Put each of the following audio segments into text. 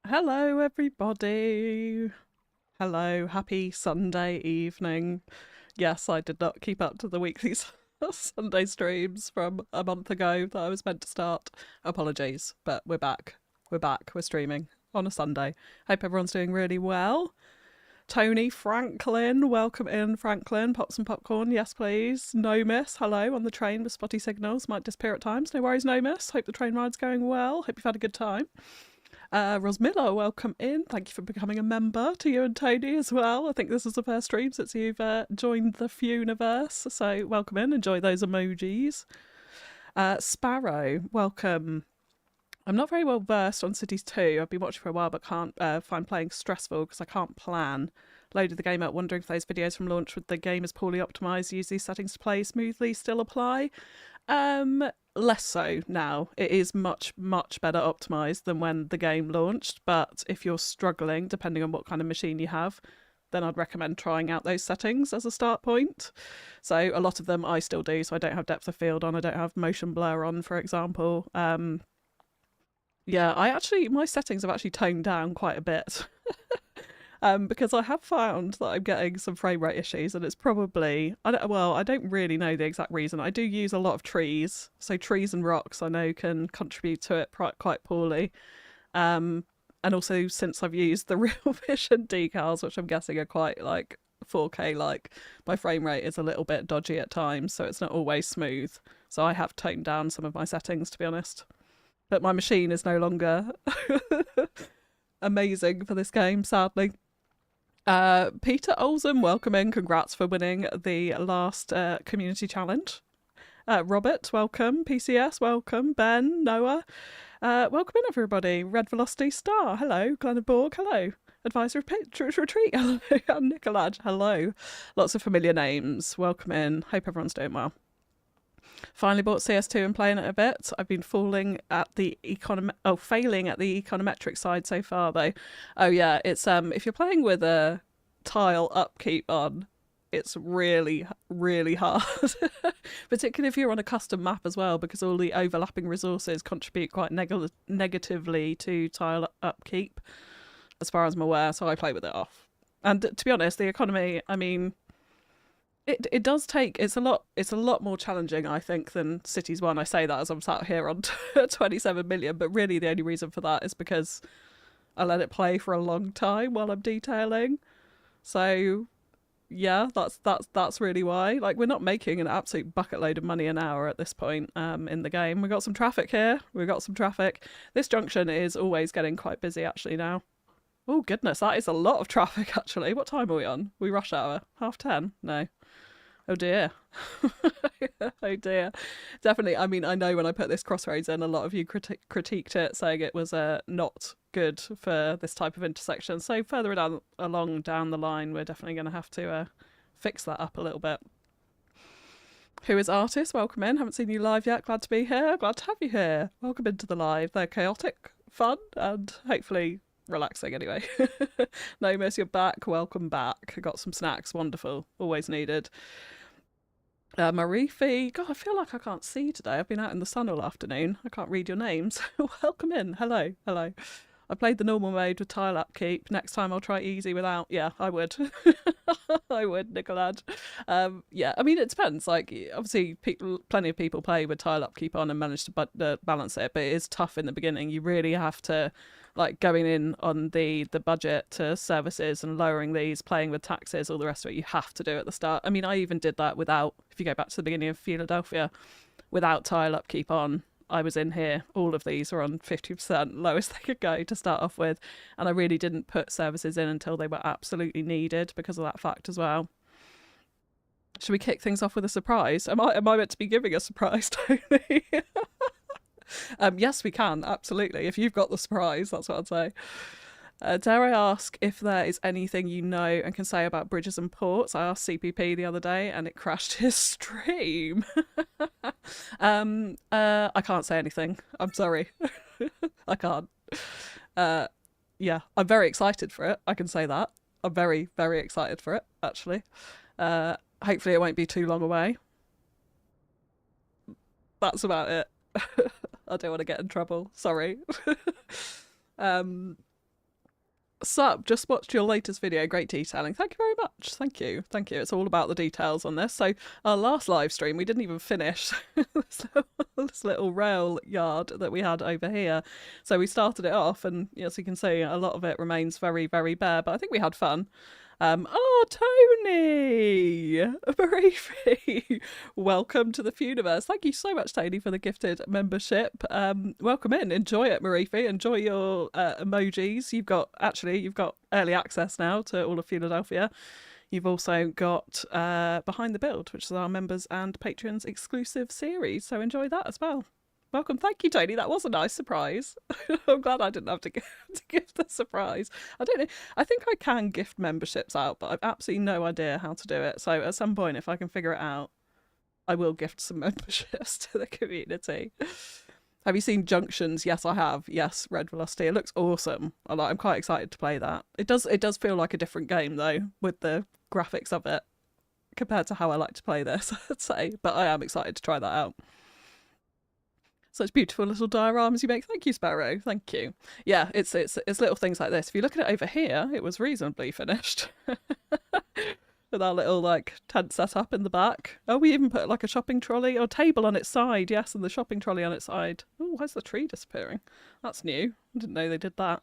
Hello, everybody. Hello, happy Sunday evening. Yes, I did not keep up to the weekly Sunday streams from a month ago that I was meant to start. Apologies, but we're back. We're back. We're streaming on a Sunday. Hope everyone's doing really well. Tony Franklin, welcome in, Franklin. Pop some popcorn, yes, please. No Miss, hello, on the train with spotty signals. Might disappear at times. No worries, No Miss. Hope the train ride's going well. Hope you've had a good time. Rosmilla, welcome in. Thank you for becoming a member, to you and Tony as well. I think this is the first stream since you've joined the Fewniverse. So welcome in. Enjoy those emojis. Sparrow, welcome. I'm not very well versed on Cities 2. I've been watching for a while but can't find playing stressful because I can't plan. Loaded the game up wondering if those videos from launch with the game is poorly optimised, use these settings to play smoothly, still apply? Less so now. It is much better optimised than when the game launched, but if you're struggling, depending on what kind of machine you have, then I'd recommend trying out those settings as a start point. So a lot of them I still do, so I don't have depth of field on, I don't have motion blur on, for example. Yeah, my settings have actually toned down quite a bit. Because I have found that I'm getting some frame rate issues, and it's probably, I don't really know the exact reason. I do use a lot of trees, so trees and rocks I know can contribute to it quite poorly. And also since I've used the Real Vision decals, which I'm guessing are quite like 4K like, my frame rate is a little bit dodgy at times, so it's not always smooth. So I have toned down some of my settings, to be honest. But my machine is no longer amazing for this game, sadly. Peter Olsen, welcome in. Congrats for winning the last community challenge. Robert, welcome. PCS, welcome. Ben, Noah, welcome in, everybody. Red Velocity Star, hello. Glenn Borg, hello. Advisor Retreat, hello. And Nicolaj, hello. Lots of familiar names. Welcome in. Hope everyone's doing well. Finally bought CS2 and playing it a bit. I've been failing at the econometric side so far though. Oh yeah, it's if you're playing with a tile upkeep on, it's really hard. Particularly if you're on a custom map as well, because all the overlapping resources contribute quite negatively to tile upkeep, as far as I'm aware, so I play with it off. And to be honest, the economy, I mean, It does take, it's a lot more challenging, I think, than Cities 1. I say that as I'm sat here on 27 million, but really the only reason for that is because I let it play for a long time while I'm detailing. So yeah, that's really why. Like, we're not making an absolute bucket load of money an hour at this point in the game. We got some traffic here. We got some traffic. This junction is always getting quite busy actually now. Oh goodness, that is a lot of traffic actually. What time are we on? We rush hour? 10:30? No. Oh dear. Oh dear. Definitely, I mean, I know when I put this Crossroads in, a lot of you critiqued it, saying it was not good for this type of intersection. So further along down the line, we're definitely going to have to fix that up a little bit. Who is Artist? Welcome in. Haven't seen you live yet. Glad to be here. Glad to have you here. Welcome into the live. They're chaotic, fun, and hopefully relaxing anyway. No Miss, you're back. Welcome back. Got some snacks. Wonderful. Always needed. Marifi, God, I feel like I can't see today. I've been out in the sun all afternoon. I can't read your names. Welcome in. Hello. I played the normal mode with tile upkeep. Next time I'll try easy without. Yeah, I would. I would, Nicolad. Yeah, I mean, it depends. Like, obviously, plenty of people play with tile upkeep on and manage to balance it, but it is tough in the beginning. You really have to, like, going in on the budget to services and lowering these, playing with taxes, all the rest of it, you have to do at the start. I mean, I even did that without, if you go back to the beginning of Fewladelphia, without tile upkeep on. I was in here, all of these were on 50%, lowest they could go to start off with, and I really didn't put services in until they were absolutely needed because of that fact as well. Should we kick things off with a surprise? Am I meant to be giving a surprise, Tony? Yes, we can, absolutely. If you've got the surprise, that's what I'd say. Dare I ask if there is anything you know and can say about bridges and ports? I asked CPP the other day and it crashed his stream. I can't say anything. I'm sorry. I can't. Yeah, I'm very excited for it. I can say that. I'm very, very excited for it, actually. Hopefully it won't be too long away. That's about it. I don't want to get in trouble. Sorry. Sup, just watched your latest video. Great detailing. Thank you very much. Thank you. Thank you. It's all about the details on this. So our last live stream, we didn't even finish this little rail yard that we had over here. So we started it off, and as you can see, a lot of it remains very, very bare, but I think we had fun. Oh, Tony! Marifi! Welcome to the Fewniverse. Thank you so much, Tony, for the gifted membership. Welcome in. Enjoy it, Marifi. Enjoy your emojis. You've got early access now to all of Fewladelphia. You've also got Behind the Build, which is our members and patrons exclusive series. So enjoy that as well. Welcome. Thank you, Tony. That was a nice surprise. I'm glad I didn't have to give the surprise. I don't know. I think I can gift memberships out, but I've absolutely no idea how to do it. So at some point, if I can figure it out, I will gift some memberships to the community. Have you seen Junctions? Yes, I have. Yes, Red Velocity. It looks awesome. I'm quite excited to play that. It does feel like a different game, though, with the graphics of it, compared to how I like to play this, I'd say. But I am excited to try that out. Such beautiful little dioramas you make. Thank you, Sparrow. Thank you. Yeah, it's little things like this. If you look at it over here, it was reasonably finished. With our little tent set up in the back. Oh, we even put a shopping trolley or table on its side. Yes, and the shopping trolley on its side. Oh, where's the tree disappearing? That's new. I didn't know they did that.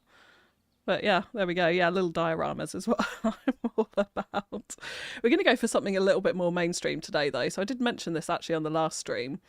But yeah, there we go. Yeah, little dioramas is what I'm all about. We're going to go for something a little bit more mainstream today, though. So I did mention this actually on the last stream.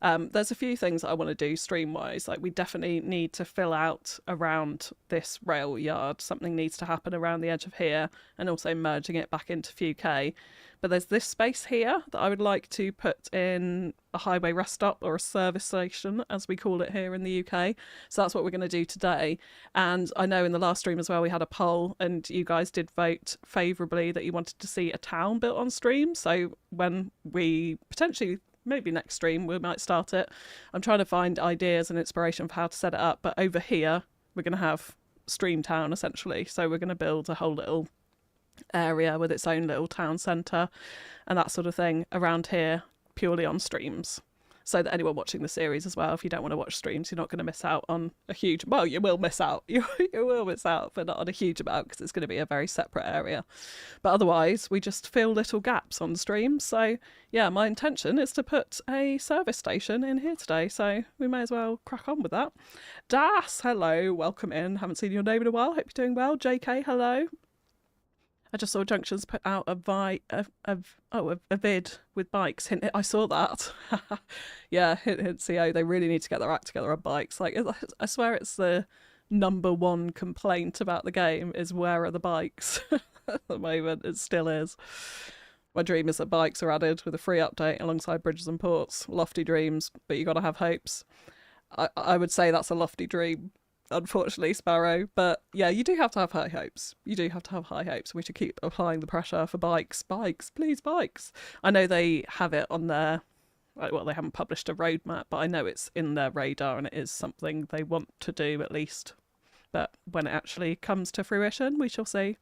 There's a few things that I want to do stream-wise. We definitely need to fill out around this rail yard. Something needs to happen around the edge of here, and also merging it back into FewK. But there's this space here that I would like to put in a highway rest stop, or a service station, as we call it here in the UK. So that's what we're going to do today. And I know in the last stream as well, we had a poll, and you guys did vote favourably that you wanted to see a town built on stream. So when we potentially, maybe next stream, we might start it. I'm trying to find ideas and inspiration for how to set it up. But over here, we're going to have Stream Town, essentially. So we're going to build a whole little area with its own little town centre and that sort of thing around here, purely on streams. So that anyone watching the series as well, if you don't want to watch streams, you're not going to miss out on a huge... Well, you will miss out. You will miss out, but not on a huge amount, because it's going to be a very separate area. But otherwise, we just fill little gaps on streams. So, yeah, my intention is to put a service station in here today. So we may as well crack on with that. Das, hello. Welcome in. Haven't seen your name in a while. Hope you're doing well. JK, hello. I just saw Junctions put out a vid with bikes. Hint, I saw that. Yeah, hint, CO. They really need to get their act together on bikes. I swear it's the #1 complaint about the game is where are the bikes at the moment. It still is. My dream is that bikes are added with a free update alongside bridges and ports. Lofty dreams, but you got to have hopes. I would say that's a lofty dream, unfortunately, Sparrow. But yeah, you do have to have high hopes. You do have to have high hopes. We should keep applying the pressure for bikes. Bikes, please, bikes. I know they have it on their... Well, they haven't published a roadmap, but I know it's in their radar and it is something they want to do at least. But when it actually comes to fruition, we shall see.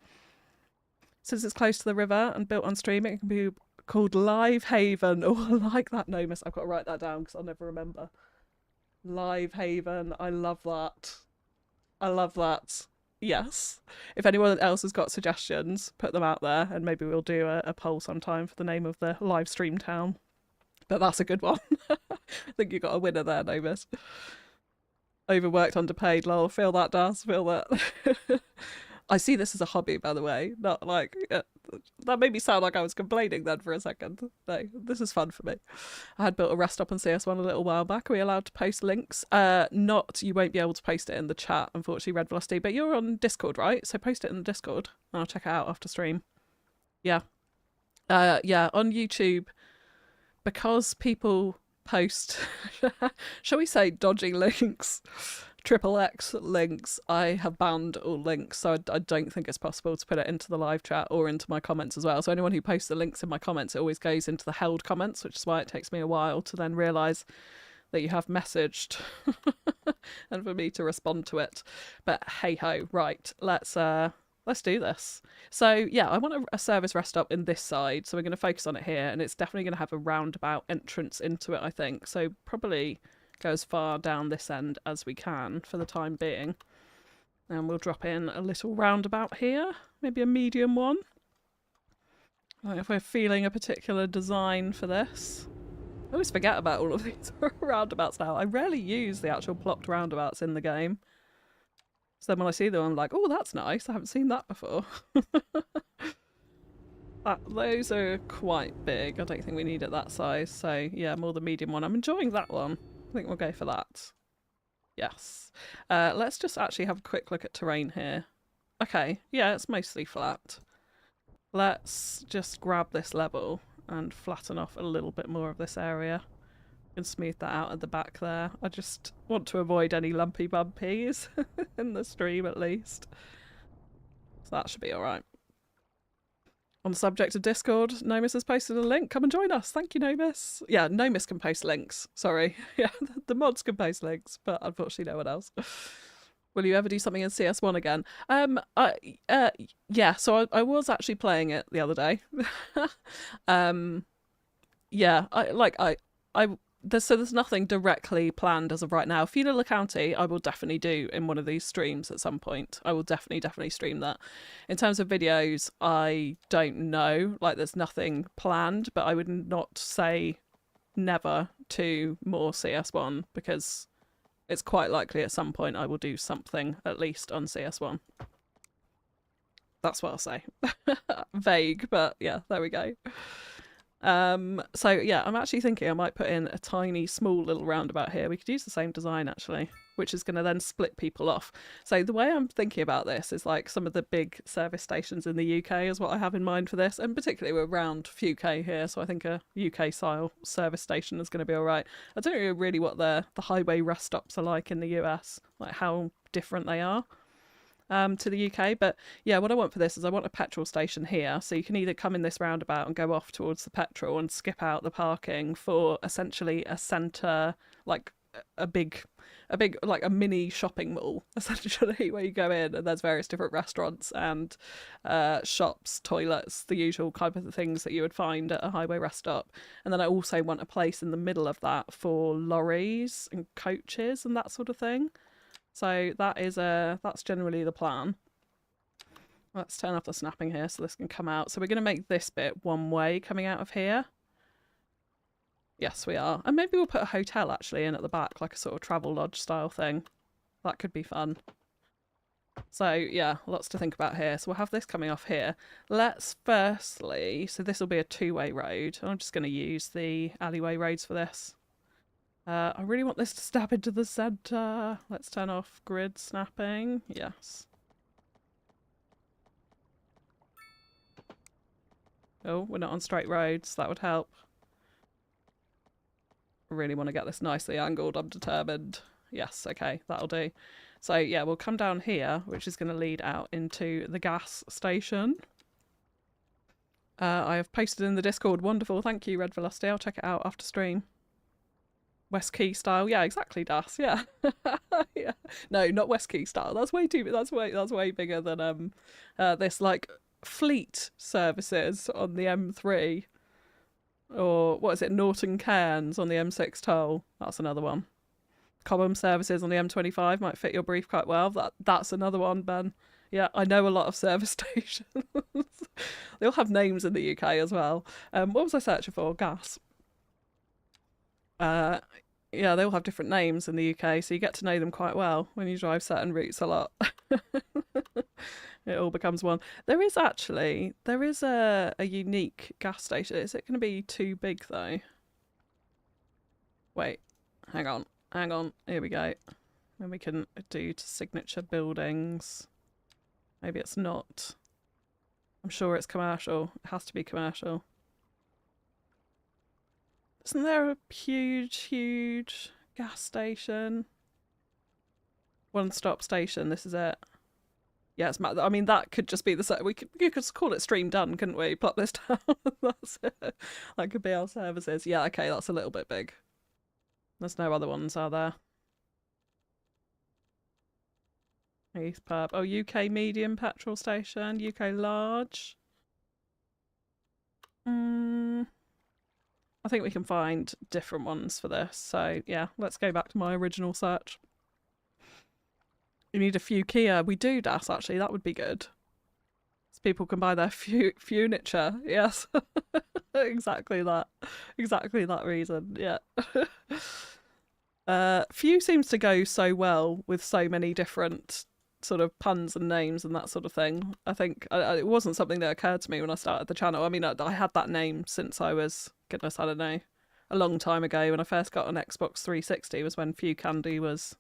Since it's close to the river and built on stream, it can be called Live Haven. Oh, I like that, Nomus. I've got to write that down because I'll never remember. Live Haven. I love that. I love that. Yes. If anyone else has got suggestions, put them out there, and maybe we'll do a poll sometime for the name of the live stream town. But that's a good one. I think you got a winner there, Nomus. Overworked, underpaid, lol. Feel that, Das. Feel that. I see this as a hobby, by the way. Not that made me sound like I was complaining then for a second. No, this is fun for me. I had built a rest stop on CS1 a little while back. Are we allowed to post links? You won't be able to post it in the chat, unfortunately, Red Velocity. But you're on Discord, right? So post it in the Discord, and I'll check it out after stream. Yeah. Yeah, on YouTube, because people post, shall we say, dodgy links, XXX links, I have banned all links, so I don't think it's possible to put it into the live chat or into my comments as well. So anyone who posts the links in my comments, it always goes into the held comments, which is why it takes me a while to then realise that you have messaged and for me to respond to it. But hey ho, right, let's do this. So yeah, I want a service rest stop in this side, so we're going to focus on it here, and it's definitely going to have a roundabout entrance into it, I think. So probably go as far down this end as we can for the time being. And we'll drop in a little roundabout here, maybe a medium one. Like if we're feeling a particular design for this. I always forget about all of these roundabouts now. I rarely use the actual plopped roundabouts in the game. So then when I see them, I'm like, oh, that's nice. I haven't seen that before. Those are quite big. I don't think we need it that size. So yeah, more the medium one. I'm enjoying that one. I think we'll go for that. Yes. Let's just actually have a quick look at terrain here. Okay, yeah, it's mostly flat. Let's just grab this level and flatten off a little bit more of this area. And smooth that out at the back there. I just want to avoid any lumpy bumpies in the stream at least. So that should be alright. On the subject of Discord, Nomis has posted a link. Come and join us. Thank you, Nomis. Yeah, Nomis can post links. Sorry. Yeah, the mods can post links, but unfortunately no one else. Will you ever do something in CS1 again? Yeah, so I was actually playing it the other day. Yeah, there's nothing directly planned as of right now. Fewladelphia County, I will definitely do in one of these streams at some point. I will definitely stream that. In terms of videos, I don't know. Like, there's nothing planned, but I would not say never to more CS1 because it's quite likely at some point I will do something at least on CS1. That's what I'll say. Vague, but yeah, there we go. So yeah, I'm actually thinking I might put in a tiny, small little roundabout here. We could use the same design actually, which is going to then split people off. So the way I'm thinking about this is like some of the big service stations in the UK is what I have in mind for this, and particularly we're around FewCandy here, so I think a UK style service station is going to be all right. I don't know really what the highway rest stops are like in the US, like how different they are to the UK, but yeah, what I want for this is I want a petrol station here, so you can either come in this roundabout and go off towards the petrol and skip out the parking for essentially a centre, like a big like a mini shopping mall essentially, where you go in and there's various different restaurants and shops, toilets, the usual kind of things that you would find at a highway rest stop. And then I also want a place in the middle of that for lorries and coaches and that sort of thing. So that's generally the plan. Let's turn off the snapping here so this can come out. So we're going to make this bit one way coming out of here. Yes, we are. And maybe we'll put a hotel actually in at the back, like a sort of travel lodge style thing. That could be fun. So yeah, lots to think about here. So we'll have this coming off here. Let's firstly, so this will be a two-way road. I'm just going to use the alleyway roads for this. I really want this to snap into the centre. Let's turn off grid snapping. Yes. Oh, we're not on straight roads. That would help. I really want to get this nicely angled. I'm determined. Yes, okay, that'll do. So yeah, we'll come down here, which is going to lead out into the gas station. I have posted in the Discord. Wonderful. Thank you, Red Velocity. I'll check it out after stream. West Key style, yeah, exactly, Das, yeah. Yeah. No, not West Key style. That's way too. That's way bigger than this like fleet services on the M3, or what is it, Norton Cairns on the M6 toll. That's another one. Common services on the M25 might fit your brief quite well. That's another one, Ben. Yeah, I know a lot of service stations. They all have names in the UK as well. What was I searching for? Gas. Yeah, they all have different names in the UK, so you get to know them quite well when you drive certain routes a lot. It all becomes one. There is a unique gas station. Is it going to be too big though? Wait, hang on. Here we go. And we can do to signature buildings. Maybe it's not. I'm sure it's commercial. It has to be commercial. Isn't there a huge gas station? One-stop station, this is it. Yeah, it's I mean, that could just be the... We could just call it stream done, couldn't we? Plop this down. That's it. That could be our services. Yeah, okay, that's a little bit big. There's no other ones, are there? East Pub. Oh, UK medium petrol station. UK large. I think we can find different ones for this. So yeah, let's go back to my original search. You need a few Kia. We do, Das, actually. That would be good. So people can buy their furniture. Yes. Exactly that. Exactly that reason. Yeah. Few seems to go so well with so many different sort of puns and names and that sort of thing. I think it wasn't something that occurred to me when I started the channel. I mean, I had that name since I was, goodness, I don't know, a long time ago. When I first got an Xbox 360 was when FewCandy was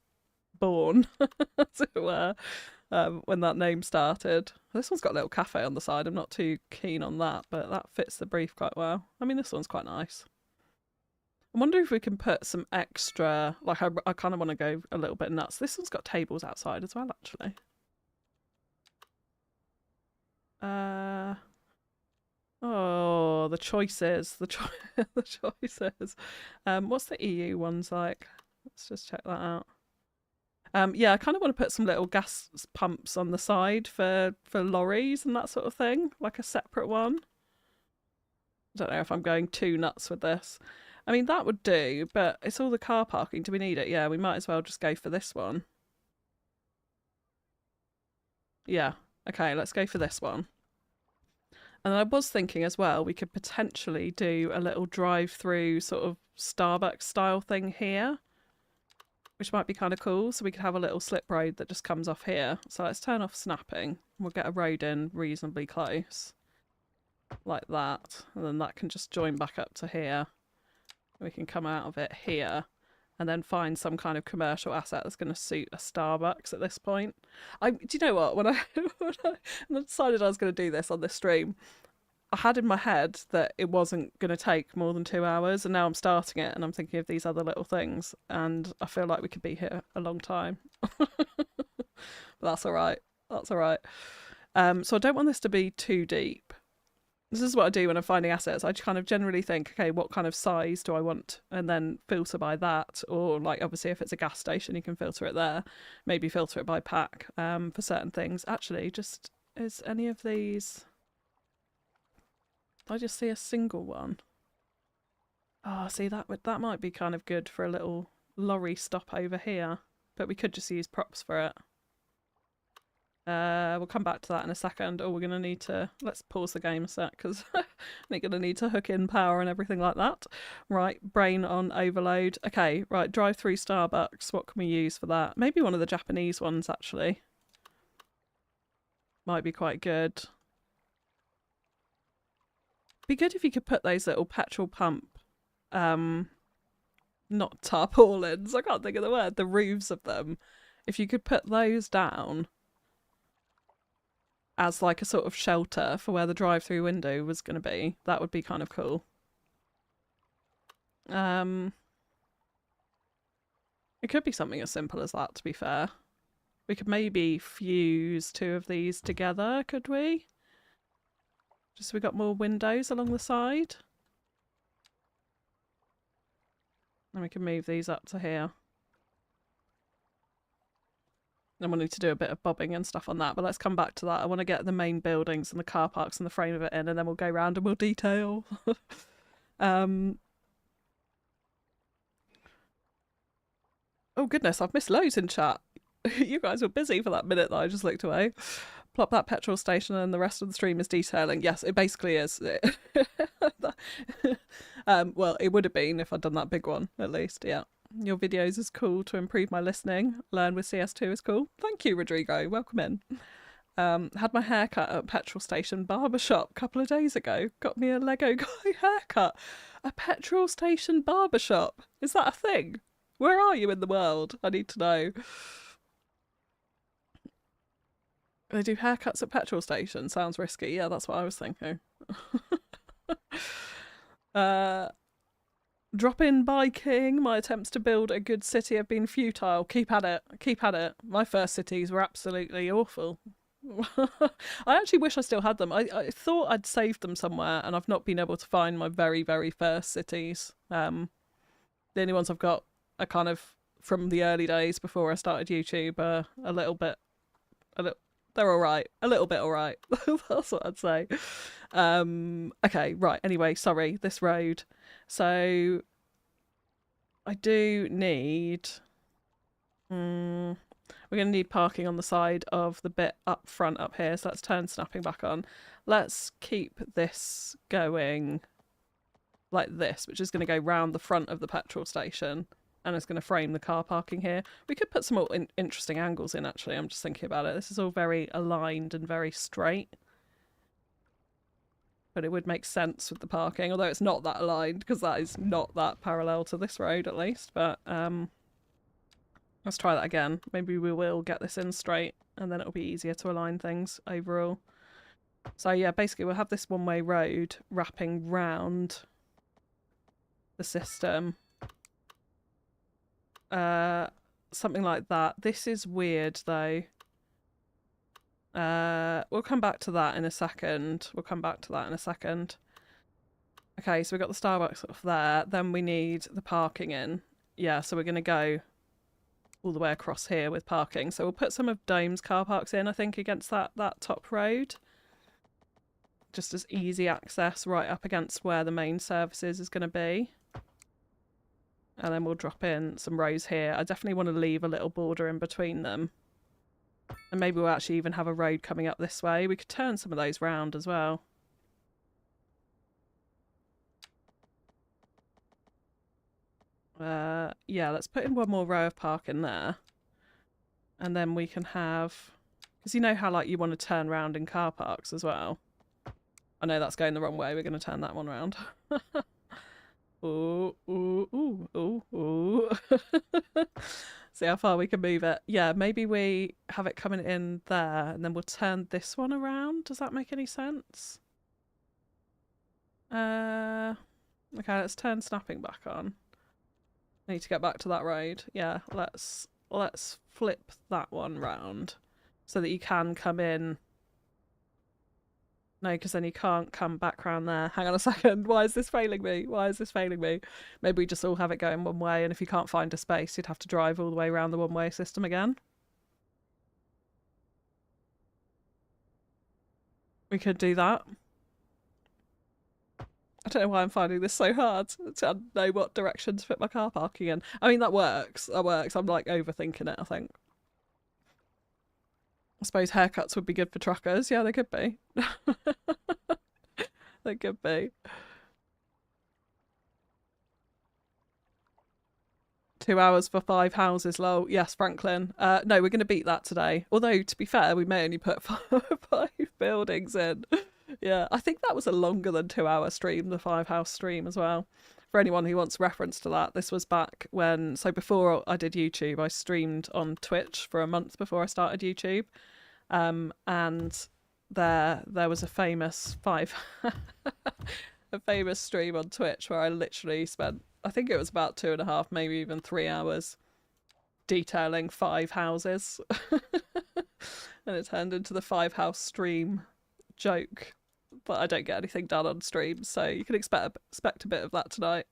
born, as it were, when that name started. This one's got a little cafe on the side. I'm not too keen on that, but that fits the brief quite well. I mean, this one's quite nice. I wonder if we can put some extra, like I kind of want to go a little bit nuts. This one's got tables outside as well, actually. Oh, the choices, the choices. What's the EU ones like? Let's just check that out. Yeah, I kind of want to put some little gas pumps on the side for lorries and that sort of thing, like a separate one. I don't know if I'm going too nuts with this. I mean, that would do, but it's all the car parking. Do we need it? Yeah, we might as well just go for this one. Yeah, okay, let's go for this one. And I was thinking as well, we could potentially do a little drive-through sort of Starbucks style thing here, which might be kind of cool. So we could have a little slip road that just comes off here. So let's turn off snapping. We'll get a road in reasonably close, like that. And then that can just join back up to here. We can come out of it here and then find some kind of commercial asset that's going to suit a Starbucks at this point. Do you know what? When I decided I was going to do this on this stream, I had in my head that it wasn't going to take more than 2 hours, and now I'm starting it and I'm thinking of these other little things, and I feel like we could be here a long time. But that's all right. That's all right. So I don't want this to be too deep. This is what I do when I'm finding assets. I kind of generally think, okay, what kind of size do I want? And then filter by that. Or like, obviously, if it's a gas station, you can filter it there. Maybe filter it by pack for certain things. Actually, just, is any of these... I just see a single one. Oh, see, that might be kind of good for a little lorry stop over here. But we could just use props for it. We'll come back to that in a second. Oh, we're going to need to... Let's pause the game a sec, because we're going to need to hook in power and everything like that. Right, brain on overload. Okay, right, drive-through Starbucks. What can we use for that? Maybe one of the Japanese ones, actually. Might be quite good. Be good if you could put those little petrol pump... not tarpaulins, I can't think of the word. The roofs of them. If you could put those down... as like a sort of shelter for where the drive-through window was going to be. That would be kind of cool. It could be something as simple as that, to be fair. We could maybe fuse 2 of these together, could we? Just so we got more windows along the side. And we can move these up to here. And we'll need to do a bit of bobbing and stuff on that, but let's come back to that. I want to get the main buildings and the car parks and the frame of it in, and then we'll go round and we'll detail. Oh goodness, I've missed loads in chat. You guys were busy for that minute that I just looked away. Plop that petrol station and the rest of the stream is detailing. Yes, it basically is. Well, it would have been if I'd done that big one, at least, yeah. Your videos is cool to improve my listening. Learn with CS2 is cool. Thank you, Rodrigo. Welcome in. Had my haircut at a petrol station barbershop a couple of days ago. Got me a Lego guy haircut. A petrol station barbershop. Is that a thing? Where are you in the world? I need to know. They do haircuts at petrol stations. Sounds risky. Yeah, that's what I was thinking. Drop in by King. My attempts to build a good city have been futile. Keep at it. Keep at it. My first cities were absolutely awful. I actually wish I still had them. I thought I'd saved them somewhere, and I've not been able to find my very, very first cities. The only ones I've got are kind of from the early days before I started YouTube. A little bit... They're all right. A little bit all right. That's what I'd say. Okay, right. Anyway, sorry. This road. So I do need... We're going to need parking on the side of the bit up front up here, so let's turn snapping back on. Let's keep this going like this, which is going to go round the front of the petrol station, and it's going to frame the car parking here. We could put some more interesting angles in, actually. I'm just thinking about it. This is all very aligned and very straight. But it would make sense with the parking, although it's not that aligned, because that is not that parallel to this road, at least. But let's try that again. Maybe we will get this in straight, and then it'll be easier to align things overall. So yeah, basically we'll have this one-way road wrapping round the system. Something like that. This is weird, though. We'll come back to that in a second. Okay, so we've got the Starbucks off there. Then we need the parking in. Yeah, so we're going to go all the way across here with parking. So we'll put some of Dome's car parks in, I think, against that top road. Just as easy access right up against where the main services is going to be. And then we'll drop in some rows here. I definitely want to leave a little border in between them. And maybe we'll actually even have a road coming up this way. We could turn some of those round as well. Yeah, let's put in one more row of parking there. And then we can have... Because you know how like you want to turn round in car parks as well? I know that's going the wrong way. We're going to turn that one round. Ooh, ooh, ooh, ooh, ooh. See how far we can move it. Yeah, maybe we have it coming in there and then we'll turn this one around. Does that make any sense? Okay, let's turn snapping back on. I need to get back to that road. Yeah, let's flip that one round so that you can come in. No, because then you can't come back round there. Hang on a second. Why is this failing me? Maybe we just all have it going one way, and if you can't find a space, you'd have to drive all the way around the one-way system again. We could do that. I don't know why I'm finding this so hard to know what direction to put my car parking in. I mean, that works. I'm like overthinking it, I think. I suppose haircuts would be good for truckers. Yeah, they could be. They could be. 2 hours for 5 houses, lol. Yes, Franklin. No, we're going to beat that today. Although, to be fair, we may only put 5 buildings in. Yeah, I think that was a longer than 2 hour stream, the 5-house stream as well. For anyone who wants reference to that, this was back when... So before I did YouTube, I streamed on Twitch for a month before I started YouTube. And there was a famous a famous stream on Twitch where I literally spent, I think it was about 2.5, maybe even 3 hours detailing 5 houses. And it turned into the 5-house stream joke. But I don't get anything done on streams, so you can expect a bit of that tonight.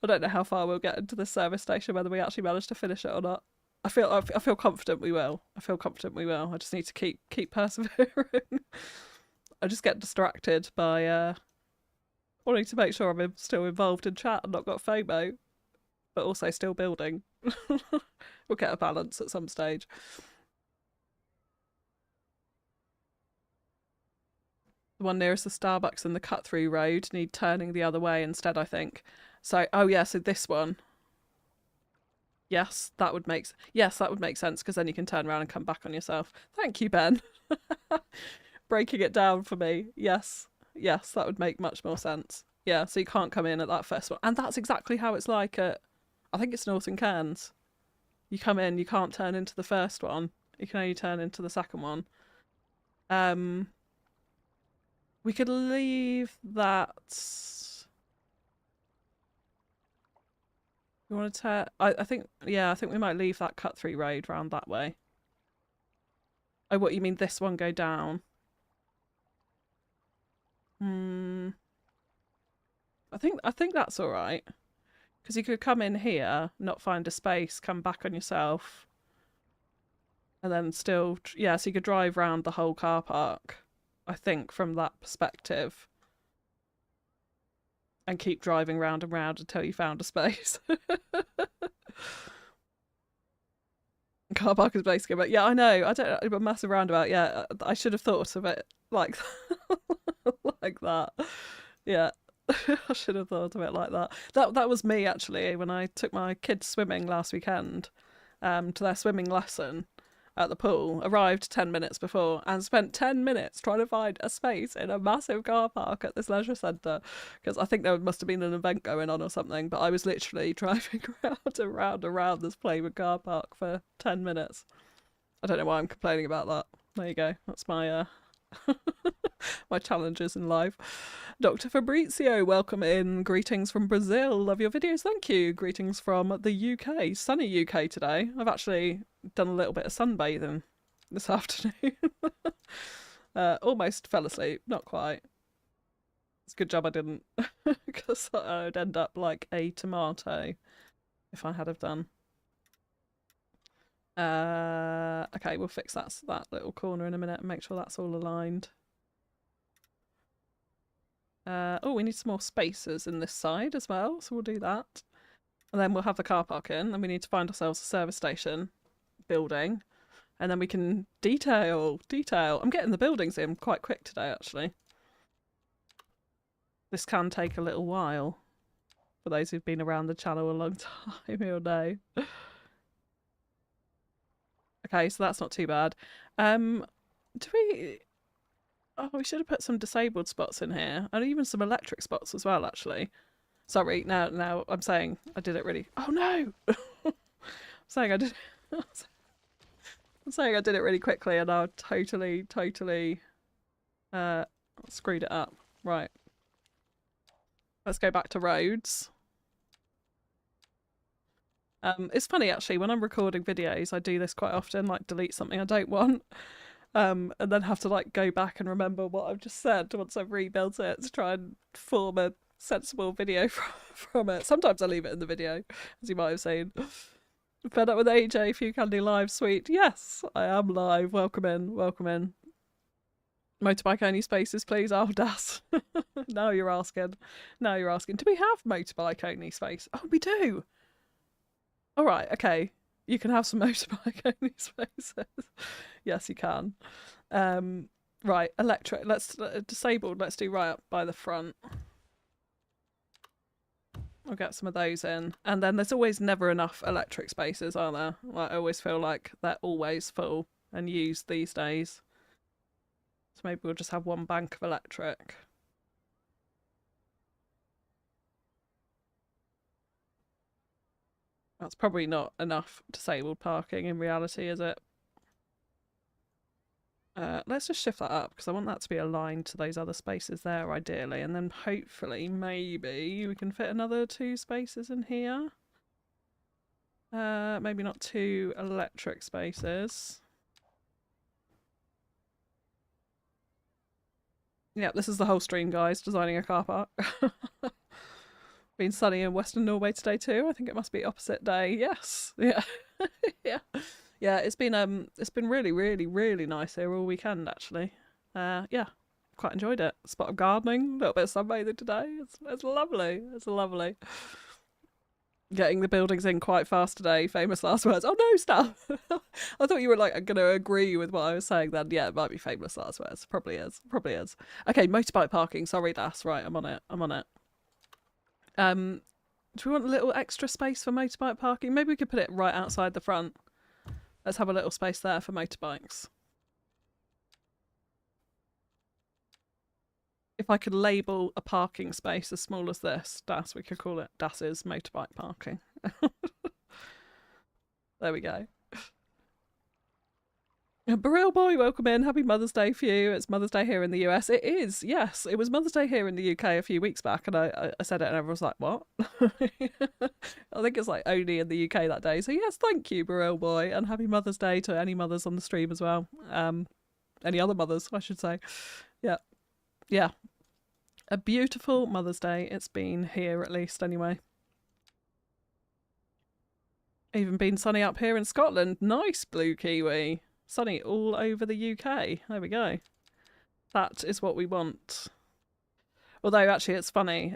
I don't know how far we'll get into this service station, whether we actually manage to finish it or not. I feel confident we will. I just need to keep persevering. I just get distracted by wanting to make sure I'm still involved in chat and not got FOMO, but also still building. We'll get a balance at some stage. The one nearest the Starbucks and the cut-through road need turning the other way instead, I think. So, oh yeah, so this one. Yes, that would make sense, because then you can turn around and come back on yourself. Thank you, Ben. Breaking it down for me. Yes, that would make much more sense. Yeah, so you can't come in at that first one. And that's exactly how it's like at, I think it's Northern Cairns. You come in, you can't turn into the first one. You can only turn into the second one. We could leave that... You want to turn... I think we might leave that cut-through road round that way. Oh, what, you mean this one go down? I think that's all right. Because you could come in here, not find a space, come back on yourself. And then still... Yeah, so you could drive round the whole car park, I think, from that perspective. And keep driving round and round until you found a space. Car park is basically, but yeah, I know. I don't. A massive roundabout. Yeah, I should have thought of it like like that. Yeah, I should have thought of it like that. That was me actually when I took my kids swimming last weekend, to their swimming lesson at the pool. Arrived 10 minutes before and spent 10 minutes trying to find a space in a massive car park at this leisure centre because I think there must have been an event going on or something. But I was literally driving around this flaming car park for 10 minutes. I don't know why I'm complaining about that. There you go. That's my my challenges in life. Dr. Fabrizio, welcome in. Greetings from Brazil. Love your videos. Thank you. Greetings from the UK. Sunny UK today. I've actually done a little bit of sunbathing this afternoon. Almost fell asleep. Not quite. It's a good job I didn't, because I'd end up like a tomato if I had have done. Okay, we'll fix that little corner in a minute and make sure that's all aligned. Oh, we need some more spacers in this side as well, so we'll do that. And then we'll have the car park in, and we need to find ourselves a service station building, and then we can detail. I'm getting the buildings in quite quick today, actually. This can take a little while. For those who've been around the channel a long time, you'll know. Okay, so that's not too bad. Do we... Oh, we should have put some disabled spots in here. And even some electric spots as well, actually. Sorry, now I'm saying I did it really... Oh, no! I'm saying I did... I'm saying I did it really quickly and I totally screwed it up. Right. Let's go back to roads. It's funny, actually, when I'm recording videos, I do this quite often, like delete something I don't want. And then have to like go back and remember what I've just said once I've rebuilt it to try and form a sensible video from it. Sometimes I leave it in the video, as you might have seen. Fed up with AJ, FewCandy live, sweet. Yes, I am live. Welcome in, welcome in. Motorbike only spaces, please. Oh, Das. Now you're asking. Now you're asking. Do we have motorbike only space? Oh, we do. All right, okay. You can have some motorbike only spaces. Yes, you can. Right, electric. Let's disabled. Let's do right up by the front. I'll get some of those in. And then there's always never enough electric spaces, are there? Like, I always feel like they're always full and used these days. So maybe we'll just have one bank of electric. That's probably not enough disabled parking in reality, is it? Let's just shift that up because I want that to be aligned to those other spaces there ideally, and then hopefully maybe we can fit another 2 spaces in here. Maybe not 2 electric spaces. Yeah, this is the whole stream, guys, designing a car park. Been sunny in Western Norway today too. I think it must be opposite day. Yes. Yeah. Yeah. Yeah, it's been really nice here all weekend actually. Yeah, quite enjoyed it. A spot of gardening, a little bit of sunbathing today. It's lovely. It's lovely. Getting the buildings in quite fast today. Famous last words. Oh no, stuff. I thought you were like going to agree with what I was saying then. Yeah, it might be famous last words. Probably is. Probably is. Okay, motorbike parking. Sorry, Das. Right, I'm on it. I'm on it. Do we want a little extra space for motorbike parking? Maybe we could put it right outside the front. Let's have a little space there for motorbikes. If I could label a parking space as small as this, Das, we could call it Das's motorbike parking. There we go. Barrel Boy, welcome in. Happy Mother's Day for you. It's Mother's Day here in the US. It is, yes. It was Mother's Day here in the UK a few weeks back, and I said it and everyone was like, what? I think it's like only in the UK that day. So yes, thank you, Barrel Boy, and happy Mother's Day to any mothers on the stream as well. Any other mothers, I should say. Yeah. Yeah. A beautiful Mother's Day it's been here, at least, anyway. Even been sunny up here in Scotland. Nice, Blue Kiwi. Sunny all over the UK. There we go. That is what we want. Although, actually, it's funny,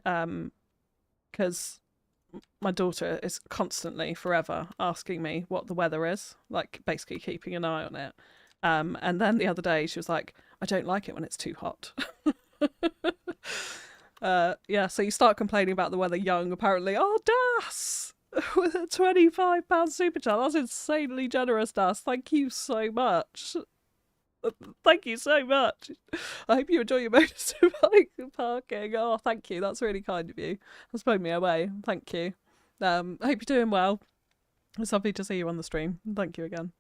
because my daughter is constantly, forever, asking me what the weather is, like basically keeping an eye on it. And then the other day she was like, I don't like it when it's too hot. Yeah, so you start complaining about the weather young, apparently. Oh, Das! With a £25 super chat. That's insanely generous, Das. Thank you so much. Thank you so much. I hope you enjoy your motorbike parking. Oh, thank you. That's really kind of you. That's blown me away. Thank you. I hope you're doing well. It's lovely to see you on the stream. Thank you again.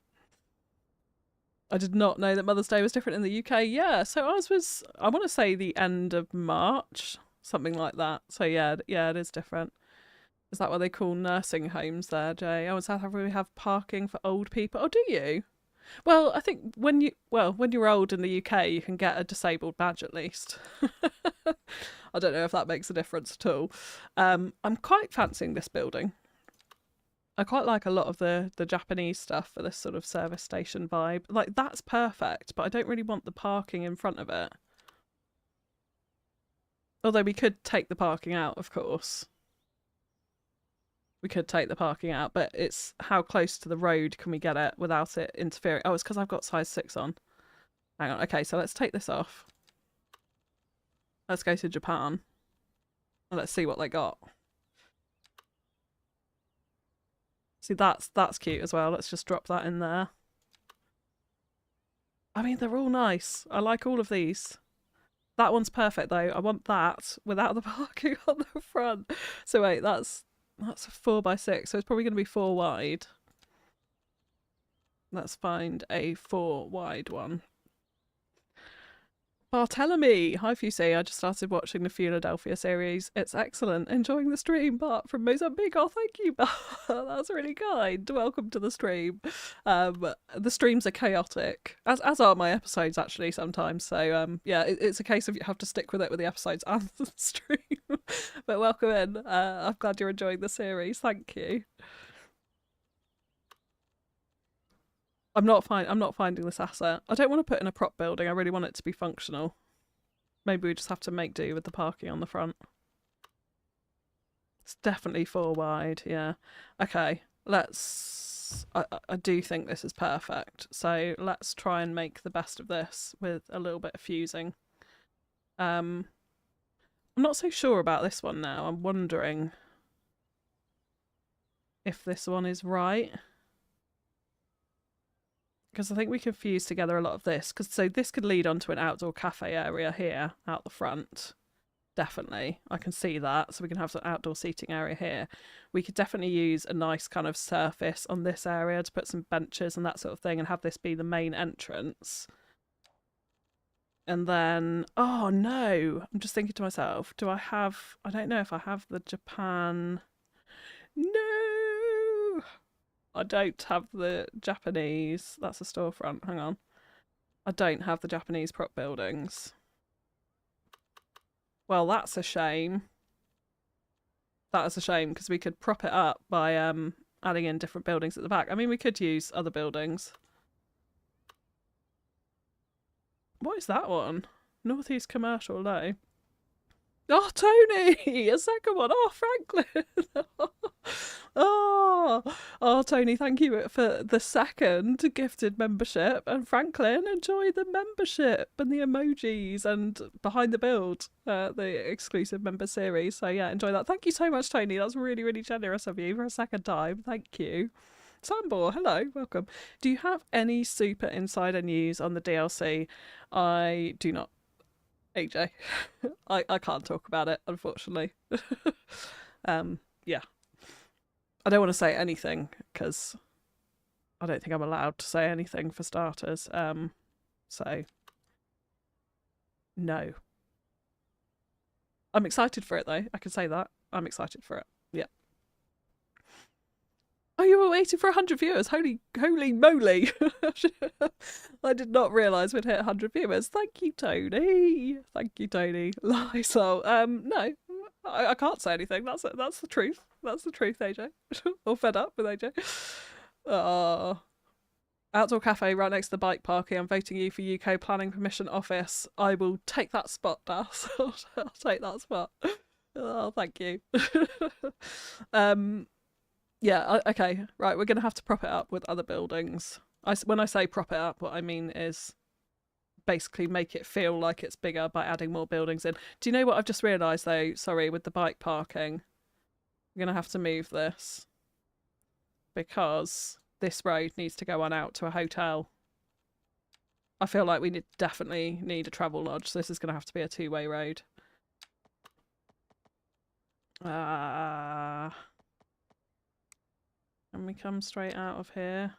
I did not know that Mother's Day was different in the UK. Yeah, so ours was, I want to say, the end of March, something like that. So yeah, it is different. Is that what they call nursing homes there, Jay? Oh, in South Africa we have parking for old people. Oh, do you? Well, I think when you're old in the UK, you can get a disabled badge at least. I don't know if that makes a difference at all. I'm quite fancying this building. I quite like a lot of the Japanese stuff for this sort of service station vibe. Like, that's perfect, but I don't really want the parking in front of it. Although we could take the parking out, of course. We could take the parking out, but it's how close to the road can we get it without it interfering? Oh, it's because I've got size 6 on. Hang on. Okay, so let's take this off. Let's go to Japan. And let's see what they got. See, that's cute as well. Let's just drop that in there. I mean, they're all nice. I like all of these. That one's perfect, though. I want that without the parking on the front. So wait, that's a 4x6, so it's probably going to be 4 wide. Let's find a 4 wide one. Bartholomew, hi FewC. I just started watching the Fewladelphia series. It's excellent. Enjoying the stream. Bart from Mozambique. Oh, thank you, Bart. That's really kind. Welcome to the stream. The streams are chaotic, as are my episodes actually sometimes. So yeah, it's a case of you have to stick with it with the episodes and the stream. But welcome in. I'm glad you're enjoying the series. Thank you. I'm not finding this asset. I don't want to put in a prop building. I really want it to be functional. Maybe we just have to make do with the parking on the front. It's definitely 4 wide, yeah. Okay, let's... I do think this is perfect. So let's try and make the best of this with a little bit of fusing. I'm not so sure about this one now. I'm wondering if this one is right. Because I think we can fuse together a lot of this. So this could lead onto an outdoor cafe area here, out the front. Definitely. I can see that. So we can have some outdoor seating area here. We could definitely use a nice kind of surface on this area to put some benches and that sort of thing and have this be the main entrance. And then, oh no, I'm just thinking to myself, I don't know if I have the Japan... No! I don't have the Japanese. That's a storefront. Hang on. I don't have the Japanese prop buildings. Well, that's a shame. That is a shame because we could prop it up by adding in different buildings at the back. I mean, we could use other buildings. What is that one? Northeast Commercial Low. Oh, Tony! A second one. Oh, Franklin! Oh, Tony, thank you for the second gifted membership. And Franklin, enjoy the membership and the emojis and behind the build, the exclusive member series. So yeah, enjoy that. Thank you so much, Tony. That's really, really generous of you for a second time. Thank you. Sambor, hello, welcome. Do you have any super insider news on the DLC? I do not. AJ. I can't talk about it, unfortunately. Yeah. I don't want to say anything because I don't think I'm allowed to say anything for starters. So no. I'm excited for it though. I can say that. I'm excited for it. Yeah. Oh, you were waiting for 100 viewers. Holy moly. I did not realise we'd hit 100 viewers. Thank you, Tony. Thank you, Tony. Lysol. No, I can't say anything. That's the truth. That's the truth, AJ. All fed up with AJ. Outdoor cafe right next to the bike parking. I'm voting you for UK Planning Permission Office. I will take that spot, Das. I'll take that spot. Oh, thank you. Yeah, okay, right, we're going to have to prop it up with other buildings. When I say prop it up, what I mean is basically make it feel like it's bigger by adding more buildings in. Do you know what I've just realised though? Sorry, with the bike parking. I'm going to have to move this because this road needs to go on out to a hotel. I feel like we definitely need a travel lodge, so this is going to have to be a two-way road. Can we come straight out of here?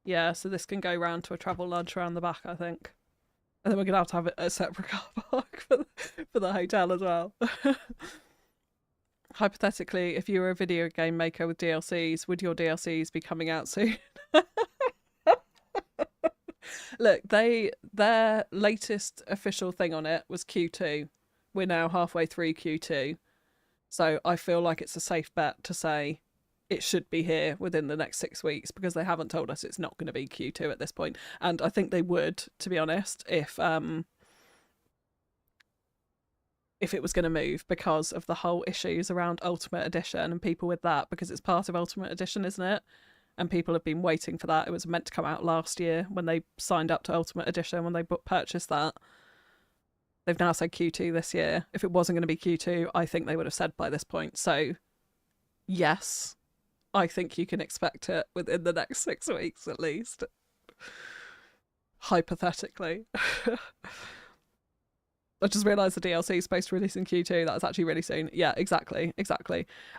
Yeah, so this can go round to a travel lodge around the back, I think. And then we're going to have a separate car park for the hotel as well. Hypothetically, if you were a video game maker with DLCs, would your DLCs be coming out soon? Look, their latest official thing on it was Q2. We're now halfway through Q2. So I feel like it's a safe bet to say it should be here within the next 6 weeks because they haven't told us it's not going to be Q2 at this point. And I think they would, to be honest, if it was going to move because of the whole issues around Ultimate Edition and people with that, because it's part of Ultimate Edition, isn't it? And people have been waiting for that. It was meant to come out last year when they signed up to Ultimate Edition, when they purchased that. They've now said Q2 this year. If it wasn't going to be Q2, I think they would have said by this point. So, yes, I think you can expect it within the next 6 weeks at least. Hypothetically. I just realised the DLC is supposed to release in Q2. That's actually really soon. Yeah, exactly.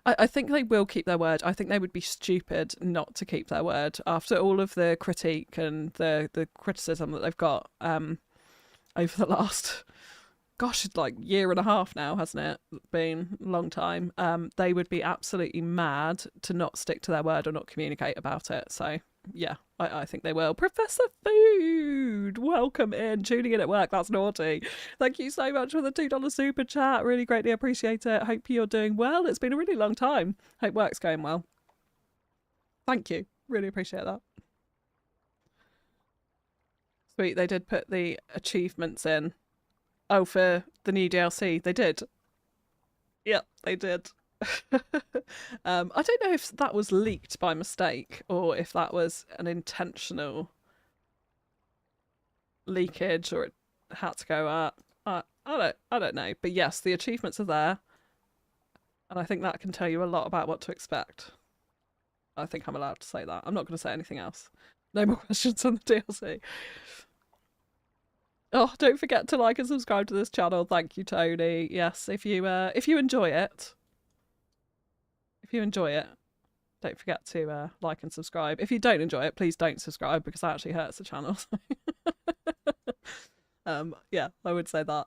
I think they will keep their word. I think they would be stupid not to keep their word after all of the critique and the criticism that they've got over the last, gosh, it's like year and a half now, hasn't it? Been a long time. They would be absolutely mad to not stick to their word or not communicate about it. So yeah, I think they will. Professor Food, welcome in, tuning in at work. That's naughty. Thank you so much for the $2 super chat. Really greatly appreciate it. Hope you're doing well. It's been a really long time. Hope work's going well. Thank you. Really appreciate that. Sweet, they did put the achievements in. Oh, for the new DLC, they did. Yep, they did. I don't know if that was leaked by mistake or if that was an intentional leakage or it had to go up. I don't know. But yes, the achievements are there, and I think that can tell you a lot about what to expect. I think I'm allowed to say that. I'm not going to say anything else. No more questions on the DLC. Oh, don't forget to like and subscribe to this channel. Thank you, Tony. Yes, if you enjoy it. If you enjoy it, don't forget to like and subscribe. If you don't enjoy it, please don't subscribe because that actually hurts the channel. Yeah, I would say that.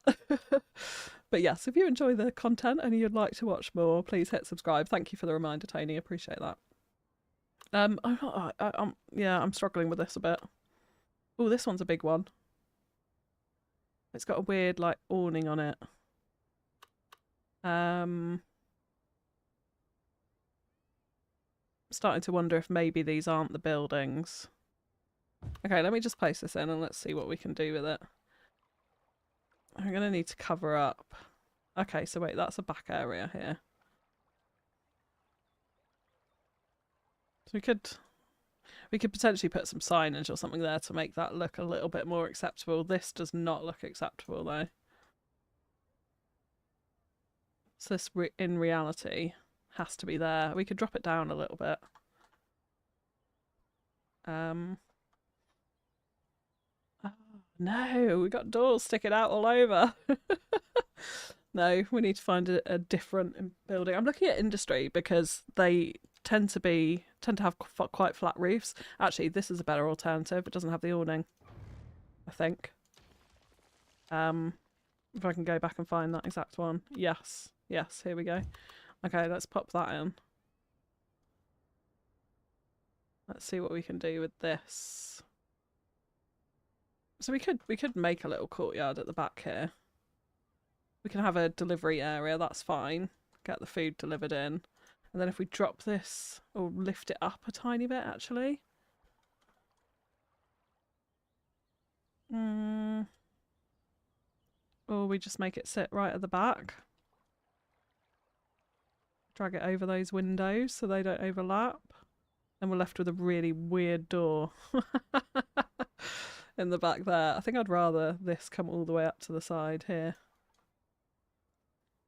But yes, if you enjoy the content and you'd like to watch more, please hit subscribe. Thank you for the reminder, Tony. Appreciate that. I'm struggling with this a bit. Oh, this one's a big one. It's got a weird like awning on it. Starting to wonder if maybe these aren't the buildings. Okay, let me just place this in and let's see what we can do with it. I'm going to need to cover up. Okay, so wait, that's a back area here. So we could potentially put some signage or something there to make that look a little bit more acceptable. This does not look acceptable though. So this in reality has to be there. We could drop it down a little bit. Oh, no, we got doors sticking out all over. No, we need to find a different building. I'm looking at industry because they tend to have quite flat roofs. Actually, this is a better alternative. It doesn't have the awning, I think. If I can go back and find that exact one. Yes, here we go. Okay, let's pop that in. Let's see what we can do with this. So we could make a little courtyard at the back here. We can have a delivery area, that's fine. Get the food delivered in. And then if we drop this, or lift it up a tiny bit actually. Or we just make it sit right at the back. Drag it over those windows so they don't overlap. And we're left with a really weird door in the back there. I think I'd rather this come all the way up to the side here.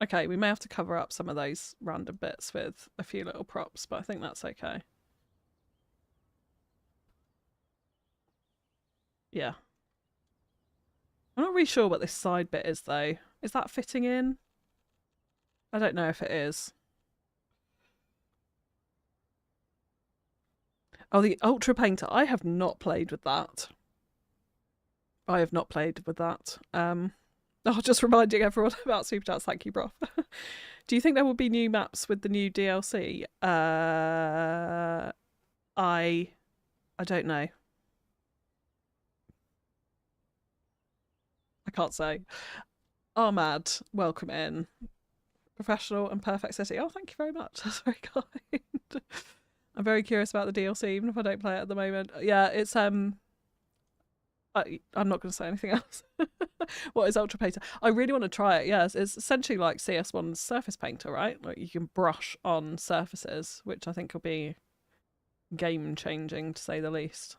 Okay, we may have to cover up some of those random bits with a few little props, but I think that's okay. Yeah. I'm not really sure what this side bit is though. Is that fitting in? I don't know if it is. Oh, the Ultra Painter. I have not played with that. I have not played with that. Oh, just reminding everyone about Superchats. Thank you, Broth. Do you think there will be new maps with the new DLC? I don't know. I can't say. Ahmad, welcome in. Professional and perfect city. Oh, thank you very much. That's very kind. I'm very curious about the DLC, even if I don't play it at the moment. Yeah, it's I'm not going to say anything else. What is Ultra Painter? I really want to try it. Yes, it's essentially like CS1's Surface Painter, right? Like you can brush on surfaces, which I think will be game changing to say the least.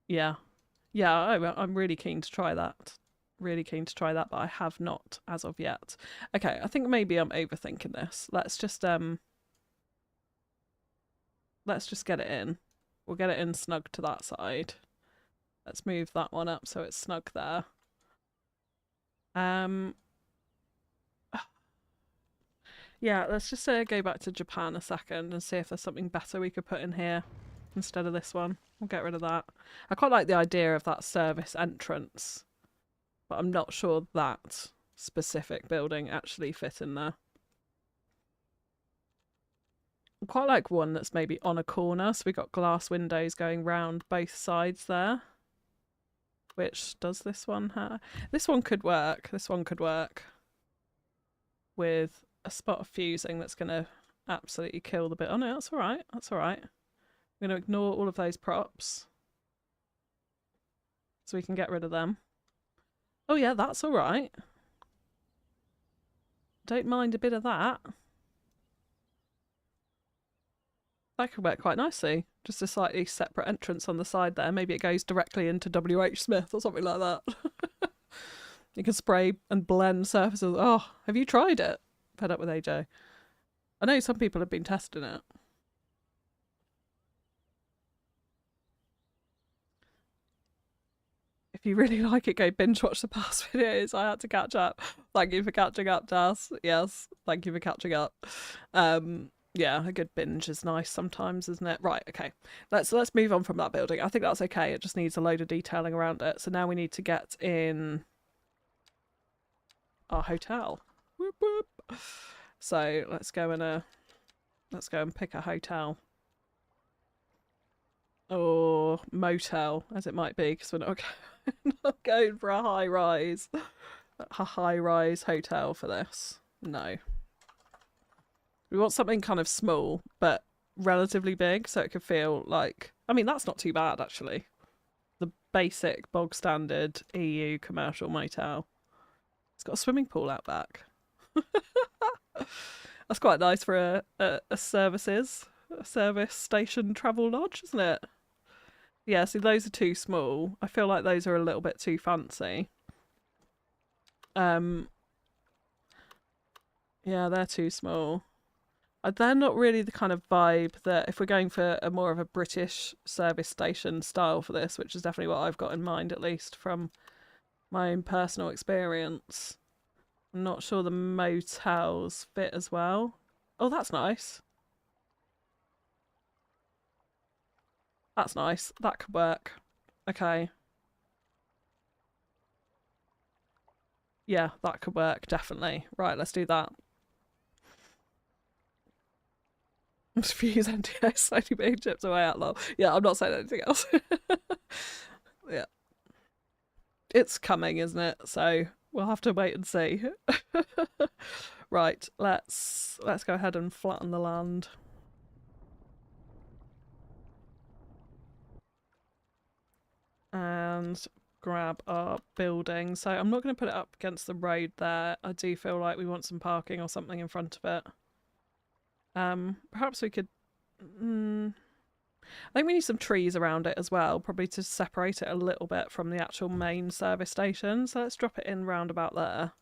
Yeah, I'm really keen to try that. Really keen to try that, but I have not as of yet. Okay, I think maybe I'm overthinking this. Let's just get it in. We'll get it in snug to that side. Let's move that one up so it's snug there. Yeah, let's just go back to Japan a second and see if there's something better we could put in here instead of this one. We'll get rid of that. I quite like the idea of that service entrance, but I'm not sure that specific building actually fit in there. I quite like one that's maybe on a corner, so we got glass windows going round both sides there. Which does this one have? This one could work. This one could work with a spot of fusing that's going to absolutely kill the bit. Oh no, that's all right. That's all right. I'm going to ignore all of those props so we can get rid of them. Oh yeah, that's all right. Don't mind a bit of that. That could work quite nicely. Just a slightly separate entrance on the side there. Maybe it goes directly into WH Smith or something like that. You can spray and blend surfaces. Oh, have you tried it? Fed up with AJ. I know some people have been testing it. If you really like it, go binge watch the past videos. I had to catch up. Thank you for catching up, Das. Yes, thank you for catching up. Yeah, a good binge is nice sometimes, isn't it? Right, okay. Let's move on from that building. I think that's okay. It just needs a load of detailing around it. So now we need to get in our hotel. Whoop, whoop. So let's go and pick a hotel. Or motel, as it might be, because we're not going for a high-rise hotel for this. No. We want something kind of small, but relatively big, so it could feel like... I mean, that's not too bad, actually. The basic, bog-standard EU commercial motel. It's got a swimming pool out back. That's quite nice for a service station travel lodge, isn't it? Yeah, see, those are too small. I feel like those are a little bit too fancy. Yeah, they're too small. They're not really the kind of vibe that, if we're going for a more of a British service station style for this, which is definitely what I've got in mind, at least from my own personal experience. I'm not sure the motels fit as well. Oh, that's nice. That's nice. That could work. Okay. Yeah, that could work, definitely. Right, let's do that. Fuse NDA slowly being chipped away out low. Yeah, I'm not saying anything else. Yeah. It's coming, isn't it? So we'll have to wait and see. Right, let's go ahead and flatten the land. And grab our building. So I'm not going to put it up against the road there. I do feel like we want some parking or something in front of it. Perhaps we could... I think we need some trees around it as well, probably to separate it a little bit from the actual main service station. So let's drop it in round about there.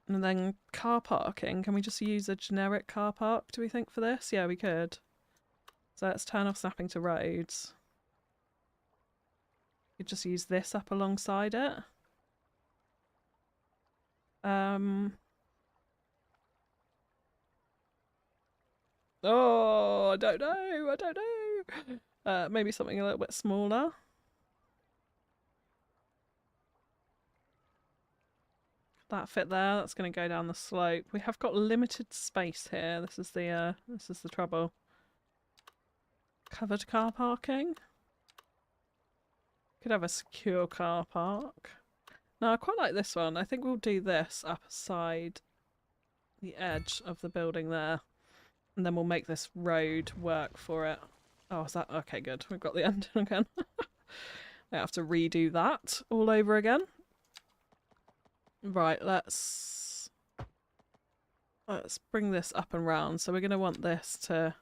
And then car parking. Can we just use a generic car park, do we think, for this? Yeah, we could. So let's turn off snapping to roads. We could just use this up alongside it. Oh, I don't know. Maybe something a little bit smaller. That fit there. That's going to go down the slope. We have got limited space here. This is the trouble. Covered car parking. Could have a secure car park. No, I quite like this one. I think we'll do this up aside the edge of the building there. And then we'll make this road work for it. Oh, is that... Okay, good. We've got the engine again. I have to redo that all over again. Right, let's bring this up and round. So we're going to want this to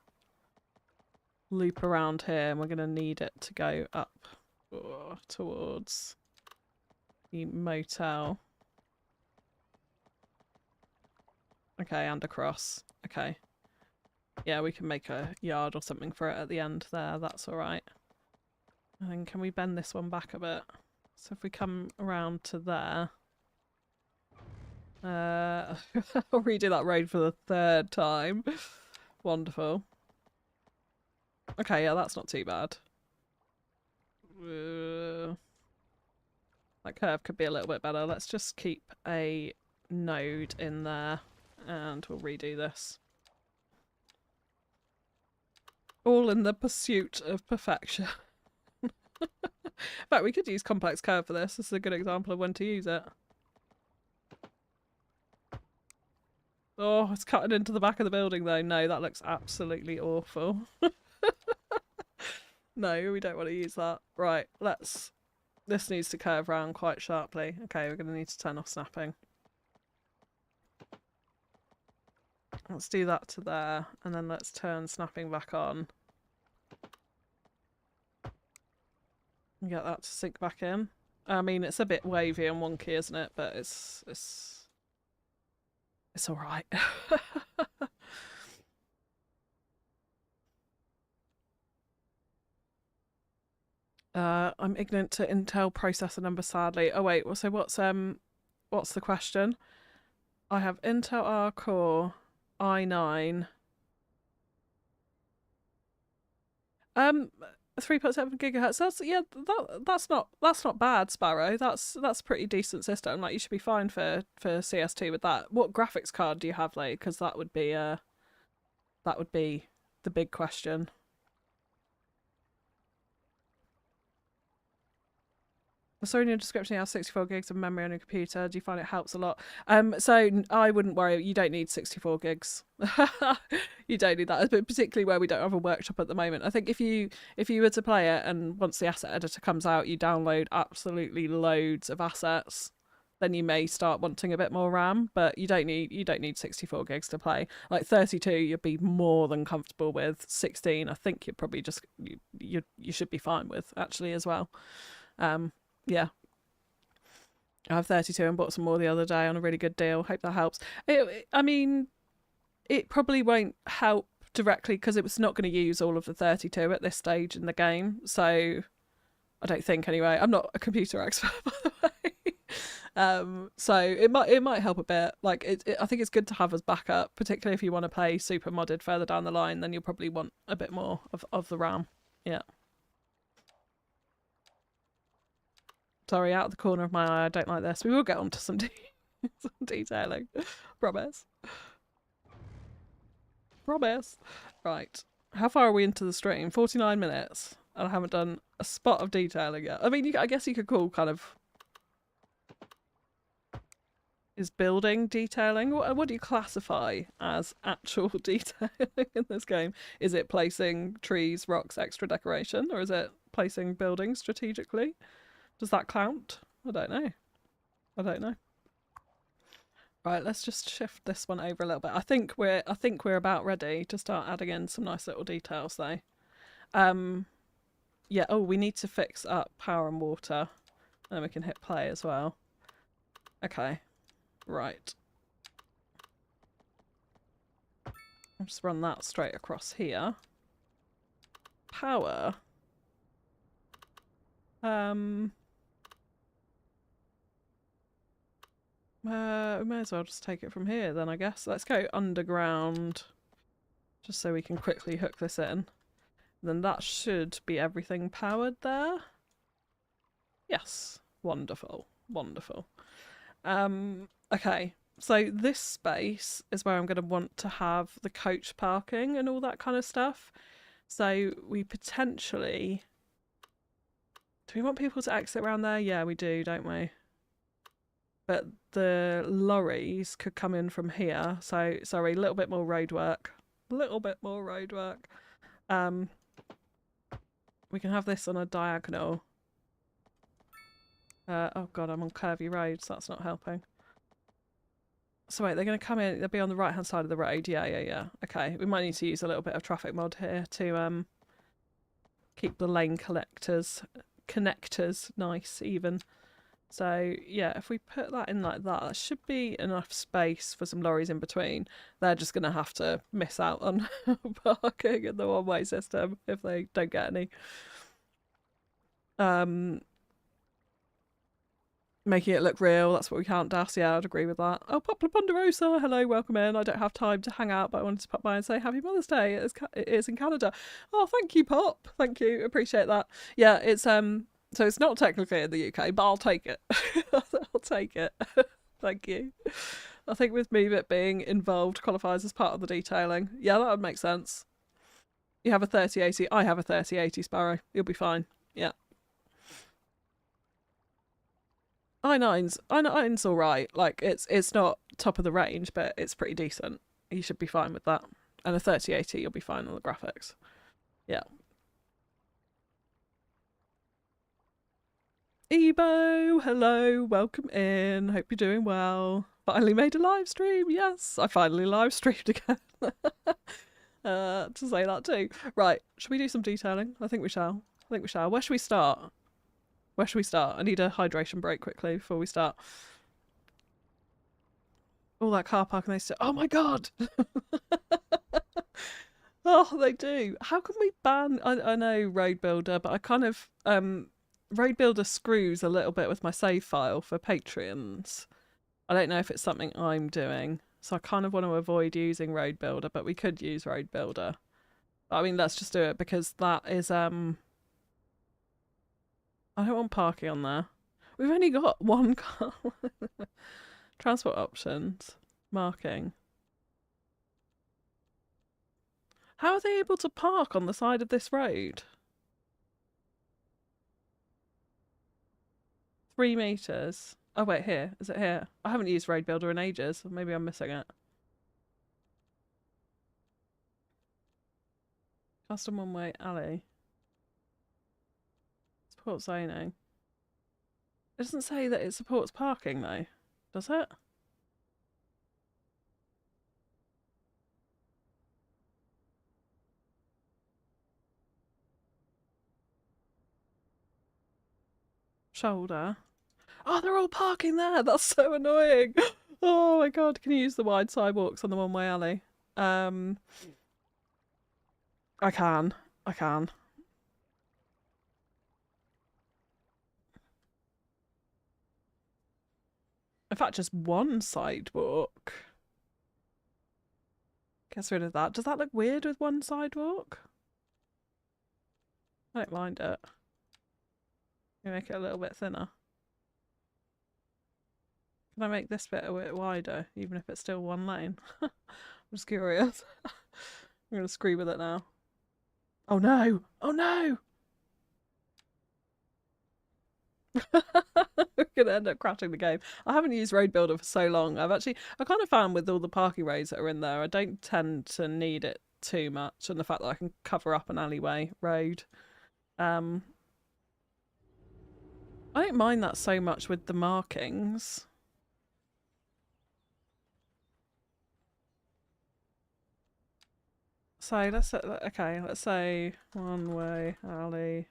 loop around here, and we're going to need it to go up towards the motel. Okay, and across. Okay. Yeah, we can make a yard or something for it at the end there. That's all right. And then can we bend this one back a bit? So if we come around to there... I'll redo that road for the 3rd time. Wonderful. Okay, yeah, that's not too bad. That curve could be a little bit better. Let's just keep a node in there and we'll redo this. All in the pursuit of perfection. In fact, we could use complex curve for this. This is a good example of when to use it. Oh, it's cutting into the back of the building though. No, that looks absolutely awful. No, we don't want to use that. Right, let's... This needs to curve around quite sharply. Okay, we're going to need to turn off snapping. Let's do that to there, and then let's turn snapping back on. And get that to sink back in. I mean, it's a bit wavy and wonky, isn't it? But it's all right. I'm ignorant to Intel processor number, sadly. Oh wait, so what's the question? I have Intel R Core i9. 3.7 gigahertz. That's not bad, Sparrow. That's a pretty decent system. Like, you should be fine for CS2 with that. What graphics card do you have, like? Because that would be the big question. I saw in your description you have 64 gigs of memory on your computer. Do you find it helps a lot? So I wouldn't worry. You don't need 64 gigs. You don't need that, but particularly where we don't have a workshop at the moment. I think if you were to play it and once the asset editor comes out, you download absolutely loads of assets, then you may start wanting a bit more RAM. But you don't need 64 gigs to play. Like 32, you'd be more than comfortable with. 16, I think you're probably just you should be fine with actually as well. Yeah, I have 32 and bought some more the other day on a really good deal. Hope that helps. I mean, it probably won't help directly because it was not going to use all of the 32 at this stage in the game. So I don't think anyway. I'm not a computer expert, by the way. So it might help a bit. Like I think it's good to have as backup, particularly if you want to play super modded further down the line. Then you'll probably want a bit more of the RAM. Yeah. Sorry, out of the corner of my eye, I don't like this. We will get onto some detailing. Promise. Promise. Right. How far are we into the stream? 49 minutes. And I haven't done a spot of detailing yet. I mean, I guess you could call kind of... Is building detailing? What do you classify as actual detailing in this game? Is it placing trees, rocks, extra decoration? Or is it placing buildings strategically. Does that count? I don't know. I don't know. Right, let's just shift this one over a little bit. I think we're about ready to start adding in some nice little details though. Yeah, oh, we need to fix up power and water. And then we can hit play as well. Okay. Right. I'll just run that straight across here. Power. We may as well just take it from here then, I guess. Let's go underground, just so we can quickly hook this in. Then that should be everything powered there. Yes. Wonderful. Wonderful. Okay. So this space is where I'm going to want to have the coach parking and all that kind of stuff. So we potentially... Do we want people to exit around there? Yeah, we do, don't we? But the lorries could come in from here. So, sorry, a little bit more road work. A little bit more road work. We can have this on a diagonal. Oh god, I'm on curvy roads. That's not helping. So wait, they're going to come in. They'll be on the right-hand side of the road. Yeah. Okay, we might need to use a little bit of traffic mod here to keep the lane connectors nice, even. So yeah, if we put that in like that, that should be enough space for some lorries in between. They're just going to have to miss out on parking in the one-way system if they don't get any. Making it look real, that's what we count, Das. Yeah, I'd agree with that. Oh, Poplar Ponderosa, hello, welcome in. I don't have time to hang out, but I wanted to pop by and say Happy Mother's Day. It is in Canada. Oh, thank you, Pop. Thank you, appreciate that. Yeah, it's so it's not technically in the UK, but I'll take it. I'll take it. Thank you. I think with me it being involved qualifies as part of the detailing. Yeah, that would make sense. You have a 3080. I have a 3080 Sparrow. You'll be fine. Yeah. i9's all right. Like it's not top of the range, but it's pretty decent. You should be fine with that. And a 3080, you'll be fine on the graphics. Yeah. Ebo, hello, welcome in. Hope you're doing well. Finally made a live stream. Yes, I finally live streamed again. To say that too. Right, should we do some detailing? I think we shall. Where should we start? I need a hydration break quickly before we start. All that car park and they still... Oh my god! Oh, they do. How can we ban... I know Road Builder, but I kind of... Road Builder screws a little bit with my save file for Patreons. I don't know if it's something I'm doing. So I kind of want to avoid using Road Builder, but we could use Road Builder. I mean, let's just do it because that is... I don't want parking on there. We've only got one car. Transport options. Marking. How are they able to park on the side of this road? 3 meters. Oh wait, here. Is it here? I haven't used Road Builder in ages. Maybe I'm missing it. Custom one-way alley. Support zoning. It doesn't say that it supports parking though, does it? Shoulder. Oh, they're all parking there. That's so annoying. Oh my god, can you use the wide sidewalks on the one-way alley? I can. In fact, just one sidewalk. Gets rid of that. Does that look weird with one sidewalk? I don't mind it. You make it a little bit thinner. Can I make this bit a bit wider, even if it's still one lane? I'm just curious. I'm going to scream with it now. Oh no! Oh no! We're going to end up crashing the game. I haven't used Road Builder for so long. I kind of found with all the parking roads that are in there, I don't tend to need it too much. And the fact that I can cover up an alleyway road. I don't mind that so much with the markings. So let's say one-way alley.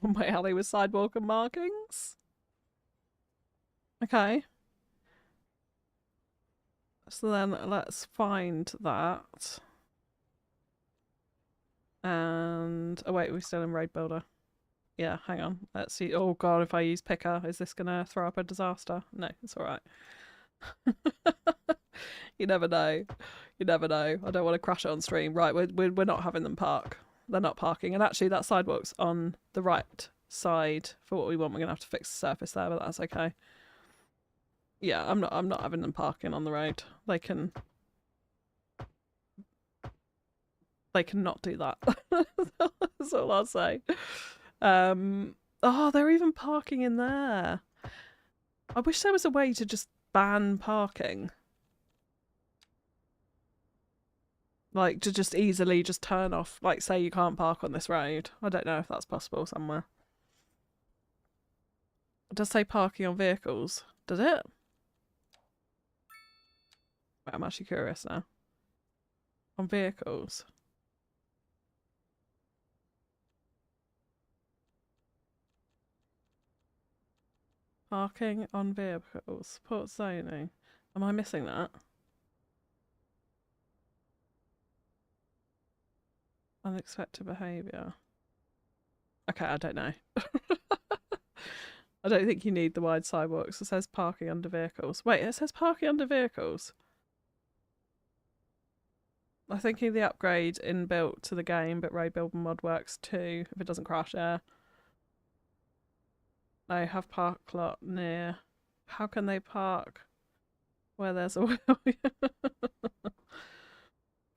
One-way alley with sidewalk and markings. Okay. So then let's find that. And oh wait, we're still in Road Builder. Yeah, hang on. Let's see. Oh god, if I use picker, is this gonna throw up a disaster? No, it's alright. You never know. You never know. I don't want to crash it on stream. Right, we're not having them park. They're not parking. And actually that sidewalk's on the right side for what we want. We're gonna have to fix the surface there, but that's okay. Yeah, I'm not having them parking on the road. They can not do that. That's all I'll say. Oh, they're even parking in there. I wish there was a way to just ban parking. Like, to just easily just turn off, like, say you can't park on this road. I don't know if that's possible somewhere. It does say parking on vehicles. Does it? I'm actually curious now. On vehicles. Parking on vehicles. Support zoning. Am I missing that? Unexpected behaviour. Okay, I don't know. I don't think you need the wide sidewalks. It says parking under vehicles. Wait, it says parking under vehicles. I'm thinking the upgrade inbuilt to the game, but Road Builder mod works too if it doesn't crash. Yeah. No, have park lot near. How can they park where there's a wheel?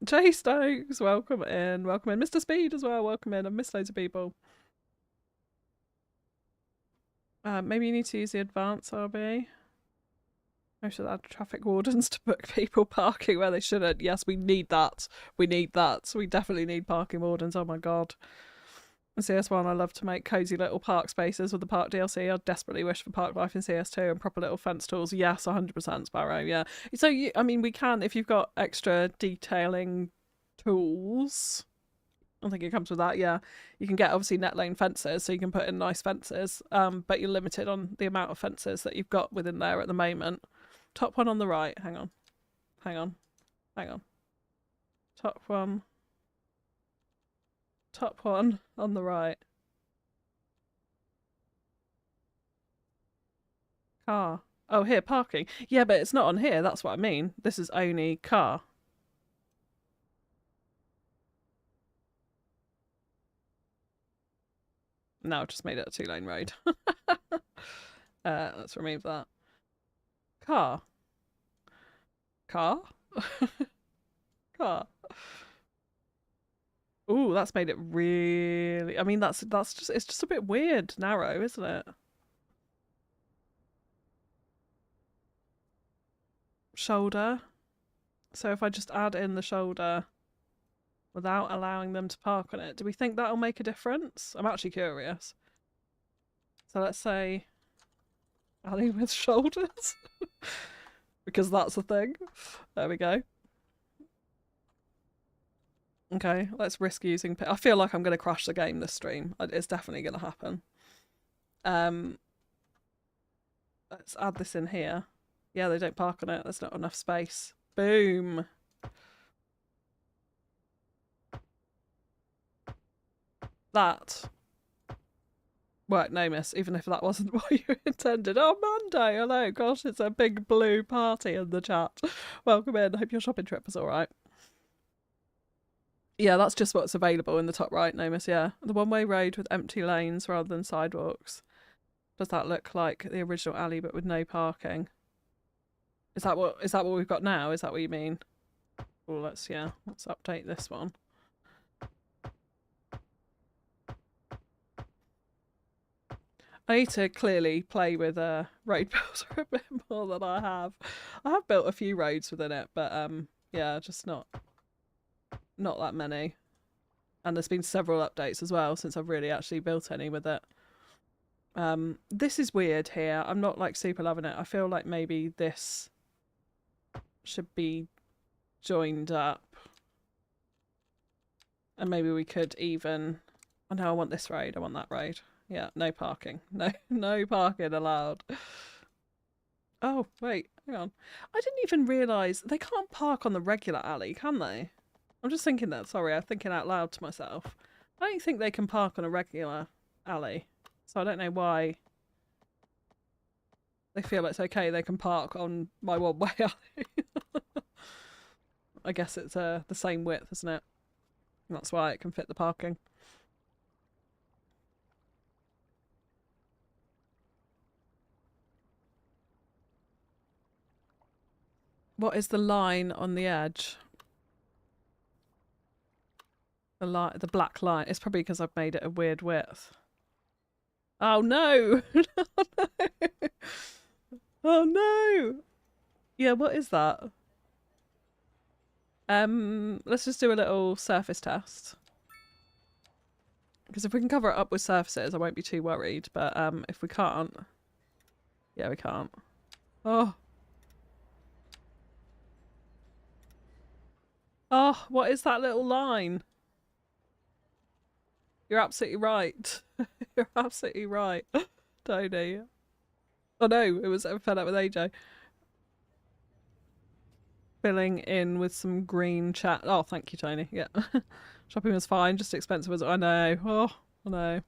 Jay Stokes, welcome in. Welcome in. Mr. Speed as well, welcome in. I've missed loads of people. Maybe you need to use the advanced RB. I should add traffic wardens to book people parking where they shouldn't. Yes, we need that. We need that. We definitely need parking wardens. Oh my god. In CS1, I love to make cozy little park spaces with the park DLC. I desperately wish for park life in CS2 and proper little fence tools. Yes, 100% Sparrow, yeah. So, I mean, we can, if you've got extra detailing tools, I think it comes with that, yeah. You can get, obviously, net lane fences, so you can put in nice fences, but you're limited on the amount of fences that you've got within there at the moment. Top one on the right. Hang on. Hang on. Hang on. Top one. Top one on the right. Car. Oh, here, parking. Yeah, but it's not on here. That's what I mean. This is only car. No, I've just made it a 2-lane road. Let's remove that. Car. Car? Car. Ooh, that's made it really... I mean, that's just... It's just a bit weird, narrow, isn't it? Shoulder. So if I just add in the shoulder without allowing them to park on it, do we think that'll make a difference? I'm actually curious. So let's say alley with shoulders. Because that's a thing. There we go. Okay, let's risk using... I feel like I'm going to crash the game this stream. It's definitely going to happen. Let's add this in here. Yeah, they don't park on it. There's not enough space. Boom. That worked, no miss, even if that wasn't what you intended. Oh, Monday, hello. Gosh, it's a big blue party in the chat. Welcome in. Hope your shopping trip was all right. Yeah, that's just what's available in the top right, no miss, yeah. The one-way road with empty lanes rather than sidewalks. Does that look like the original alley but with no parking? Is that what we've got now? Is that what you mean? Well, let's update this one. I need to clearly play with Road Builder a bit more than I have. I have built a few roads within it, but yeah, just not that many. And there's been several updates as well since I've really actually built any with it. This is weird here. I'm not like super loving it. I feel like maybe this should be joined up. And maybe we could even... Oh no, I want this road. I want that road. Yeah, no parking. No parking allowed. Oh, wait, hang on. I didn't even realise they can't park on the regular alley, can they? I'm just thinking that. Sorry, I'm thinking out loud to myself. I don't think they can park on a regular alley. So I don't know why they feel it's okay they can park on my one-way alley. I guess it's the same width, isn't it? And that's why it can fit the parking. What is the line on the edge? The black line. It's probably because I've made it a weird width. Oh no! Oh no! Oh no! Yeah, what is that? Let's just do a little surface test. Because if we can cover it up with surfaces, I won't be too worried. But if we can't... Yeah, we can't. Oh. Oh, what is that little line? You're absolutely right. You're absolutely right, Tony. Oh no, it was fed up with AJ. Filling in with some green chat. Oh, thank you, Tony. Yeah. Shopping was fine, just expensive as I know. Oh, I know.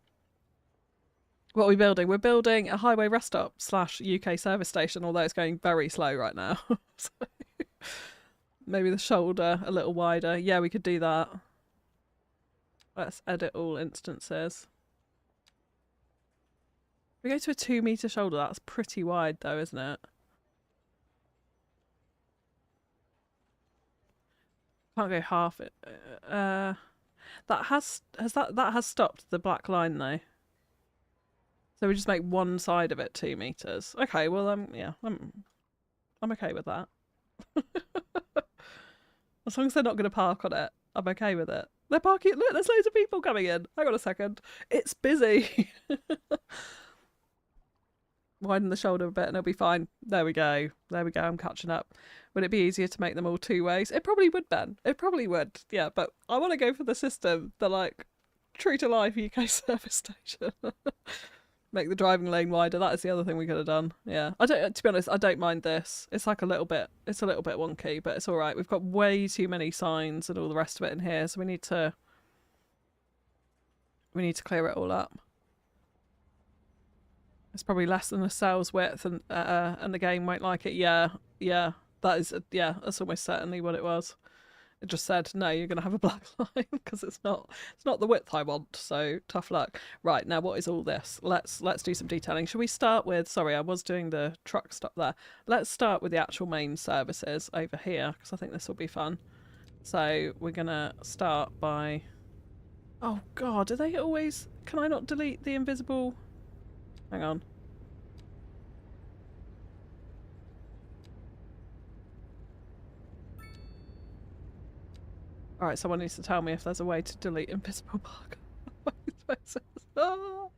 What are we building? We're building a highway rest stop / UK service station, although it's going very slow right now. So maybe the shoulder a little wider. Yeah, we could do that. Let's edit all instances. We go to a 2-meter shoulder. That's pretty wide though, isn't it? Can't go half it. That has stopped the black line though. So we just make one side of it 2 meters. Okay, well yeah, I'm okay with that. As long as they're not going to park on it, I'm okay with it. They're parking. Look, there's loads of people coming in. Hang on a second. It's busy. Widen the shoulder a bit and it'll be fine. There we go. There we go. I'm catching up. Would it be easier to make them all 2 ways? It probably would, Ben. It probably would. Yeah, but I want to go for the system, the like true to life UK service station. Make the driving lane wider. That is the other thing we could have done. Yeah, I don't. To be honest, I don't mind this. It's like a little bit. It's a little bit wonky, but it's all right. We've got way too many signs and all the rest of it in here, so we need to clear it all up. It's probably less than a cell's width, and the game won't like it. Yeah, that is. Yeah, that's almost certainly what it was. It just said, no, you're going to have a black line because it's not the width I want, so tough luck. Right, now what is all this? Let's do some detailing. Should we start with, sorry, I was doing the truck stop there. Let's start with the actual main services over here because I think this will be fun. So we're going to start by... Oh god, are they always... Can I not delete the invisible... Hang on. Alright, someone needs to tell me if there's a way to delete invisible park. Oh,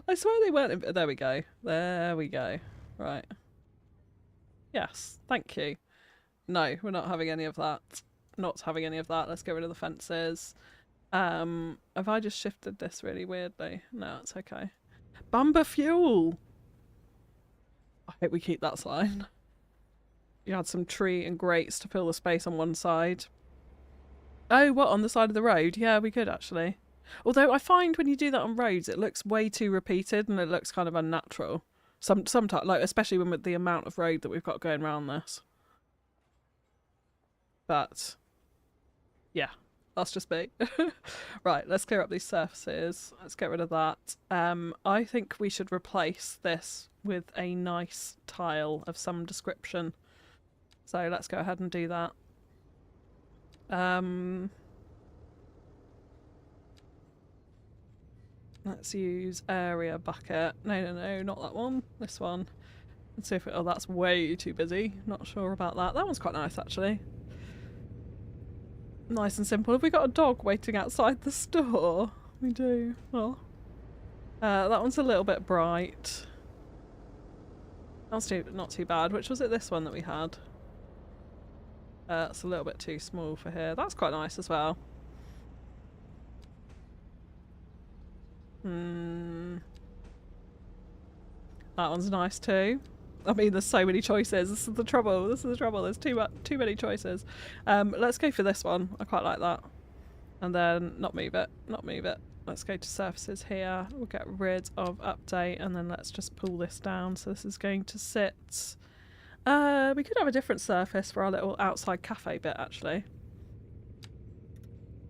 I swear they weren't. There we go. There we go. Right. Yes, thank you. No, we're not having any of that. Not having any of that. Let's get rid of the fences. Have I just shifted this really weirdly? No, it's okay. Bumper fuel! I hope we keep that sign. You had some tree and grates to fill the space on one side. Oh, what, on the side of the road? Yeah, we could actually. Although I find when you do that on roads, it looks way too repeated and it looks kind of unnatural. Sometimes, like especially when with the amount of road that we've got going around this. But yeah, that's just me. Right, let's clear up these surfaces. Let's get rid of that. I think we should replace this with a nice tile of some description. So let's go ahead and do that. Let's use area bucket. No, not that one. This one. Let's see if oh, that's way too busy. Not sure about that. That one's quite nice actually. Nice and simple. Have we got a dog waiting outside the store? We do. Well, that one's a little bit bright. That's not too bad. Which was it, this one that we had? It's a little bit too small for here. That's quite nice as well. That one's nice too. I mean, there's so many choices. This is the trouble. This is the trouble. There's too many choices. Let's go for this one. I quite like that. And then not move it. Not move it. Let's go to surfaces here. We'll get rid of update, and then let's just pull this down. So this is going to sit. We could have a different surface for our little outside cafe bit, actually.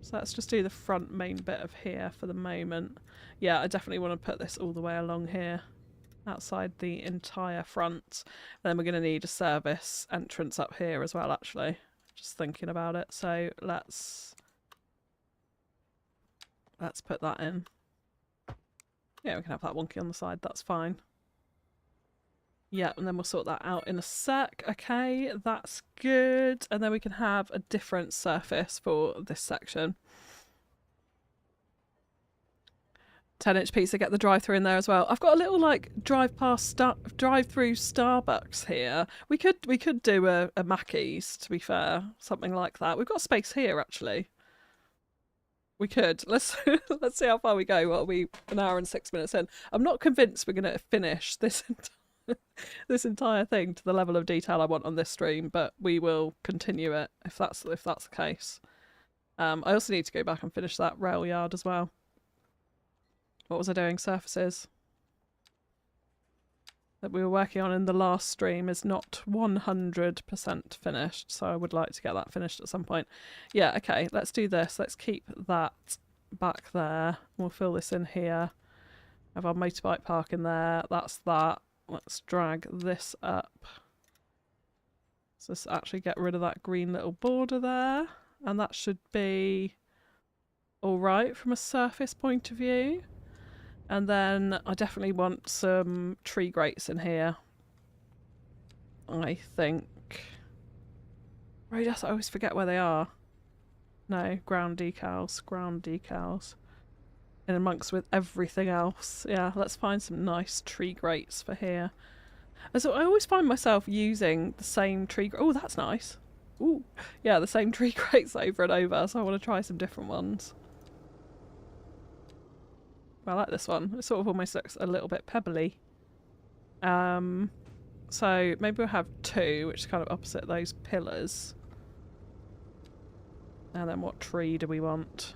So let's just do the front main bit of here for the moment. Yeah, I definitely want to put this all the way along here, outside the entire front. And then we're going to need a service entrance up here as well, actually. Just thinking about it. So let's put that in. Yeah, we can have that wonky on the side. That's fine. Yeah, and then we'll sort that out in a sec. Okay, that's good. And then we can have a different surface for this section. 10-inch pizza, get the drive-through in there as well. I've got a little like drive-through Starbucks here. We could do a Mackey's, to be fair, something like that. We've got space here actually. We could. Let's see how far we go. What are we, an hour and 6 minutes in? I'm not convinced we're going to finish this this entire thing to the level of detail I want on this stream, but we will continue it if that's the case. I also need to go back and finish that rail yard as well. What was I doing? Surfaces that we were working on in the last stream is not 100% finished, so I would like to get that finished at some point. Yeah, okay, let's do this. Let's keep that back there. We'll fill this in here. Have our motorbike park in there. That's that. Let's drag this up. So let's actually get rid of that green little border there. And that should be alright from a surface point of view. And then I definitely want some tree grates in here. I think. Right, I always forget where they are. No, ground decals. Ground decals. In amongst with everything else. Yeah, let's find some nice tree grates for here. And so I always find myself using the same tree. Oh, that's nice. Ooh, yeah, the same tree grates over and over. So I want to try some different ones. I like this one. It sort of almost looks a little bit pebbly. So maybe we'll have two, which is kind of opposite those pillars. And then what tree do we want?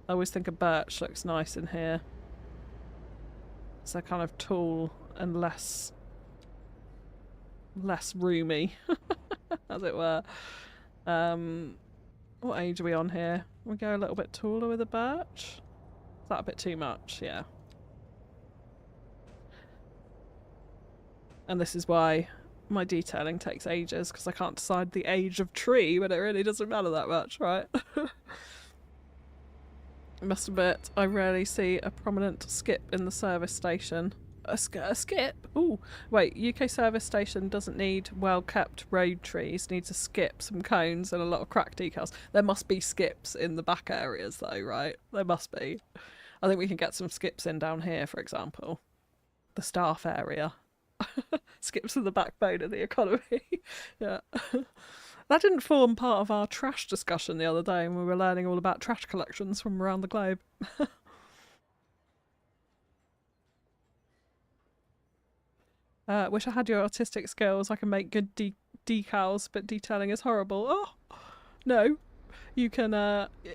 I always think a birch looks nice in here. It's a kind of tall and less roomy, as it were. What age are we on here? We go a little bit taller with a birch? Is that a bit too much? Yeah. And this is why my detailing takes ages, because I can't decide the age of tree when it really doesn't matter that much, right? I must admit, I rarely see a prominent skip in the service station. A skip? Ooh, wait, UK service station doesn't need well-kept road trees, needs a skip, some cones and a lot of crack decals. There must be skips in the back areas though, right? There must be. I think we can get some skips in down here, for example. The staff area. Skips are the backbone of the economy. Yeah. That didn't form part of our trash discussion the other day when we were learning all about trash collections from around the globe. Wish I had your artistic skills. I can make good decals, but detailing is horrible. Oh, no. You can,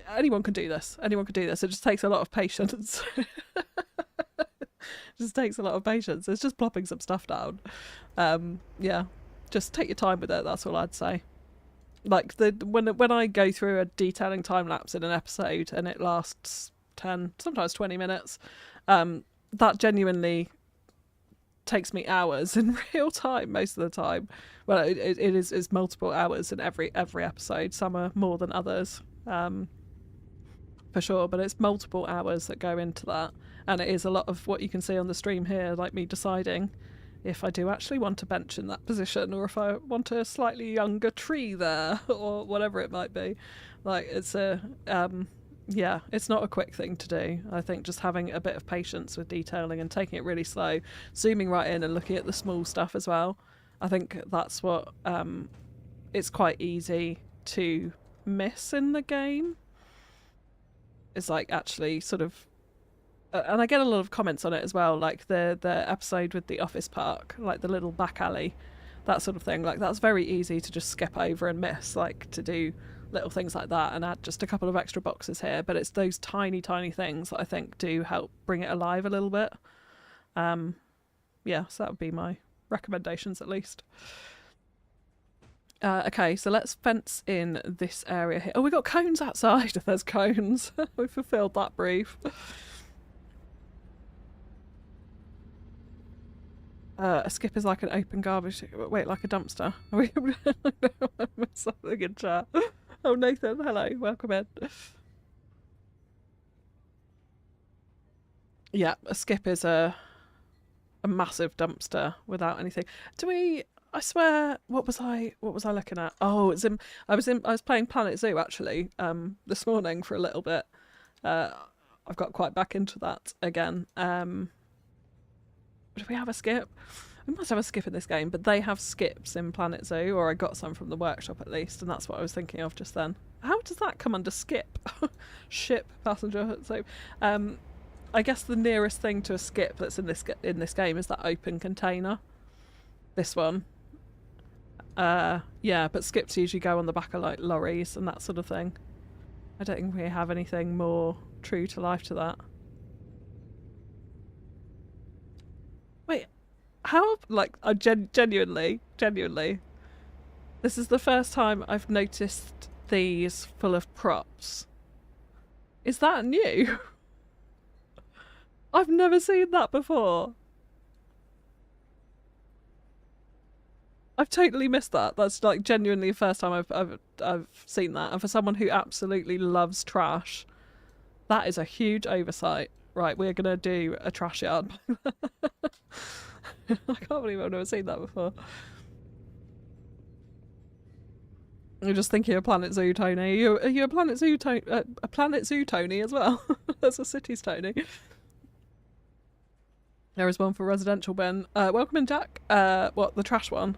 anyone can do this. Anyone can do this. It just takes a lot of patience. Just takes a lot of patience. It's just plopping some stuff down. Yeah. Just take your time with it, that's all I'd say. Like when I go through a detailing time lapse in an episode and it lasts 10, sometimes 20 minutes, that genuinely takes me hours in real time most of the time. Well, it is multiple hours in every episode. Some are more than others, for sure, but it's multiple hours that go into that, and it is a lot of what you can see on the stream here, like me deciding if I do actually want a bench in that position, or if I want a slightly younger tree there, or whatever it might be. Like, it's a yeah, it's not a quick thing to do. I think just having a bit of patience with detailing and taking it really slow, zooming right in and looking at the small stuff as well. I think that's what it's quite easy to miss in the game. It's like actually sort of and I get a lot of comments on it as well, like the episode with the office park, like the little back alley, that sort of thing. Like, that's very easy to just skip over and miss, like to do little things like that and add just a couple of extra boxes here. But it's those tiny things that I think do help bring it alive a little bit. Yeah, so that would be my recommendations at least. Okay, so let's fence in this area here. Oh, we got cones outside. There's cones. We fulfilled that brief. A skip is like an open garbage. Wait, like a dumpster. Something in chat. Oh, Nathan, hello, welcome in. Yeah, a skip is a massive dumpster without anything. Do we? I swear, what was I looking at? Oh, I was playing Planet Zoo actually this morning for a little bit. I've got quite back into that again. Do we have a skip? We must have a skip in this game, but they have skips in Planet Zoo, or I got some from the workshop at least, and that's what I was thinking of just then. How does that come under skip? Ship, passenger. So, I guess the nearest thing to a skip that's in this game is that open container. This one. Yeah, but skips usually go on the back of like lorries and that sort of thing. I don't think we have anything more true to life to that. Wait, how? Like, I genuinely, this is the first time I've noticed these full of props. Is that new? I've never seen that before. I've totally missed that. That's like genuinely the first time I've seen that. And for someone who absolutely loves trash, that is a huge oversight. Right, we're gonna do a trash yard. I can't believe I've never seen that before. I'm just thinking of Planet Zoo, Tony. Are you a Planet Zoo a Planet Zoo Tony as well? That's a Cities Tony. There is one for residential bin. Welcome in, Jack. What, the trash one?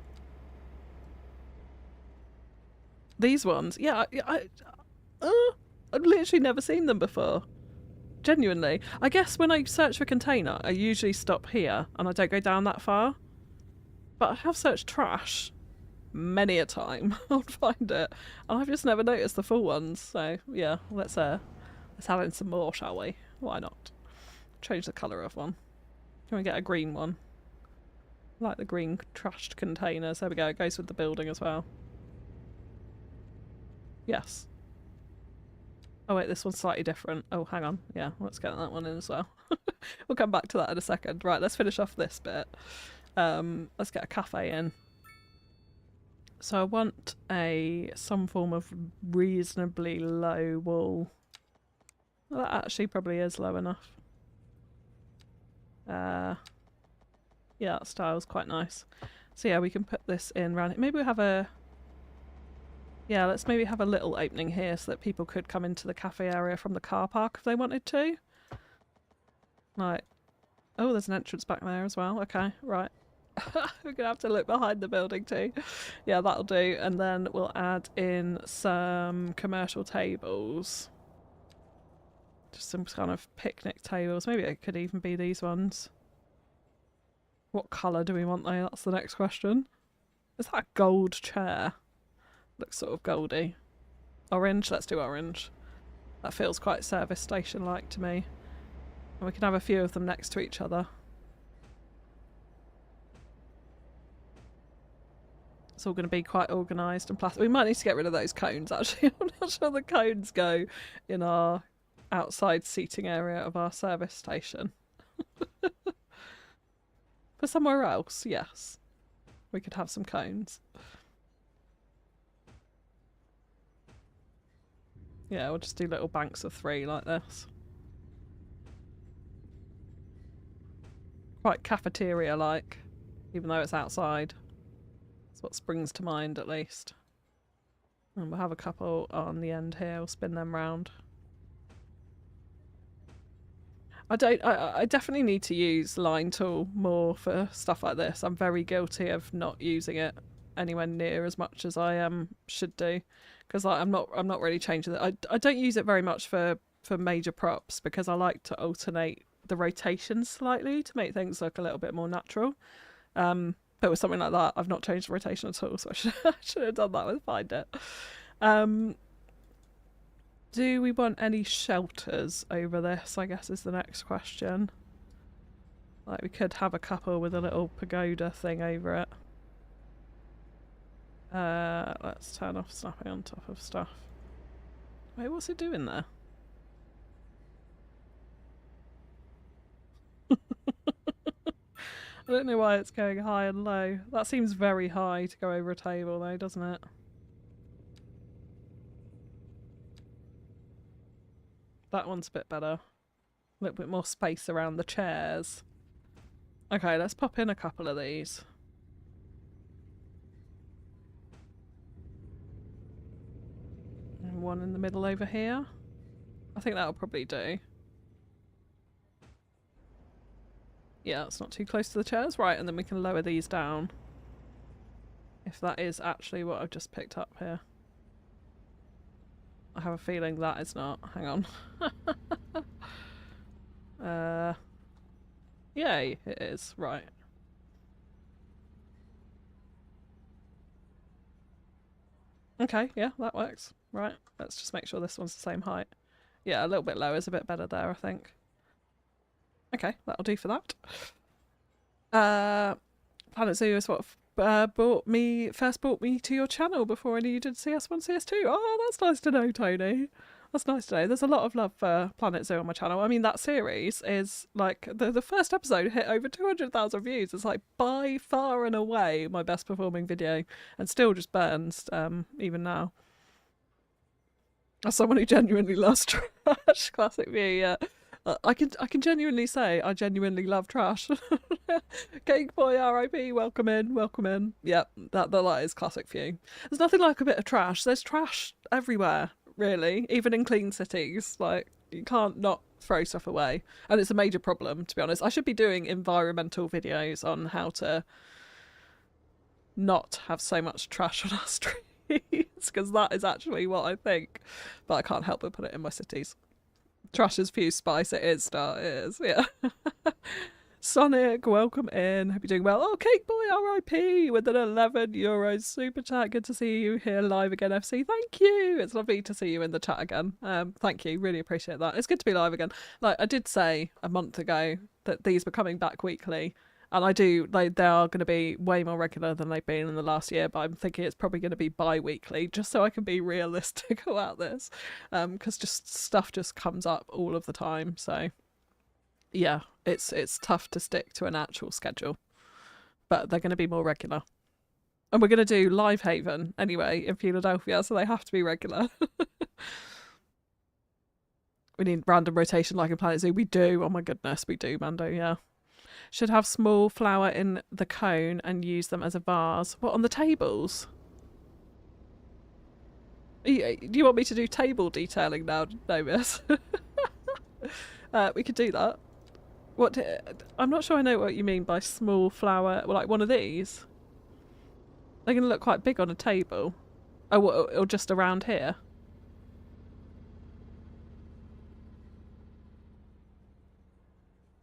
These ones? Yeah, I've literally never seen them before. Genuinely. I guess when I search for container, I usually stop here and I don't go down that far. But I have searched trash many a time. I'll find it. And I've just never noticed the full ones. So yeah, let's add in some more, shall we? Why not? Change the colour of one. Can we get a green one? I like the green trashed containers. There we go. It goes with the building as well. Yes. Oh wait, this one's slightly different. Oh, hang on. Yeah, let's get that one in as well. We'll come back to that in a second. Right, let's finish off this bit. Let's get a cafe in. So I want some form of reasonably low wall. Well, that actually probably is low enough. Yeah, that style's quite nice. So yeah, we can put this in round here. Maybe we have a... Yeah, let's maybe have a little opening here so that people could come into the cafe area from the car park if they wanted to. Right. Oh, there's an entrance back there as well. Okay, right. We're going to have to look behind the building too. Yeah, that'll do. And then we'll add in some commercial tables. Just some kind of picnic tables. Maybe it could even be these ones. What colour do we want though? That's the next question. Is that a gold chair? Looks sort of goldy. Orange? Let's do orange. That feels quite service station-like to me. And we can have a few of them next to each other. It's all going to be quite organised and plastic. We might need to get rid of those cones actually. I'm not sure the cones go in our outside seating area of our service station. For somewhere else, yes. We could have some cones. Yeah, we'll just do little banks of 3 like this. Quite cafeteria-like. even though it's outside. That's what springs to mind, at least. And we'll have a couple on the end here. We'll spin them round. I definitely need to use line tool more for stuff like this. I'm very guilty of not using it anywhere near as much as I should do, because like, I'm not really changing it. I don't use it very much for major props because I like to alternate the rotation slightly to make things look a little bit more natural. But with something like that, I've not changed the rotation at all, so I should have done that with Find It. Do we want any shelters over this, I guess is the next question. Like, we could have a couple with a little pagoda thing over it. Let's turn off snapping on top of stuff. Wait, what's it doing there? I don't know why it's going high and low. That seems very high to go over a table though, doesn't it? That one's a bit better. A little bit more space around the chairs. Okay, let's pop in a couple of these. And one in the middle over here. I think that'll probably do. Yeah, it's not too close to the chairs. Right, and then we can lower these down. If that is actually what I've just picked up here. I have a feeling that is not. Hang on. Yay, it is. Right. Okay, yeah, that works. Right, let's just make sure this one's the same height. Yeah, a little bit lower is a bit better there, I think. Okay, that'll do for that. Planet Zoo is what first brought me to your channel before I knew you did CS1, CS2. Oh, that's nice to know, Tony. That's nice to know. There's a lot of love for Planet Zoo on my channel. I mean, that series is like the first episode hit over 200,000 views. It's like by far and away my best performing video, and still just burns even now. As someone who genuinely loves trash, classic me. Yeah. I can genuinely say I genuinely love trash. Cake Boy RIP, welcome in, welcome in. Yep, that is classic Few. There's nothing like a bit of trash. There's trash everywhere, really, even in clean cities. Like, you can't not throw stuff away, and it's a major problem, to be honest. I should be doing environmental videos on how to not have so much trash on our streets, because that is actually what I think, but I can't help but put it in my cities. Trash is Few spice, it is, Star, it is, yeah. Sonic, welcome in. Hope you're doing well. Oh, Cake Boy RIP with an €11 super chat. Good to see you here live again, FC. Thank you. It's lovely to see you in the chat again. Thank you. Really appreciate that. It's good to be live again. Like, I did say a month ago that these were coming back weekly. And they are going to be way more regular than they've been in the last year, but I'm thinking it's probably going to be bi-weekly, just so I can be realistic about this, because just stuff just comes up all of the time. So yeah, it's tough to stick to an actual schedule, but they're going to be more regular. And we're going to do Live Haven anyway in Fewladelphia, so they have to be regular. We need random rotation like in Planet Zoo. We do. Oh my goodness, we do, Mando, yeah. Should have small flower in the cone and use them as a vase. What, on the tables? Do you want me to do table detailing now, Nomis? We could do that. I'm not sure I know what you mean by small flower. Well, like one of these? They're going to look quite big on a table. Oh, or just around here?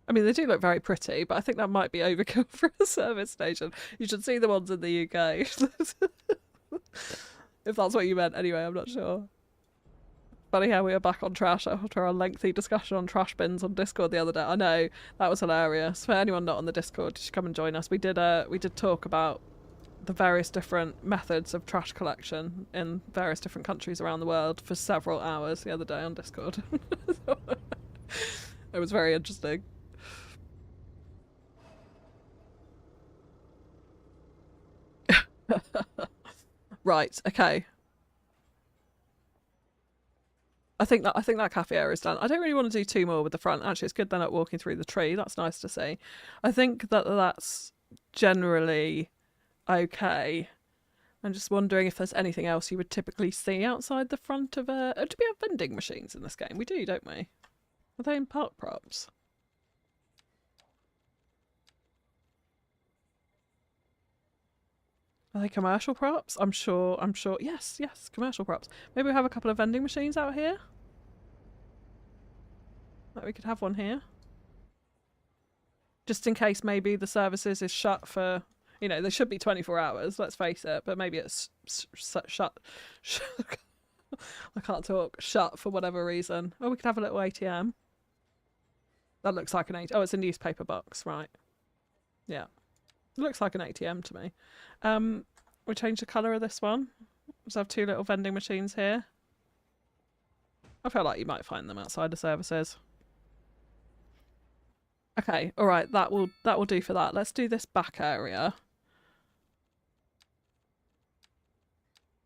I mean, they do look very pretty, but I think that might be overkill for a service station. You should see the ones in the UK. If that's what you meant. Anyway, I'm not sure. Funny how we are back on trash after our lengthy discussion on trash bins on Discord the other day. I know, that was hilarious. For anyone not on the Discord, you should come and join us. We did talk about the various different methods of trash collection in various different countries around the world for several hours the other day on Discord. It was very interesting. Right, okay. I think that cafe area is done. I don't really want to do two more with the front. Actually, it's good they're not walking through the tree. That's nice to see. I think that's generally okay. I'm just wondering if there's anything else you would typically see outside the front of a... do we have vending machines in this game? We do, don't we? Are they in park props? Are they commercial props? I'm sure. Yes, commercial props. Maybe we have a couple of vending machines out here? Like we could have one here. Just in case maybe the services is shut for... You know, they should be 24 hours, let's face it, but maybe it's shut. I can't talk. Shut for whatever reason. Oh, we could have a little ATM. That looks like an ATM. Oh, it's a newspaper box, right. Yeah. It looks like an ATM to me. We change the colour of this one. Let's have two little vending machines here. I feel like you might find them outside the services. Okay, alright, that will do for that. Let's do this back area.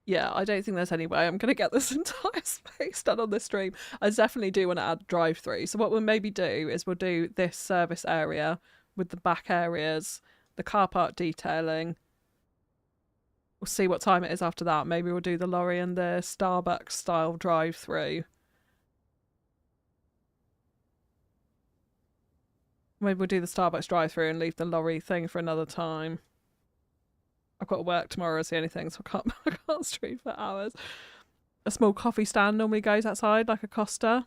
Yeah, I don't think there's any way I'm going to get this entire space done on this stream. I definitely do want to add drive-through. So what we'll maybe do is we'll do this service area with the back areas, the car park detailing. We'll see what time it is after that. Maybe we'll do the lorry and the Starbucks style drive-through. Maybe we'll do the Starbucks drive-through and leave the lorry thing for another time. I've got to work tomorrow is the only thing, so I can't stream for hours. A small coffee stand normally goes outside, like a Costa.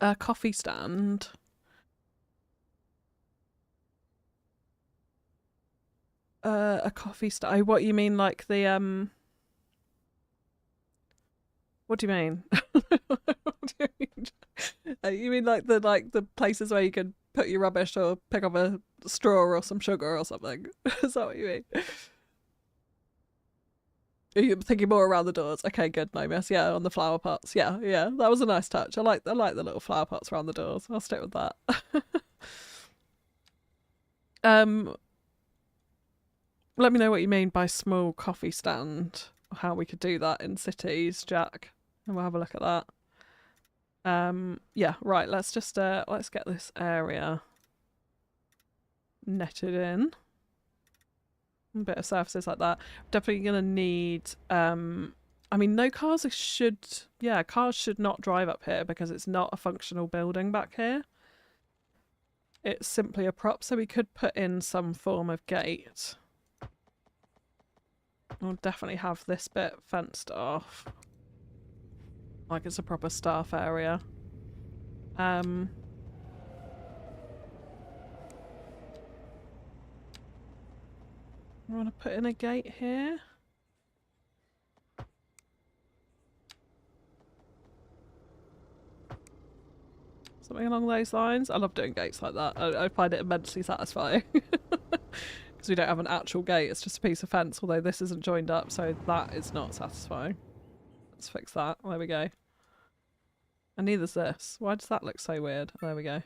A coffee stand. A coffee stand. Oh, what you mean, like the What do you mean? What do you mean? You mean like the places where you can put your rubbish or pick up a straw or some sugar or something? Is that what you mean? Are you thinking more around the doors? Okay, good, no mess. Yeah, on the flower pots. Yeah, that was a nice touch. I like the little flower pots around the doors. I'll stick with that. Let me know what you mean by small coffee stand. How we could do that in cities, Jack, and we'll have a look at that. Yeah, right. Let's just let's get this area netted in. A bit of surfaces like that. Definitely gonna need I mean cars should not drive up here because it's not a functional building back here. It's simply a prop, so we could put in some form of gate. We'll definitely have this bit fenced off. Like it's a proper staff area. I want to put in a gate here. Something along those lines. I love doing gates like that. I find it immensely satisfying. Because we don't have an actual gate, it's just a piece of fence, although this isn't joined up, so that is not satisfying. Let's fix that. There we go. And neither's this. Why does that look so weird? There we go.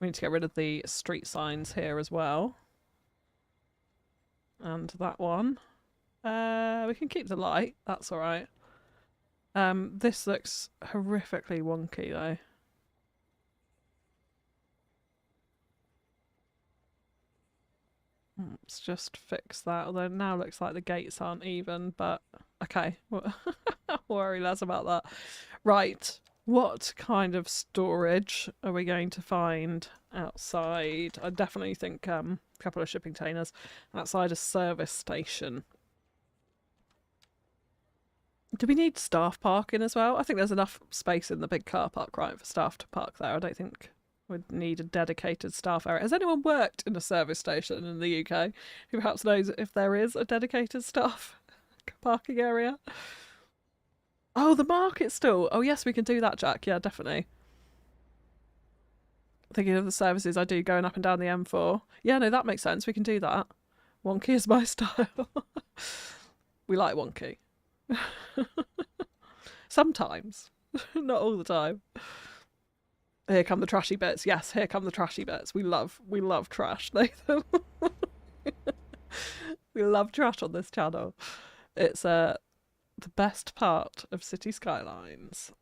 We need to get rid of the street signs here as well. And that one. We can keep the light. That's alright. This looks horrifically wonky though. Let's just fix that. Although it now looks like the gates aren't even, but okay. I'll worry less about that. Right. What kind of storage are we going to find outside? I definitely think a couple of shipping containers outside a service station. Do we need staff parking as well? I think there's enough space in the big car park, right, for staff to park there. I don't think we'd need a dedicated staff area. Has anyone worked in a service station in the UK who perhaps knows if there is a dedicated staff parking area? Oh, the market stall. Oh, yes, we can do that, Jack. Yeah, definitely. Thinking of the services I do going up and down the M4. Yeah, no, that makes sense. We can do that. Wonky is my style. We like wonky. Sometimes. Not all the time. Here come the trashy bits. Yes, here come the trashy bits. We love trash, Nathan. We love trash on this channel. It's the best part of City Skylines.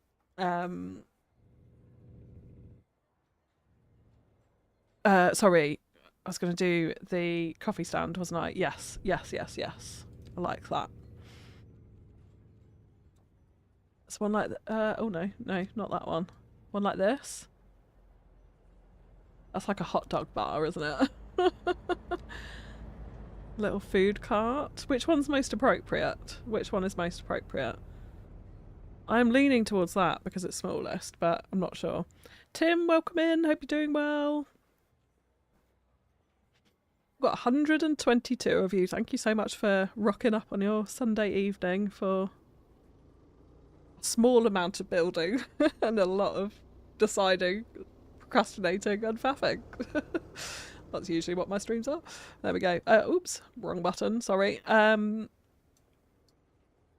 Sorry. I was going to do the coffee stand, wasn't I? Yes, yes, yes, yes. I like that. It's one like... oh, no, not that one. One like this. That's like a hot dog bar, isn't it? Little food cart. Which one's most appropriate? Which one is most appropriate? I'm leaning towards that because it's smallest, but I'm not sure. Tim, welcome in. Hope you're doing well. We've got 122 of you. Thank you so much for rocking up on your Sunday evening for a small amount of building and a lot of deciding, procrastinating and faffing. That's usually what my streams are. There we go. Oops, wrong button. Sorry.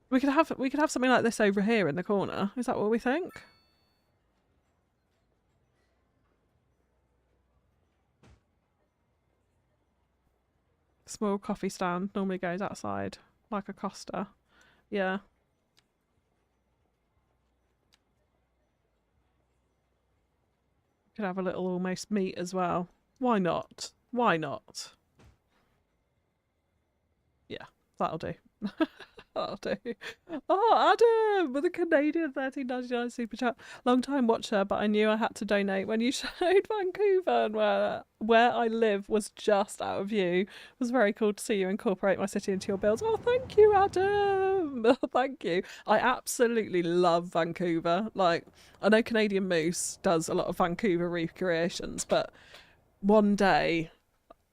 We could have something like this over here in the corner. Is that what we think? Small coffee stand normally goes outside like a Costa. Yeah. Could have a little almost meat as well. Why not? Why not? Yeah, that'll do. That'll do. Oh, Adam with a Canadian 13.99 super chat. Long time watcher, but I knew I had to donate when you showed Vancouver and where I live was just out of view. It was very cool to see you incorporate my city into your builds. Oh, thank you, Adam. Thank you. I absolutely love Vancouver. Like, I know Canadian Moose does a lot of Vancouver recreations, but one day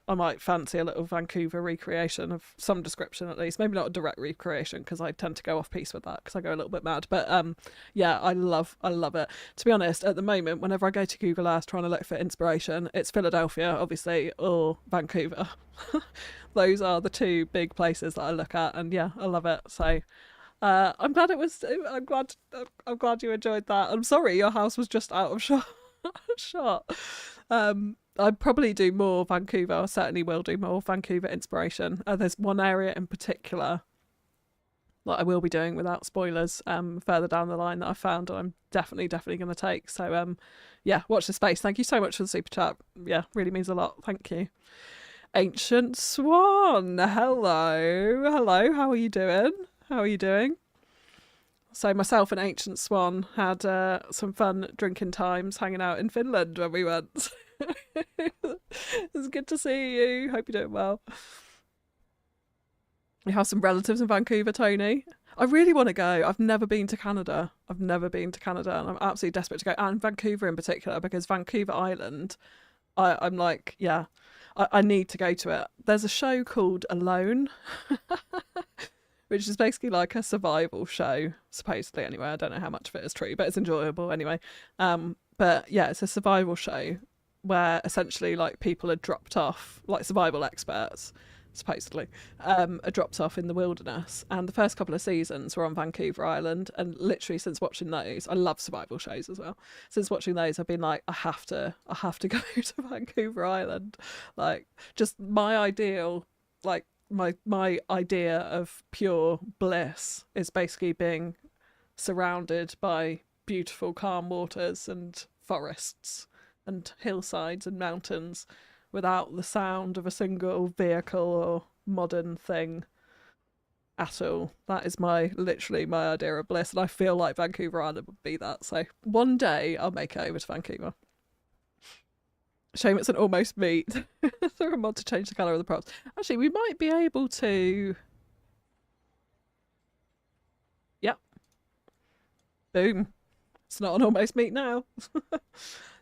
I might fancy a little Vancouver recreation of some description at least. Maybe not a direct recreation because I tend to go off piece with that because I go a little bit mad. But yeah, I love it. To be honest, at the moment, whenever I go to Google Earth trying to look for inspiration, it's Philadelphia, obviously, or Vancouver. Those are the two big places that I look at, and yeah, I love it. So I'm glad I'm glad you enjoyed that. I'm sorry your house was just out of shot. I'd probably do more Vancouver. I certainly will do more Vancouver inspiration. There's one area in particular that I will be doing without spoilers further down the line that I found, and I'm definitely going to take. So yeah, watch the space. Thank you so much for the super chat. Yeah, really means a lot. Thank you. Ancient Swan, hello. How are you doing? So myself and Ancient Swan had some fun drinking times hanging out in Finland when we went. It's good to see you. Hope you're doing well. You have some relatives in Vancouver, Tony? I really want to go. I've never been to Canada. And I'm absolutely desperate to go. And Vancouver in particular, because Vancouver Island, I'm like, yeah, I need to go to it. There's a show called Alone, which is basically like a survival show, supposedly anyway. I don't know how much of it is true, but it's enjoyable anyway. But yeah, it's a survival show where essentially like people are dropped off, like survival experts, supposedly, are dropped off in the wilderness. And the first couple of seasons were on Vancouver Island. And literally since watching those, I love survival shows as well. Since watching those, I've been like, I have to go to Vancouver Island. Like, just my ideal, like, my idea of pure bliss is basically being surrounded by beautiful calm waters and forests and hillsides and mountains without the sound of a single vehicle or modern thing at all. That is literally my idea of bliss, and I feel like Vancouver Island would be that. So one day I'll make it over to Vancouver. Shame it's an almost meet. Throw a mod to change the colour of the props. Actually, we might be able to... Yep. Boom. It's not an almost meet now.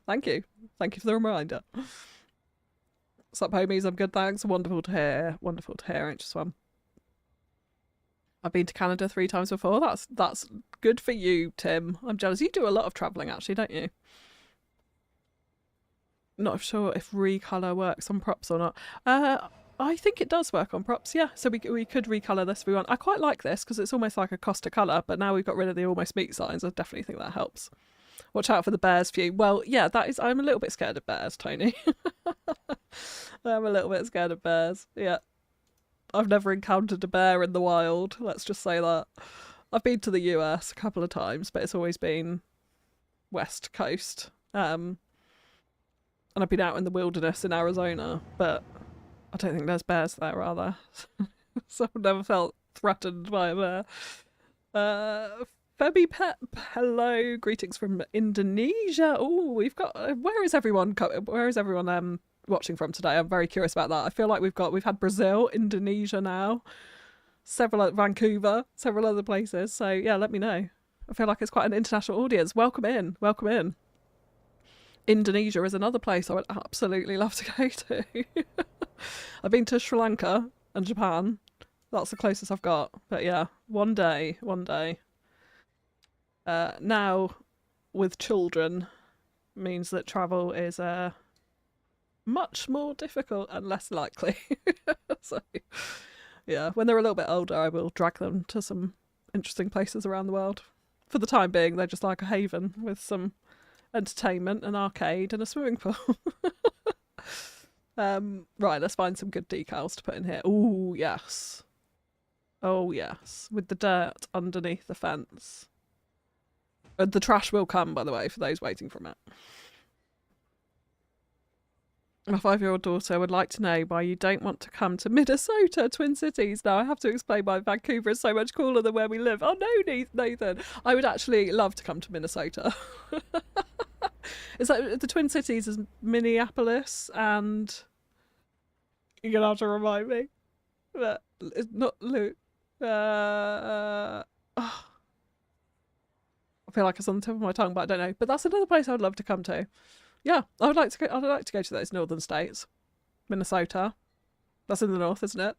Thank you for the reminder. What's up, homies? I'm good, thanks. Wonderful to hear, Anxious One. I've been to Canada 3 times before. That's good for you, Tim. I'm jealous. You do a lot of travelling, actually, don't you? Not sure if recolor works on props or not. I think it does work on props, yeah. So we could recolor this if we want. I quite like this because it's almost like a Costa colour, but now we've got rid of the almost meat signs. I definitely think that helps. Watch out for the bears, Few. Well, yeah, I'm a little bit scared of bears, Tony. I'm a little bit scared of bears, yeah. I've never encountered a bear in the wild, let's just say that. I've been to the US a couple of times, but it's always been West Coast. And I've been out in the wilderness in Arizona, but I don't think there's bears there, are there? So I've never felt threatened by a bear. Febby Pep, hello, greetings from Indonesia. Oh, we've got. Where is everyone? Where is everyone watching from today? I'm very curious about that. I feel like we've had Brazil, Indonesia now, several Vancouver, several other places. So yeah, let me know. I feel like it's quite an international audience. Welcome in, welcome in. Indonesia is another place I would absolutely love to go to. I've been to Sri Lanka and Japan. That's the closest I've got. But yeah, one day. Now, with children, means that travel is much more difficult and less likely. So, yeah, when they're a little bit older, I will drag them to some interesting places around the world. For the time being, they're just like a haven with some entertainment, an arcade, and a swimming pool. Right, let's find some good decals to put in here. Oh, yes. Oh, yes. With the dirt underneath the fence. The trash will come, by the way, for those waiting for it. My 5-year-old daughter would like to know why you don't want to come to Minnesota, Twin Cities. Now, I have to explain why Vancouver is so much cooler than where we live. Oh, no, Nathan. I would actually love to come to Minnesota. Is that the Twin Cities is Minneapolis and... You're going to have to remind me. But it's not Luke. I feel like it's on the tip of my tongue, but I don't know. But that's another place I would love to come to. Yeah, I'd like to go to those northern states. Minnesota. That's in the north, isn't it?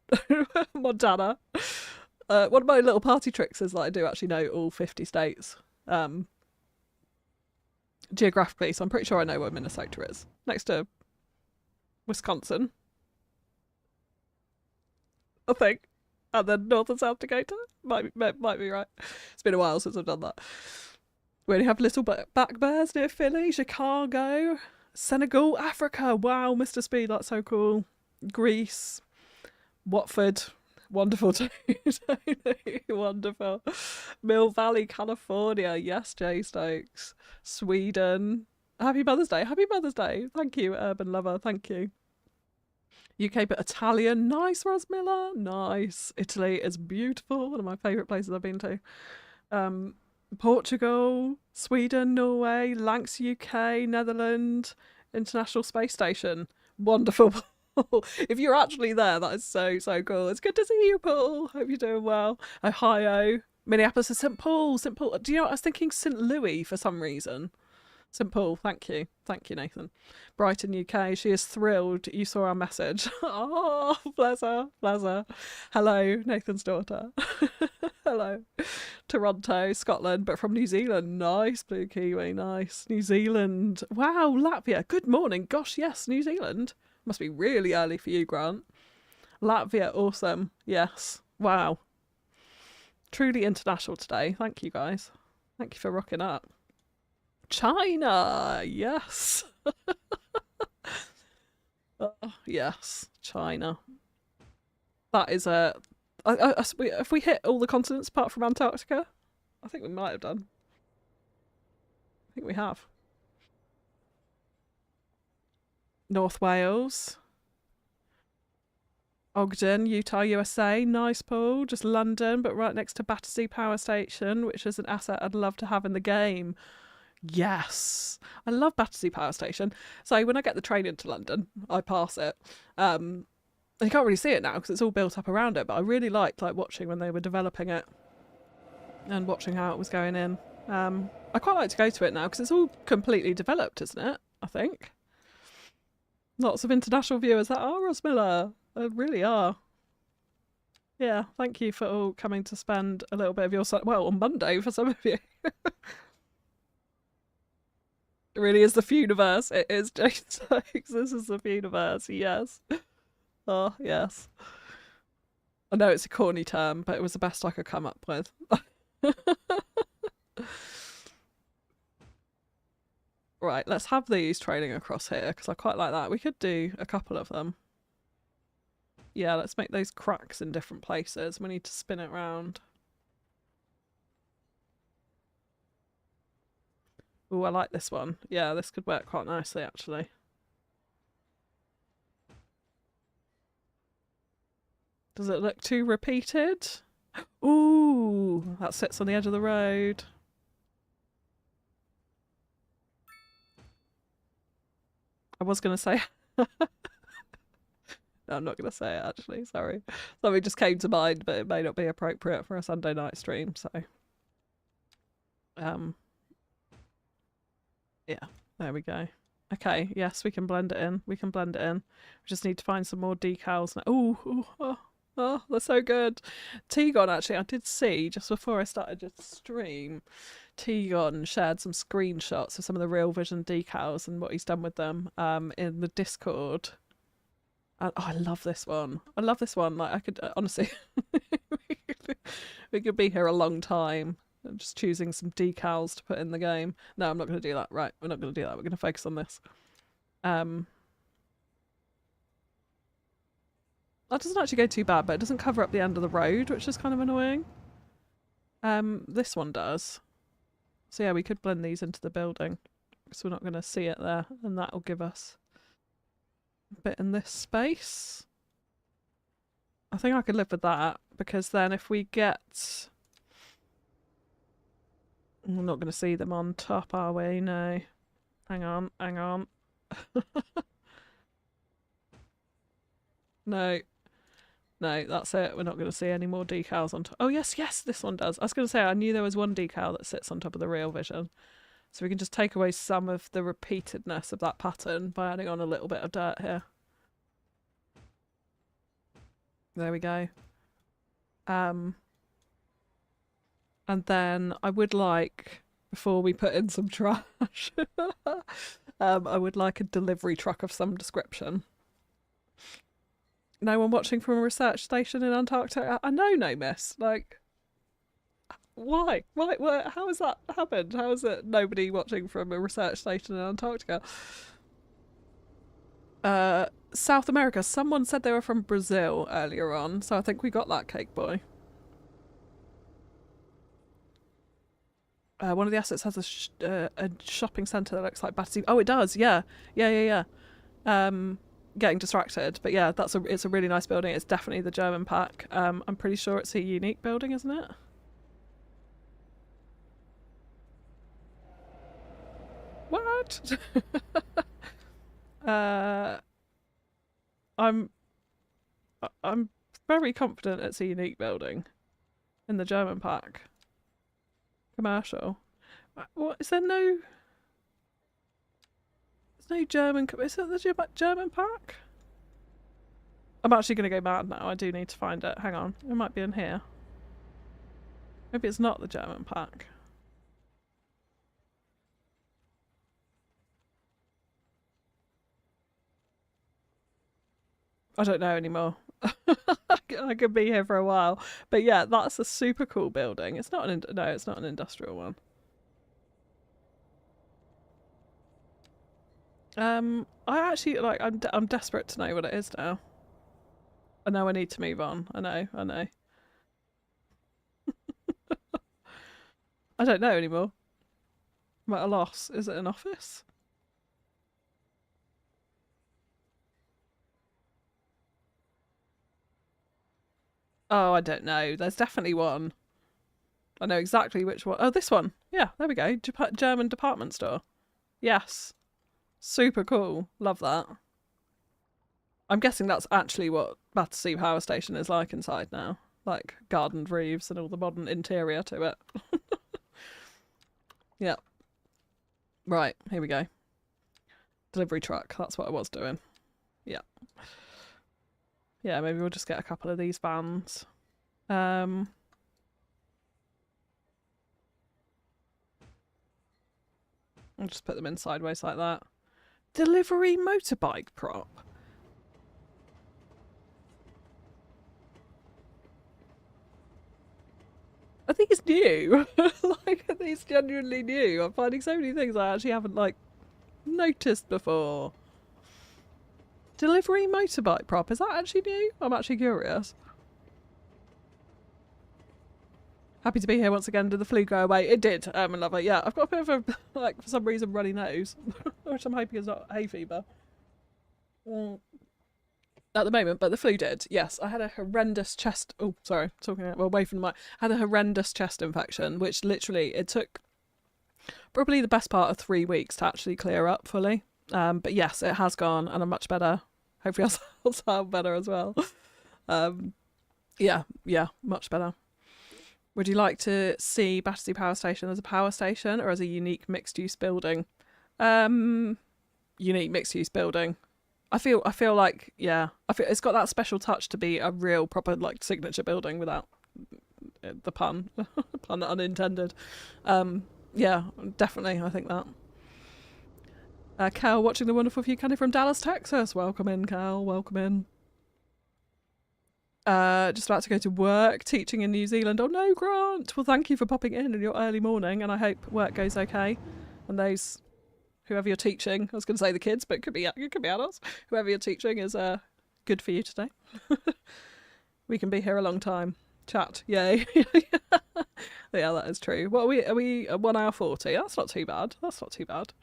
Montana. One of my little party tricks is that I do actually know all 50 states. Geographically, so I'm pretty sure I know where Minnesota is. Next to Wisconsin, I think. And then North and South Dakota. Might be right. It's been a while since I've done that. We only have little back bears near Philly, Chicago, Senegal, Africa. Wow, Mr. Speed, that's so cool. Greece, Watford. Wonderful, Tony. Wonderful. Mill Valley, California. Yes, Jay Stokes. Sweden. Happy Mother's Day. Happy Mother's Day. Thank you, Urban Lover. Thank you. UK, but Italian. Nice, Ros Miller. Nice. Italy is beautiful. One of my favourite places I've been to. Portugal, Sweden, Norway, Lancs, UK, Netherlands, International Space Station. Wonderful. If you're actually there, that is so cool. It's good to see you, Paul. Hope you're doing well. Ohio, Minneapolis, and St. Paul. Do you know what? I was thinking St. Louis for some reason. St. Paul, thank you, Nathan. Brighton, UK. She is thrilled you saw our message. Oh, bless her. Hello, Nathan's daughter. Hello. Toronto, Scotland, but from New Zealand. Nice, Blue Kiwi, nice. New Zealand. Wow, Latvia. Good morning. Gosh, yes, New Zealand. Must be really early for you, Grant. Latvia, awesome. Yes. Wow. Truly international today. Thank you, guys. Thank you for rocking up. China, yes. Yes, China. That is if we hit all the continents apart from Antarctica, I think we might have done. I think we have. North Wales. Ogden, Utah, USA. Nice, Paul. Just London, but right next to Battersea Power Station, which is an asset I'd love to have in the game. Yes, I love Battersea Power Station. So when I get the train into London, I pass it. You can't really see it now because it's all built up around it, but I really liked watching when they were developing it and watching how it was going in. I quite like to go to it now because it's all completely developed, isn't it? I think. Lots of international viewers that are Ross Miller. They really are. Yeah, thank you for all coming to spend a little bit of your on Monday for some of you. It really is the Fewniverse. It is Jason Sykes. This is the Fewniverse. Yes. Oh, yes. I know it's a corny term, but it was the best I could come up with. Right, let's have these trailing across here, because I quite like that. We could do a couple of them. Yeah, let's make those cracks in different places. We need to spin it round. Oh, I like this one. Yeah, this could work quite nicely, actually. Does it look too repeated? Ooh, that sits on the edge of the road. I was going to say... No, I'm not going to say it, actually. Sorry. Something just came to mind, but it may not be appropriate for a Sunday night stream, so... Yeah, there we go. Okay, yes, we can blend it in. We can blend it in. We just need to find some more decals. Oh, they're so good. T-Gon, actually, I did see, just before I started the stream, T-Gon shared some screenshots of some of the Real Vision decals and what he's done with them in the Discord. And, oh, I love this one. I love this one. Like, I could, honestly, we could be here a long time. I'm just choosing some decals to put in the game. No, I'm not going to do that. Right, we're not going to do that. We're going to focus on this. That doesn't actually go too bad, but it doesn't cover up the end of the road, which is kind of annoying. This one does. So yeah, we could blend these into the building, because we're not going to see it there, and that'll give us a bit in this space. I think I could live with that, because then if we get... We're not going to see them on top, are we? No. Hang on, hang on. No. No, that's it. We're not going to see any more decals on top. Oh, yes, this one does. I was going to say, I knew there was one decal that sits on top of the Real Vision. So we can just take away some of the repeatedness of that pattern by adding on a little bit of dirt here. There we go. And then I would like, before we put in some trash, I would like a delivery truck of some description. No one watching from a research station in Antarctica? I know, no, miss. Like, why? How has that happened? How is it nobody watching from a research station in Antarctica? South America. Someone said they were from Brazil earlier on, so I think we got that, Cake Boy. One of the assets has a shopping centre that looks like Battersea. Oh, it does. Yeah. Getting distracted, but yeah, it's a really nice building. It's definitely the German pack. I'm pretty sure it's a unique building, isn't it? What? I'm very confident it's a unique building in the German pack. Commercial. What is there no? There's no German. Is it the German pack? I'm actually going to go mad now. I do need to find it. Hang on. It might be in here. Maybe it's not the German pack. I don't know anymore. I could be here for a while. But yeah, that's a super cool building. It's not an... No, it's not an industrial one. I actually, like, I'm desperate to know what it is now. I know I need to move on. I know. I don't know anymore. I'm at a loss. Is it an office? Oh, I don't know. There's definitely one. I know exactly which one. Oh, this one. Yeah, there we go. German department store. Yes. Super cool. Love that. I'm guessing that's actually what Battersea Power Station is like inside now. Like gardened roofs and all the modern interior to it. Yeah. Right, here we go. Delivery truck. That's what I was doing. Yeah. Yeah, maybe we'll just get a couple of these vans. I'll just put them in sideways like that. Delivery motorbike prop. I think it's new. Like, I think it's genuinely new. I'm finding so many things I actually haven't, like, noticed before. Delivery motorbike prop. Is that actually new? I'm actually curious. Happy to be here once again. Did the flu go away? It did. I love it. Yeah, I've got a bit of a, like, for some reason, runny nose, which I'm hoping is not hay fever. at the moment, but the flu did. Yes, I had a horrendous chest. Oh, sorry, talking away from the mic. I had a horrendous chest infection, which literally it took probably the best part of 3 weeks to actually clear up fully. But yes, it has gone, and I'm much better. Hopefully, I'll sound better as well. Yeah, much better. Would you like to see Battersea Power Station as a power station or as a unique mixed-use building? Unique mixed-use building. I feel like, yeah, I feel it's got that special touch to be a real proper like signature building without the pun unintended. Yeah, definitely, I think that. Cal watching the wonderful FewCandy from Dallas, Texas. Welcome in, Cal. Welcome in. Just about to go to work, teaching in New Zealand. Oh no, Grant! Well, thank you for popping in your early morning, and I hope work goes okay. And those, whoever you're teaching, I was going to say the kids, but it could be adults. Whoever you're teaching is good for you today. We can be here a long time. Chat, yay! Yeah, that is true. What are we at 1 hour 40? That's not too bad. That's not too bad.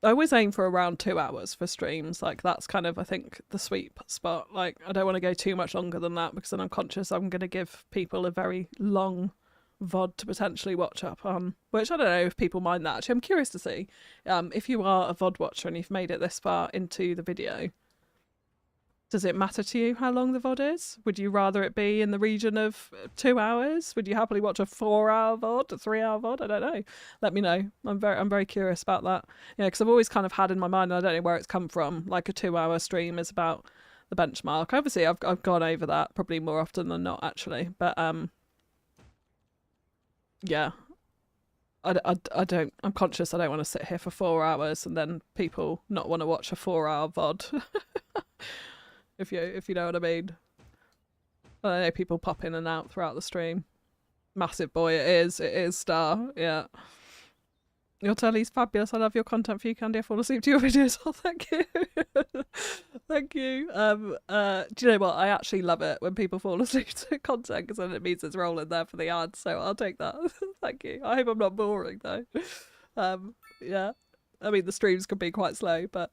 I always aim for around 2 hours for streams. Like that's kind of, I think, the sweet spot. Like I don't want to go too much longer than that because then I'm conscious I'm going to give people a very long VOD to potentially watch up on, which I don't know if people mind that. Actually, I'm curious to see if you are a VOD watcher and you've made it this far into the video. Does it matter to you how long the VOD is? Would you rather it be in the region of 2 hours? Would you happily watch a 4-hour VOD, a 3-hour VOD? I don't know. Let me know. I'm very curious about that. Yeah, because I've always kind of had in my mind, and I don't know where it's come from, like a 2-hour stream is about the benchmark. Obviously, I've gone over that probably more often than not, actually. But yeah, I don't. I'm conscious I don't want to sit here for 4 hours and then people not want to watch a 4-hour VOD. If you know what I mean. I know people pop in and out throughout the stream. Massive boy, it is Star, yeah. Your telly's fabulous. I love your content, FewCandy. I fall asleep to your videos. Oh, thank you. Thank you. Do you know what? I actually love it when people fall asleep to content because then it means it's rolling there for the ads. So I'll take that. Thank you. I hope I'm not boring though. Yeah. I mean, the streams can be quite slow, but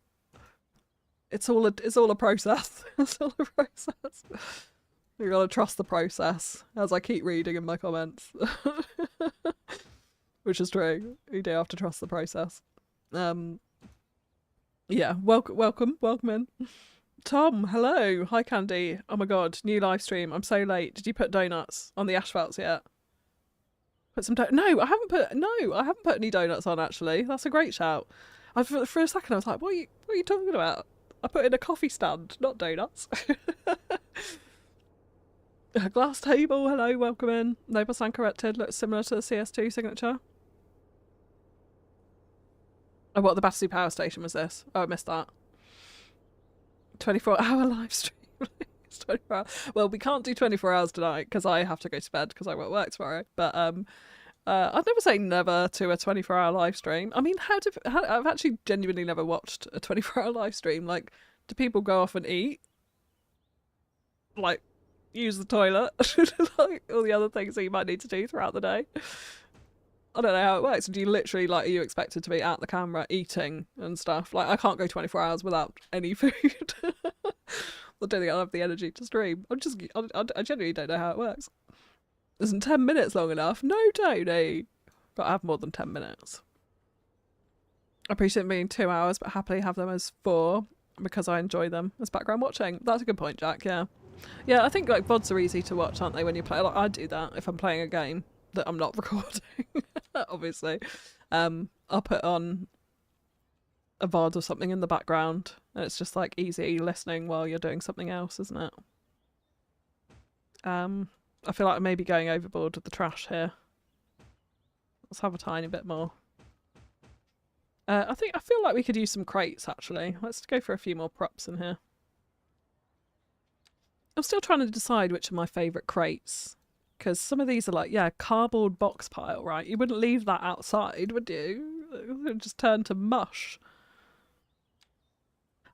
it's all a process. It's all a process. You gotta trust the process, as I keep reading in my comments. Which is true. You do have to trust the process. Yeah, welcome in. Tom, hello. Hi, Candy. Oh my god, new live stream. I'm so late. Did you put donuts on the asphalts yet? Put some No, I haven't put any donuts on actually. That's a great shout. For a second I was like, what are you talking about? I put in a coffee stand, not donuts. A glass table, hello, welcome in. Noble stand corrected, looks similar to the CS2 signature. Oh, what, the Battersea Power Station was this? Oh, I missed that. 24-hour live stream. It's 24 hours. Well, we can't do 24 hours tonight because I have to go to bed because I won't work tomorrow. But I'd never say never to a 24-hour live stream. I mean, I've actually genuinely never watched a 24-hour live stream. Like, do people go off and eat? Like, use the toilet? Like, all the other things that you might need to do throughout the day? I don't know how it works. Do you literally, like, are you expected to be at the camera eating and stuff? Like, I can't go 24 hours without any food. I don't think I'll have the energy to stream. I genuinely don't know how it works. Isn't 10 minutes long enough? No, Tony. Gotta have more than 10 minutes. I appreciate them being 2 hours, but happily have them as 4 because I enjoy them as background watching. That's a good point, Jack, yeah. Yeah, I think like VODs are easy to watch, aren't they, when you play? Like, I do that if I'm playing a game that I'm not recording, obviously. I'll put on a VOD or something in the background, and it's just like easy listening while you're doing something else, isn't it? I feel like I may be going overboard with the trash here. Let's have a tiny bit more. I feel like we could use some crates actually. Let's go for a few more props in here. I'm still trying to decide which are my favourite crates. Because some of these are like, yeah, cardboard box pile, right? You wouldn't leave that outside, would you? It would just turn to mush.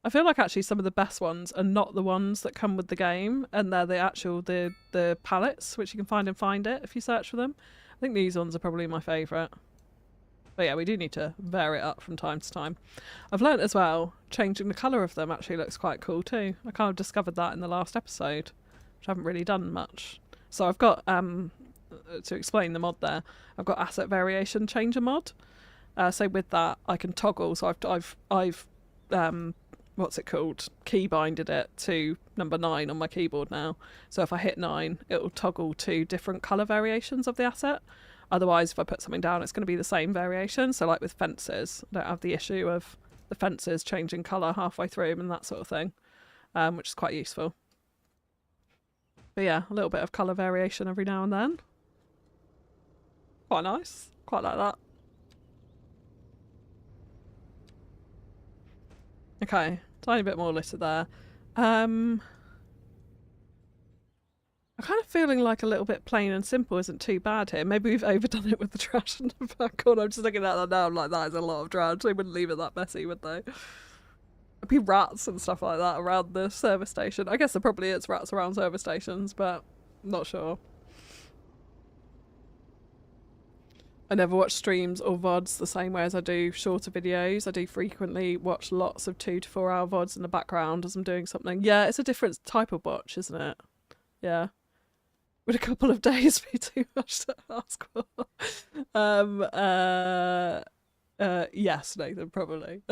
I feel like actually some of the best ones are not the ones that come with the game, and they're the pallets, which you can find in Find It if you search for them. I think these ones are probably my favourite. But yeah, we do need to vary it up from time to time. I've learnt as well, changing the colour of them actually looks quite cool too. I kind of discovered that in the last episode, which I haven't really done much. So I've got, to explain the mod there, I've got asset variation changer mod. So with that, I can toggle. So I've what's it called? Keybinded it to number 9 on my keyboard now. So if I hit 9, it will toggle to different colour variations of the asset. Otherwise, if I put something down, it's going to be the same variation. So like with fences, I don't have the issue of the fences changing colour halfway through and that sort of thing, which is quite useful. But yeah, a little bit of colour variation every now and then. Quite nice. Quite like that. Okay, tiny bit more litter there. I'm kind of feeling like a little bit plain and simple isn't too bad here. Maybe we've overdone it with the trash in the back corner. I'm just looking at that now, I'm like, that is a lot of trash. They wouldn't leave it that messy, would they? There'd be rats and stuff like that around the service station. I guess there probably is rats around service stations, but I'm not sure. I never watch streams or VODs the same way as I do shorter videos. I do frequently watch lots of 2 to 4 hour VODs in the background as I'm doing something. Yeah, it's a different type of watch, isn't it? Yeah. Would a couple of days be too much to ask for? Yes, Nathan, probably.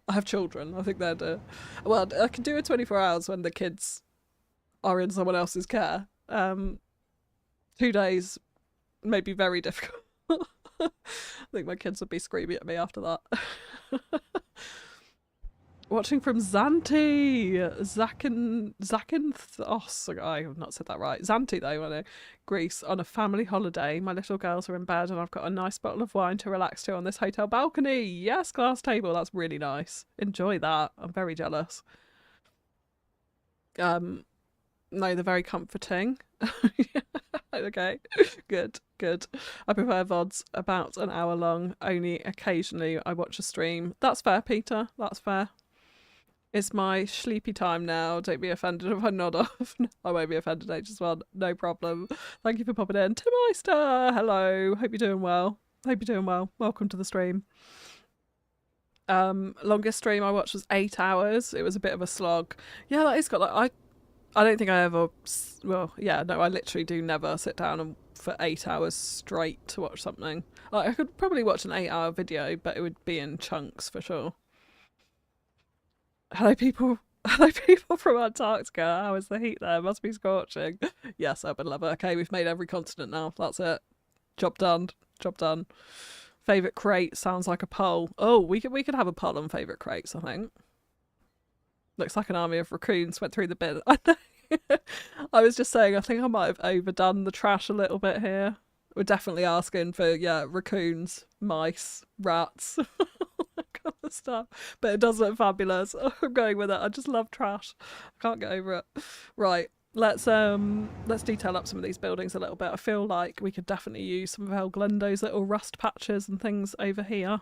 I have children. I think they'd... well, I can do a 24 hours when the kids are in someone else's care. 2 days may be very difficult. I think my kids would be screaming at me after that. Watching from Zante, Zakynthos. I have not said that right. Zante though, I know. Greece on a family holiday. My little girls are in bed and I've got a nice bottle of wine to relax to on this hotel balcony. Yes, glass table. That's really nice. Enjoy that. I'm very jealous. No, they're very comforting. Okay, good. I prefer VODs about an hour long. Only occasionally I watch a stream. That's fair, Peter. That's fair. It's my sleepy time now. Don't be offended if I nod off. I won't be offended, HS1. No problem. Thank you for popping in. Tim Oyster, hello. Hope you're doing well. Welcome to the stream. Longest stream I watched was 8 hours. It was a bit of a slog. Yeah, that is got like I don't think I ever. Well, yeah, no, I literally do never sit down and for 8 hours straight to watch something. Like I could probably watch an 8-hour video, but it would be in chunks for sure. Hello, people. Hello, people from Antarctica. How is the heat there? Must be scorching. Yes, urban lover. Okay, we've made every continent now. That's it. Job done. Favourite crate sounds like a poll. Oh, we could have a poll on favourite crates, I think. Looks like an army of raccoons went through the bin. I know. I was just saying, I think I might have overdone the trash a little bit here. We're definitely asking for, yeah, raccoons, mice, rats, all that kind of stuff. But it does look fabulous. I'm going with it. I just love trash. I can't get over it. Right, let's detail up some of these buildings a little bit. I feel like we could definitely use some of El Glendo's little rust patches and things over here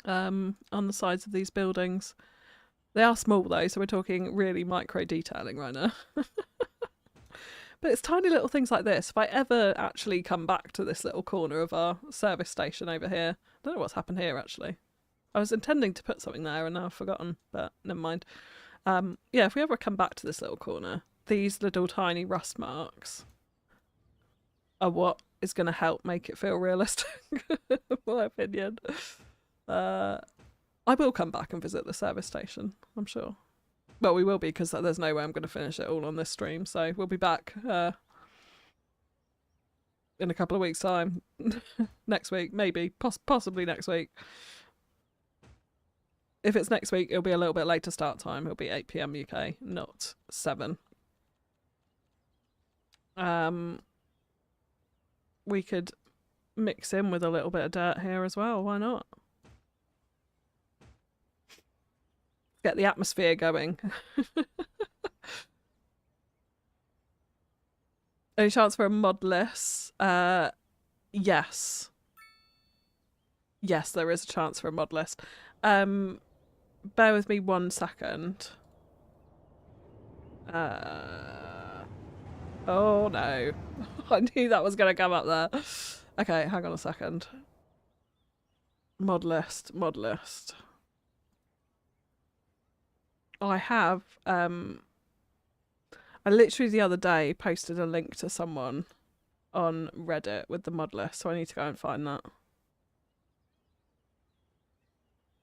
on the sides of these buildings. They are small though, so we're talking really micro detailing right now. But it's tiny little things like this. If I ever actually come back to this little corner of our service station over here, I don't know what's happened here actually. I was intending to put something there and now I've forgotten, but never mind. Yeah, if we ever come back to this little corner, these little tiny rust marks are what is going to help make it feel realistic, in my opinion. I will come back and visit the service station, I'm sure. Well, we will be, because there's no way I'm going to finish it all on this stream, so we'll be back in a couple of weeks' time. Next week, maybe. Possibly next week. If it's next week, it'll be a little bit later start time. It'll be 8 PM UK, not 7. We could mix in with a little bit of dirt here as well. Why not? Get the atmosphere going. Any chance for a modless? Yes. Yes, there is a chance for a mod list. Bear with me 1 second. Oh no. I knew that was going to come up there. Okay, hang on a second. Mod list. I have, I literally the other day posted a link to someone on Reddit with the mod list, so I need to go and find that.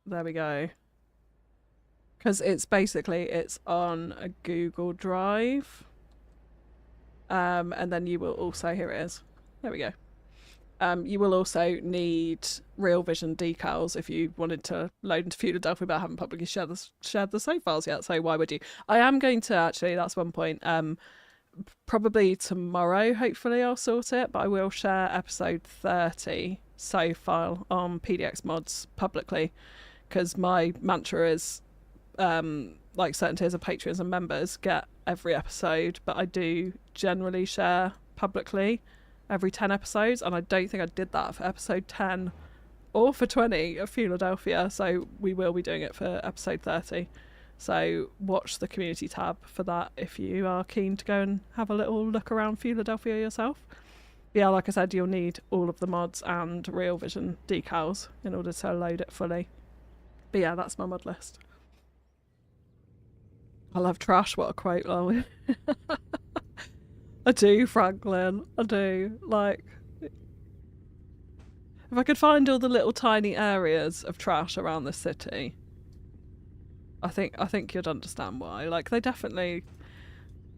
There we go. Because it's on a Google Drive. And then you will also, here it is. There we go. You will also need Real Vision decals if you wanted to load into Fewladelphia, but I haven't publicly shared the save files yet, so why would you? I am going to actually, that's one point, probably tomorrow, hopefully I'll sort it, but I will share episode 30 save file on PDX mods publicly, because my mantra is, like certain tiers of patrons and members get every episode, but I do generally share publicly every 10 episodes, and I don't think I did that for episode 10 or for 20 of Fewladelphia, so we will be doing it for episode 30. So watch the community tab for that if you are keen to go and have a little look around Fewladelphia yourself. Yeah, like I said, you'll need all of the mods and Real Vision decals in order to load it fully. But yeah, that's my mod list. I love trash, what a quote, lol. I do, Franklin. I do. Like, if I could find all the little tiny areas of trash around the city, I think you'd understand why. Like, they definitely,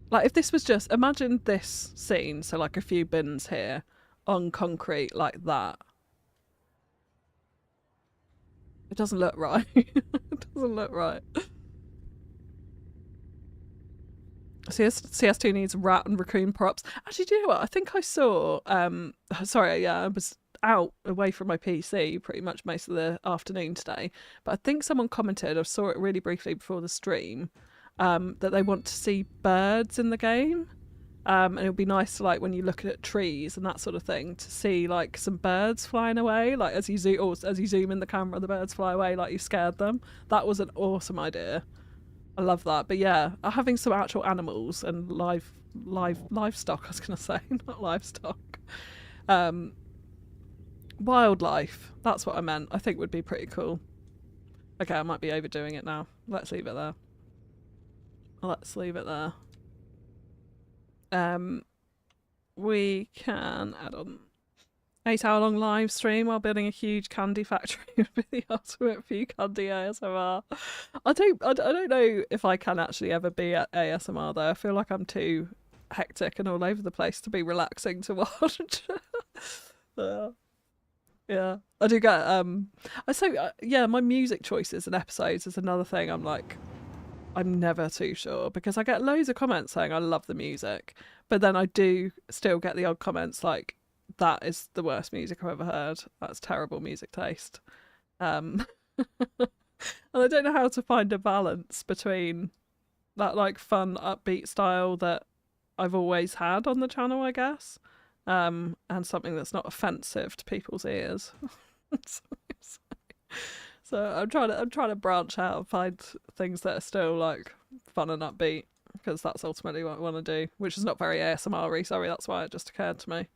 like, if this was just, imagine this scene, so like a few bins here on concrete like that. It doesn't look right. It doesn't look right. CS2 needs rat and raccoon props. Actually, do you know what? I think I saw, sorry, yeah, I was out away from my PC pretty much most of the afternoon today, but I think someone commented, I saw it really briefly before the stream, that they want to see birds in the game. And it would be nice to, like, when you look at trees and that sort of thing, to see like some birds flying away, like as you zoom in the camera, the birds fly away like you scared them. That was an awesome idea. I love that. But yeah, having some actual animals and livestock, I was gonna say, not livestock. Wildlife, that's what I meant. I think would be pretty cool. Okay, I might be overdoing it now. Let's leave it there. We can add on 8-hour-long live stream while building a huge candy factory with the ultimate FewCandy ASMR. I don't know if I can actually ever be at ASMR though. I feel like I'm too hectic and all over the place to be relaxing to watch. Yeah, I do get yeah, my music choices and episodes is another thing. I'm never too sure, because I get loads of comments saying I love the music, but then I do still get the odd comments like, that is the worst music I've ever heard. That's terrible music taste. And I don't know how to find a balance between that like fun, upbeat style that I've always had on the channel, I guess, and something that's not offensive to people's ears. So I'm trying to branch out and find things that are still like fun and upbeat, because that's ultimately what I want to do, which is not very ASMR-y. Sorry, that's why it just occurred to me.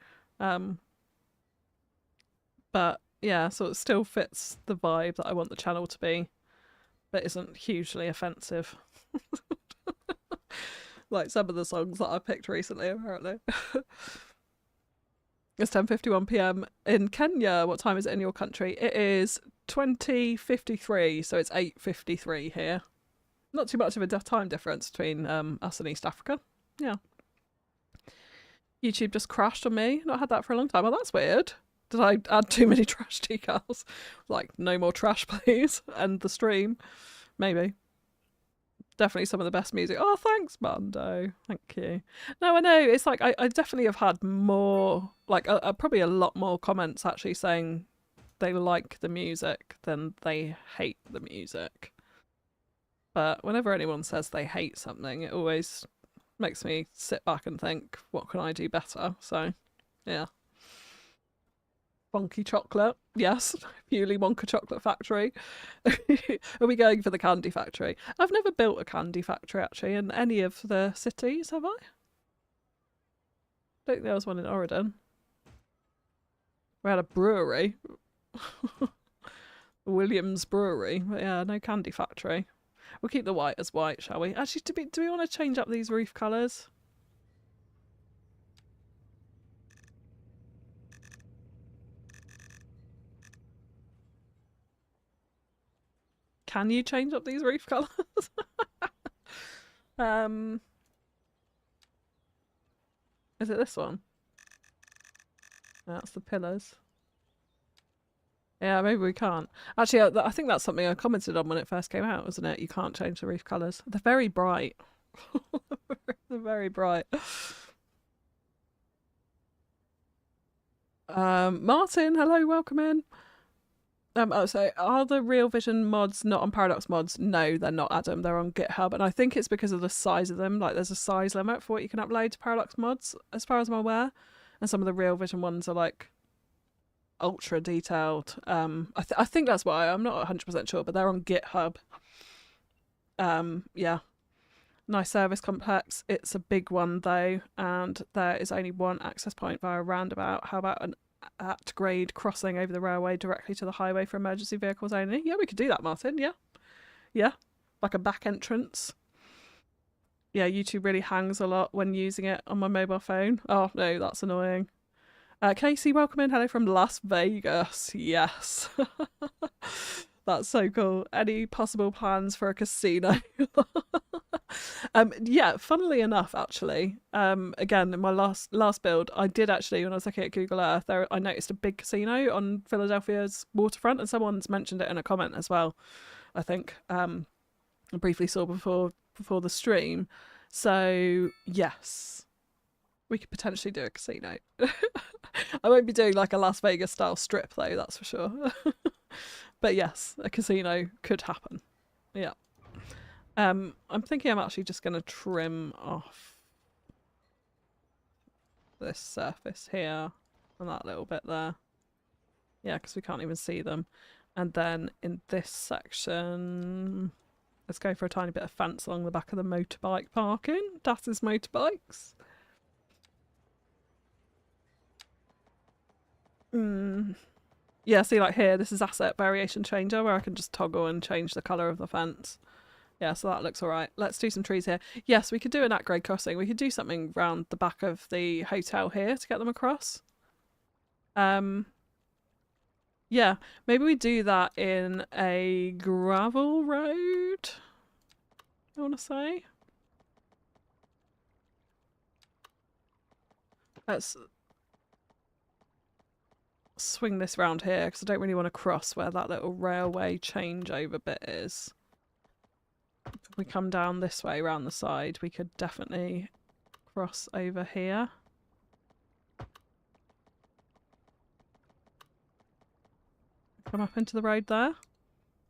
But yeah, so it still fits the vibe that I want the channel to be, but isn't hugely offensive. Like some of the songs that I picked recently, apparently. It's 10:51 p.m. in Kenya. What time is it in your country? It is 20:53, so it's 8:53 here. Not too much of a time difference between us and East Africa. Yeah. YouTube just crashed on me. Not had that for a long time. Oh, that's weird. Did I add too many trash decals? Like, no more trash, please. End the stream. Maybe. Definitely some of the best music. Oh, thanks, Mando. Thank you. No, I know. It's like, I definitely have had more, like, probably a lot more comments actually saying they like the music than they hate the music. But whenever anyone says they hate something, it always makes me sit back and think, what can I do better? So, yeah. Wonky chocolate, yes. Bewley Wonka Chocolate Factory. Are we going for the candy factory? I've never built a candy factory actually in any of the cities, have I? Don't think there was one in Oregon. We had a brewery. Williams Brewery. But yeah, no candy factory. We'll keep the white as white, shall we? Actually, do we want to change up these roof colours? Can you change up these roof colours? Is it this one? That's the pillars. Yeah, maybe we can't. Actually, I think that's something I commented on when it first came out, wasn't it? You can't change the roof colours. They're very bright. They're very bright. Martin, hello, welcome in. So are the Real Vision mods not on Paradox Mods? No, they're not, Adam. They're on GitHub, and I think it's because of the size of them. Like, there's a size limit for what you can upload to Paradox Mods, as far as I'm aware. And some of the Real Vision ones are like ultra detailed. I think that's why. I'm not 100% sure, but they're on GitHub. Yeah. Nice service complex. It's a big one though, and there is only one access point via a roundabout. How about an at-grade crossing over the railway directly to the highway for emergency vehicles only? Yeah, we could do that, Martin. Yeah, like a back entrance. Yeah, YouTube really hangs a lot when using it on my mobile phone. Oh no, that's annoying. Casey, welcome in. Hello from Las Vegas. Yes. That's so cool. Any possible plans for a casino? Yeah, funnily enough, actually, again, in my last build, I did actually, when I was looking at Google Earth, I noticed a big casino on Philadelphia's waterfront, and someone's mentioned it in a comment as well, I think. I briefly saw before the stream. So, yes, we could potentially do a casino. I won't be doing like a Las Vegas style strip though, that's for sure. But yes, a casino could happen. Yeah. I'm thinking I'm actually just going to trim off this surface here and that little bit there. Yeah, because we can't even see them. And then in this section, let's go for a tiny bit of fence along the back of the motorbike parking. That is motorbikes. Yeah, see, like here, this is asset variation changer where I can just toggle and change the colour of the fence. Yeah, so that looks all right. Let's do some trees here. Yes, we could do an at-grade crossing. We could do something round the back of the hotel here to get them across. Yeah, maybe we do that in a gravel road, I want to say. Let's swing this round here because I don't really want to cross where that little railway changeover bit is. If we come down this way around the side, we could definitely cross over here. Come up into the road there.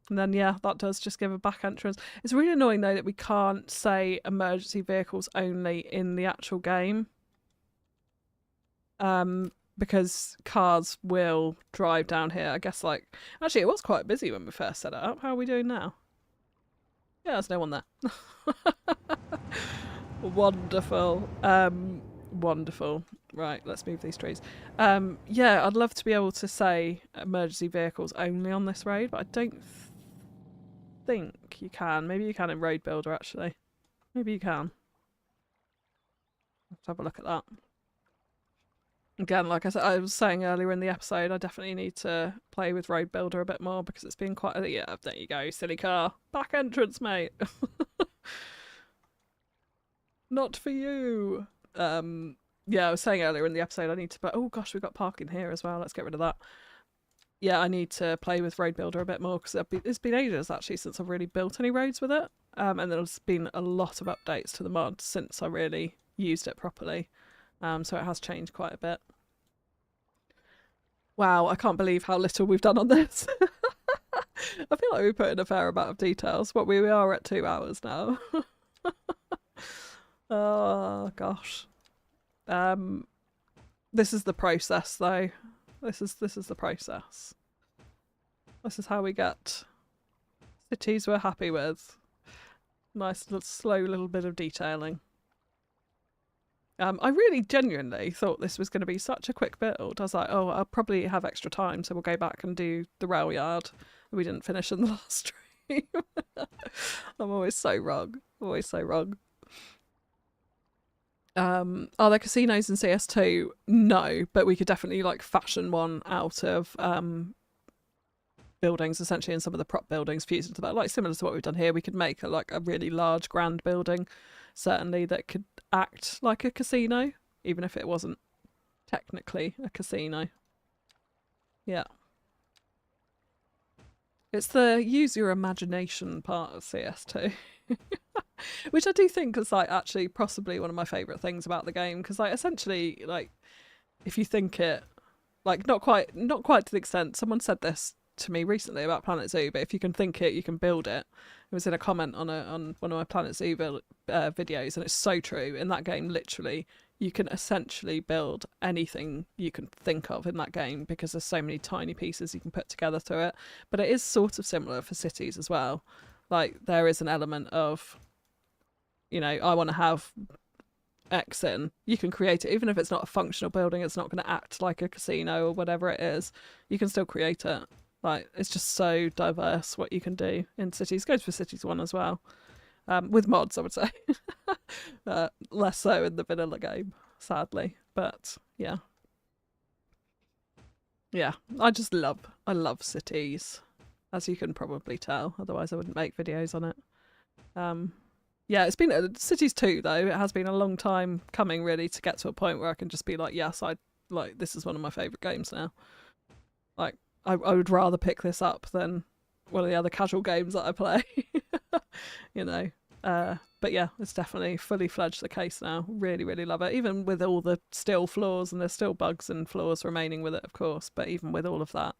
And then, yeah, that does just give a back entrance. It's really annoying, though, that we can't say emergency vehicles only in the actual game. Because cars will drive down here. I guess, like... Actually, it was quite busy when we first set it up. How are we doing now? Yeah, there's no one there. Wonderful. Wonderful. Right, let's move these trees. Yeah, I'd love to be able to say emergency vehicles only on this road, but I don't think you can. Maybe you can in Road Builder, actually. Maybe you can. Let's have a look at that. Again, like I was saying earlier in the episode, I definitely need to play with Road Builder a bit more because it's been quite a... Yeah, there you go, silly car. Back entrance, mate. Not for you. Yeah, I was saying earlier in the episode I need to... Oh gosh, we've got parking here as well. Let's get rid of that. Yeah, I need to play with Road Builder a bit more because it's been ages actually since I've really built any roads with it. And there's been a lot of updates to the mod since I really used it properly. So it has changed quite a bit. Wow, I can't believe how little we've done on this. I feel like we put in a fair amount of details, but we are at 2 hours now. Oh gosh. This is the process though. This is the process. This is how we get cities we're happy with. Nice slow little bit of detailing. I really genuinely thought this was going to be such a quick build. I was like, oh, I'll probably have extra time, so we'll go back and do the rail yard. we didn't finish in the last stream. I'm always so wrong. Always so wrong. Are there casinos in CS2? No, but we could definitely like fashion one out of buildings, essentially, in some of the prop buildings fused into that, like similar to what we've done here. We could make a really large grand building, certainly, that could act like a casino, even if it wasn't technically a casino. Yeah. It's the use your imagination part of CS2. Which I do think is like actually possibly one of my favourite things about the game, because like essentially, like, if you think it, like, not quite to the extent, someone said this to me recently about Planet Zoo, but if you can think it, you can build it. It was in a comment on one of my Planet Zoo videos, and it's so true. In that game, literally, you can essentially build anything you can think of in that game, because there's so many tiny pieces you can put together through it. But it is sort of similar for cities as well. Like, there is an element of, you know, I want to have X in. You can create it, even if it's not a functional building, it's not going to act like a casino or whatever it is. You can still create it. Like, it's just so diverse what you can do in Cities. Goes for Cities 1 as well. With mods, I would say. Less so in the vanilla game, sadly. But, yeah. Yeah, I love Cities, as you can probably tell. Otherwise, I wouldn't make videos on it. Yeah, it's been Cities 2 though. It has been a long time coming, really, to get to a point where I can just be like, yes, this is one of my favourite games now. Like, I would rather pick this up than one of the other casual games that I play. You know. But yeah, it's definitely fully fledged the case now. Really, really love it. Even with all the still flaws, and there's still bugs and flaws remaining with it, of course. But even with all of that,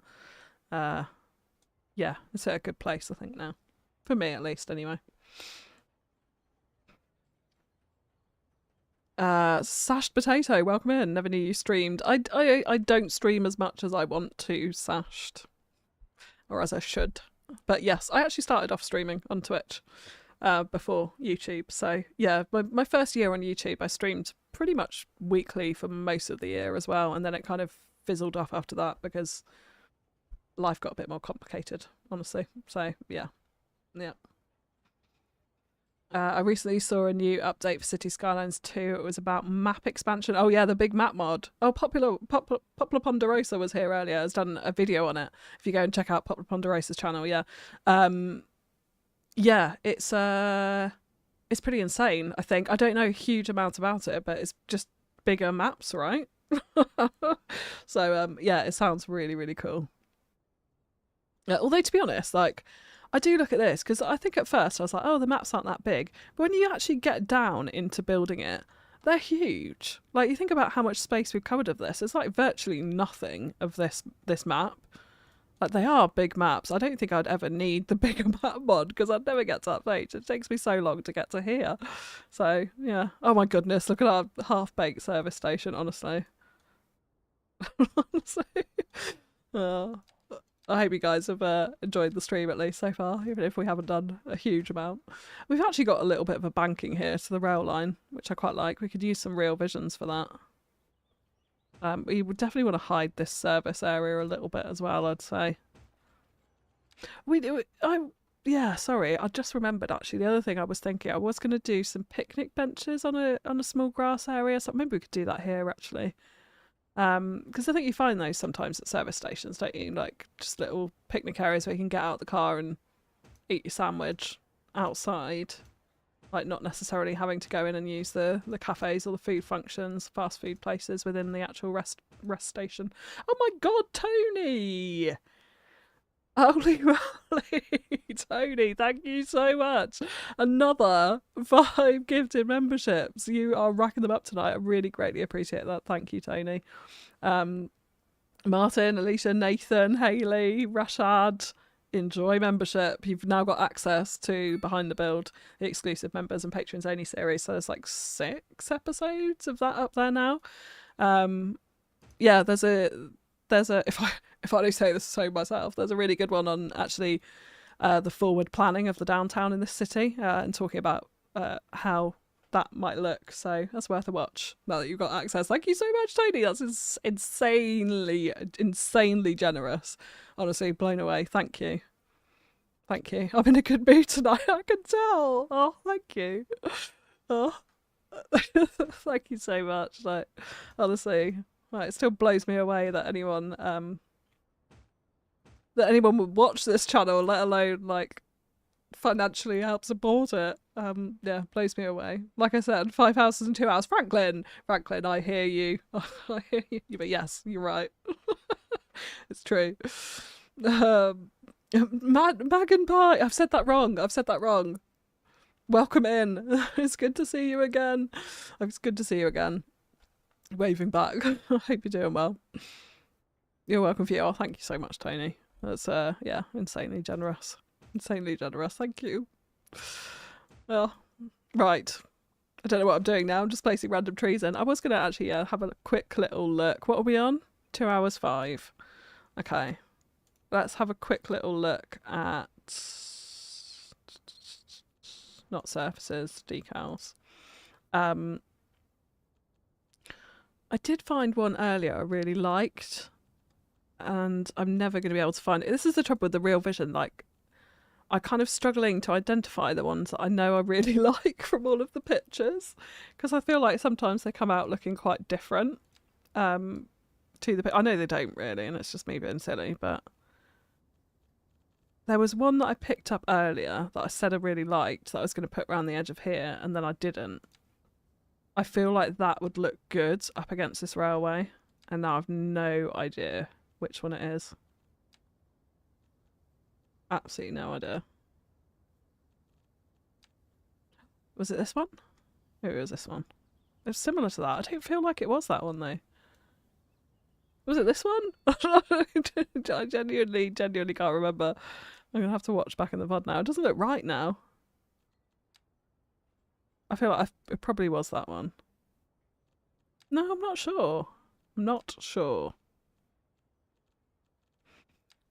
yeah, it's at a good place, I think, now. For me, at least, anyway. Sashed Potato, welcome in. Never knew you streamed. I don't stream as much as I want to, Sashed, or as I should. But yes, I actually started off streaming on Twitch before YouTube. So yeah, my first year on YouTube, I streamed pretty much weekly for most of the year as well, and then it kind of fizzled off after that because life got a bit more complicated, honestly. So yeah. I recently saw a new update for Cities Skylines II. It was about map expansion. Oh yeah, the big map mod. Oh, Popular Ponderosa was here earlier. Has done a video on it. If you go and check out Popular Ponderosa's channel, yeah. Yeah, it's pretty insane, I think. I don't know a huge amount about it, but it's just bigger maps, right? So yeah, it sounds really, really cool. Yeah, although, to be honest, like, I do look at this, because I think at first I was like, oh, the maps aren't that big. But when you actually get down into building it, they're huge. Like, you think about how much space we've covered of this. It's like virtually nothing of this map. Like, they are big maps. I don't think I'd ever need the bigger map mod, because I'd never get to that page. It takes me so long to get to here. So, yeah. Oh my goodness, look at our half-baked service station, honestly. Honestly. I hope you guys have enjoyed the stream, at least so far, even if we haven't done a huge amount. We've actually got a little bit of a banking here to the rail line, which I quite like. We could use some real visions for that. We would definitely want to hide this service area a little bit as well, I'd say. Yeah, sorry, I just remembered, actually, the other thing I was thinking, I was going to do some picnic benches on a small grass area, so maybe we could do that here, actually. Because I think you find those sometimes at service stations, don't you? Like, just little picnic areas where you can get out the car and eat your sandwich outside. Like, not necessarily having to go in and use the cafes or the food functions, fast food places within the actual rest station. Oh my god, Tony! Holy moly, Tony, thank you so much. Another 5 gifted memberships. You are racking them up tonight. I really greatly appreciate that. Thank you, Tony. Martin, Alicia, Nathan, Hayley, Rashad, enjoy membership. You've now got access to Behind the Build, the exclusive members and patrons only series. So there's like 6 episodes of that up there now. Yeah, there's a if I do say this so myself, there's a really good one on actually the forward planning of the downtown in this city and talking about how that might look. So that's worth a watch now that you've got access. Thank you so much, Tony. That's insanely generous. Honestly, blown away. Thank you. Thank you. I'm in a good mood tonight. I can tell. Oh, thank you. Oh, thank you so much. Like, honestly, like, it still blows me away that anyone would watch this channel, let alone like financially help support it. Yeah, blows me away. Like I said, 5 houses in 2 hours. Franklin, I hear you. I hear you. But yes, you're right. It's true. Mag and Pie. I've said that wrong. Welcome in. It's good to see you again. It's good to see you again. Waving back. I hope you're doing well. You're welcome, Few. Oh, thank you so much, Tony. That's yeah, insanely generous. Insanely generous. Thank you. Well, right. I don't know what I'm doing now. I'm just placing random trees in. I was going to actually have a quick little look. What are we on? 2 hours 5. Okay. Let's have a quick little look at not surfaces, decals. I did find one earlier I really liked, and I'm never going to be able to find it. This is the trouble with the Real Vision. Like, I'm kind of struggling to identify the ones that I know I really like from all of the pictures, because I feel like sometimes they come out looking quite different to the. I know they don't really, and it's just me being silly, but there was one that I picked up earlier that I said I really liked that I was going to put around the edge of here, and then I didn't. I feel like that would look good up against this railway, and now I've no idea which one it is. Absolutely no idea. Was it this one? Maybe it was this one. It was similar to that. I don't feel like it was that one though. Was it this one? I genuinely can't remember. I'm going to have to watch back in the VOD now. It doesn't look right now. I feel like it probably was that one. No, I'm not sure. I'm not sure.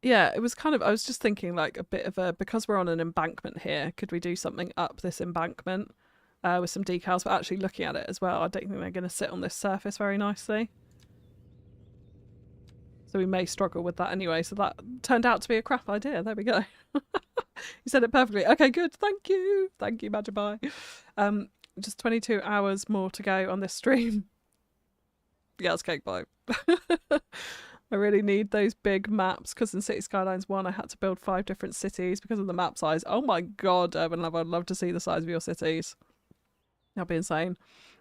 Yeah, it was kind of, I was just thinking like a bit of a, because we're on an embankment here, could we do something up this embankment with some decals? But actually looking at it as well, I don't think they're going to sit on this surface very nicely. So we may struggle with that anyway. So that turned out to be a crap idea. There we go. You said it perfectly. Okay, good. Thank you. Thank you, Magibai. Just 22 hours more to go on this stream. Yeah, it's cake by. I really need those big maps because in Cities Skylines 1 I had to build 5 different cities because of the map size. Oh my god, Urban Love, I'd love to see the size of your cities. That'd be insane.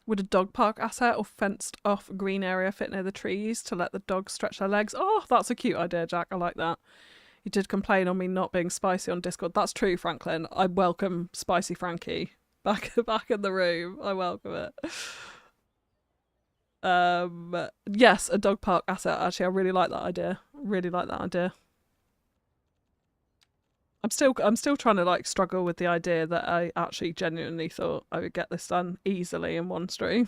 Would a dog park asset or fenced off green area fit near the trees to let the dogs stretch their legs? Oh, that's a cute idea, Jack. I like that. You did complain on me not being spicy on Discord. That's true, Franklin. I welcome Spicy Frankie back in the room. I welcome it. Yes, a dog park asset. Actually, I really like that idea. Really like that idea. I'm still trying to like struggle with the idea that I actually genuinely thought I would get this done easily in one stream.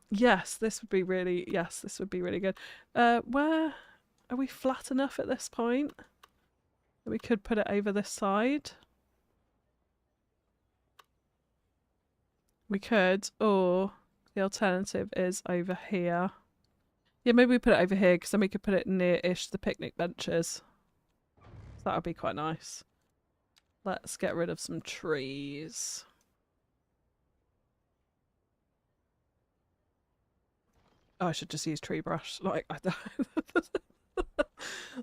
Yes, this would be really good. Where are we flat enough at this point? We could put it over this side. We could, or the alternative is over here. Yeah, maybe we put it over here because then we could put it near-ish the picnic benches. So that would be quite nice. Let's get rid of some trees. Oh, I should just use tree brush. Like,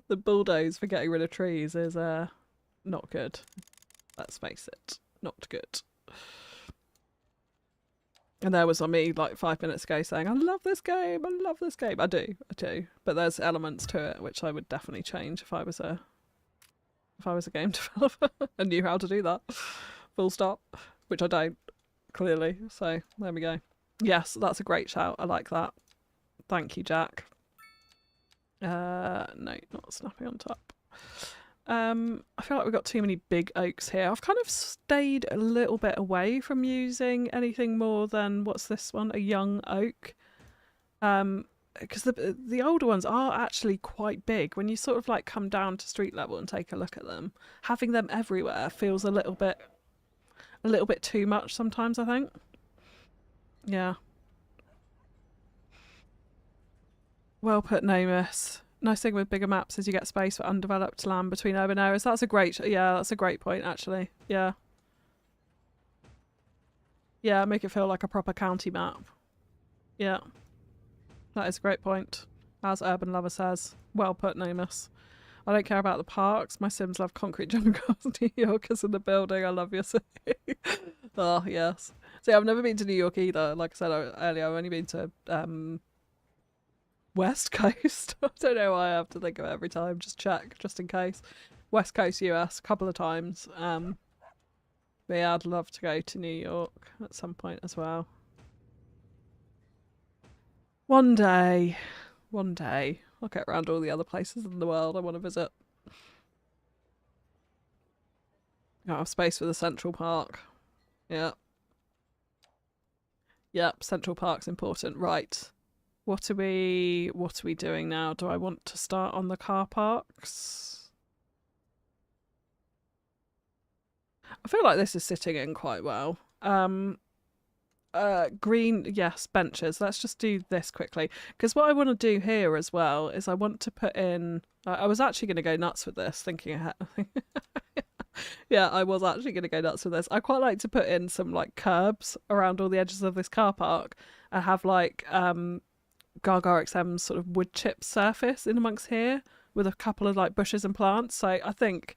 the bulldoze for getting rid of trees is not good. Let's face it, not good. And there was on me like 5 minutes ago saying, I love this game, I love this game. I do. But there's elements to it which I would definitely change if I was a game developer and knew how to do that. Full stop. Which I don't, clearly. So there we go. Yes, that's a great shout. I like that. Thank you, Jack. No, not snapping on top. I feel like we've got too many big oaks here. I've kind of stayed a little bit away from using anything more than, what's this one? A young oak. Because the older ones are actually quite big. When you sort of like come down to street level and take a look at them, having them everywhere feels a little bit too much sometimes, I think. Yeah. Well put, Namus. nice thing with bigger maps is you get space for undeveloped land between urban areas. That's a great, yeah, that's a great point actually. Yeah. Yeah, make it feel like a proper county map. Yeah. That is a great point. As Urban Lover says. Well put, Namus. I don't care about the parks. My Sims love concrete jungles. New Yorkers in the building. I love your city. Oh, yes. See, I've never been to New York either. Like I said earlier, I've only been to West Coast. I don't know why I have to think of it every time. Just check, just in case. West Coast US a couple of times. But yeah, I'd love to go to New York at some point as well. One day. One day. I'll get around all the other places in the world I want to visit. I have space for the Central Park. Yeah. Yep, Central Park's important. Right. What are we doing now? Do I want to start on the car parks? I feel like this is sitting in quite well. Green, yes, benches. Let's just do this quickly. Because what I want to do here as well is I want to put in... I was actually going to go nuts with this, thinking ahead. Yeah, I was actually going to go nuts with this. I quite like to put in some like curbs around all the edges of this car park and have like Gargar XM's sort of wood chip surface in amongst here with a couple of like bushes and plants. So I think,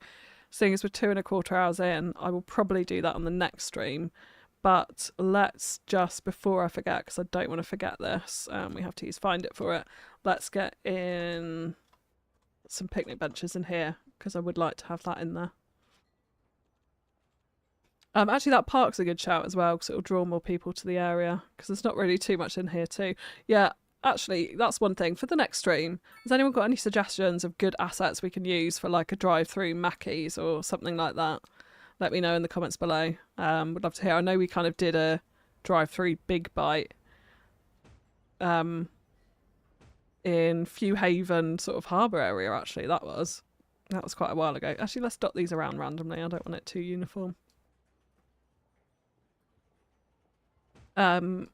seeing as we're 2.25 hours in, I will probably do that on the next stream. But let's just, before I forget, because I don't want to forget this, we have to use Find It for it. Let's get in some picnic benches in here because I would like to have that in there. Actually, that park's a good shout as well because it'll draw more people to the area because there's not really too much in here too. Yeah, actually, that's one thing for the next stream. Has anyone got any suggestions of good assets we can use for like a drive-through Mackey's or something like that? Let me know in the comments below. Would love to hear. I know we kind of did a drive-through Big Bite in Fewhaven sort of harbour area, actually. That was quite a while ago. Actually, let's dot these around randomly. I don't want it too uniform. So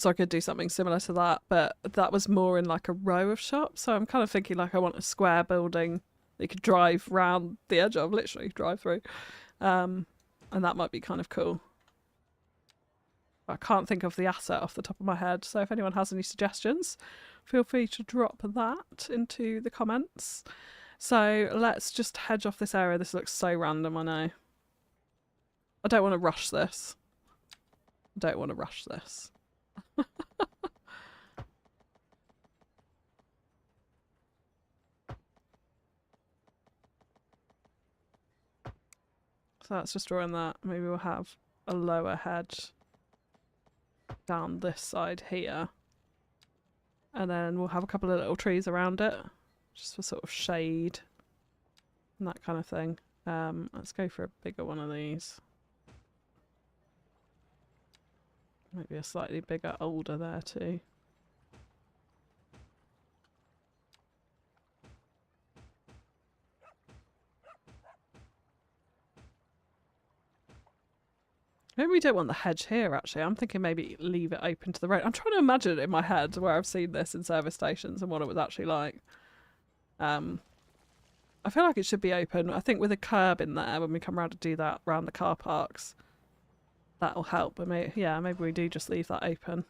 I could do something similar to that, but that was more in like a row of shops. So I'm kind of thinking like I want a square building that you could drive round the edge of, literally drive through. And that might be kind of cool. I can't think of the asset off the top of my head, so if anyone has any suggestions, feel free to drop that into the comments. So let's just hedge off this area. This looks so random, I know. I don't want to rush this. Don't want to rush this. So that's just drawing that. Maybe we'll have a lower hedge down this side here. And then we'll have a couple of little trees around it, just for sort of shade and that kind of thing. Let's go for a bigger one of these. Maybe a slightly bigger, older there too. Maybe we don't want the hedge here, actually. I'm thinking maybe leave it open to the road. I'm trying to imagine it in my head where I've seen this in service stations and what it was actually like. I feel like it should be open. I think with a curb in there when we come around to do that around the car parks, that'll help. But maybe, yeah, maybe we do just leave that open.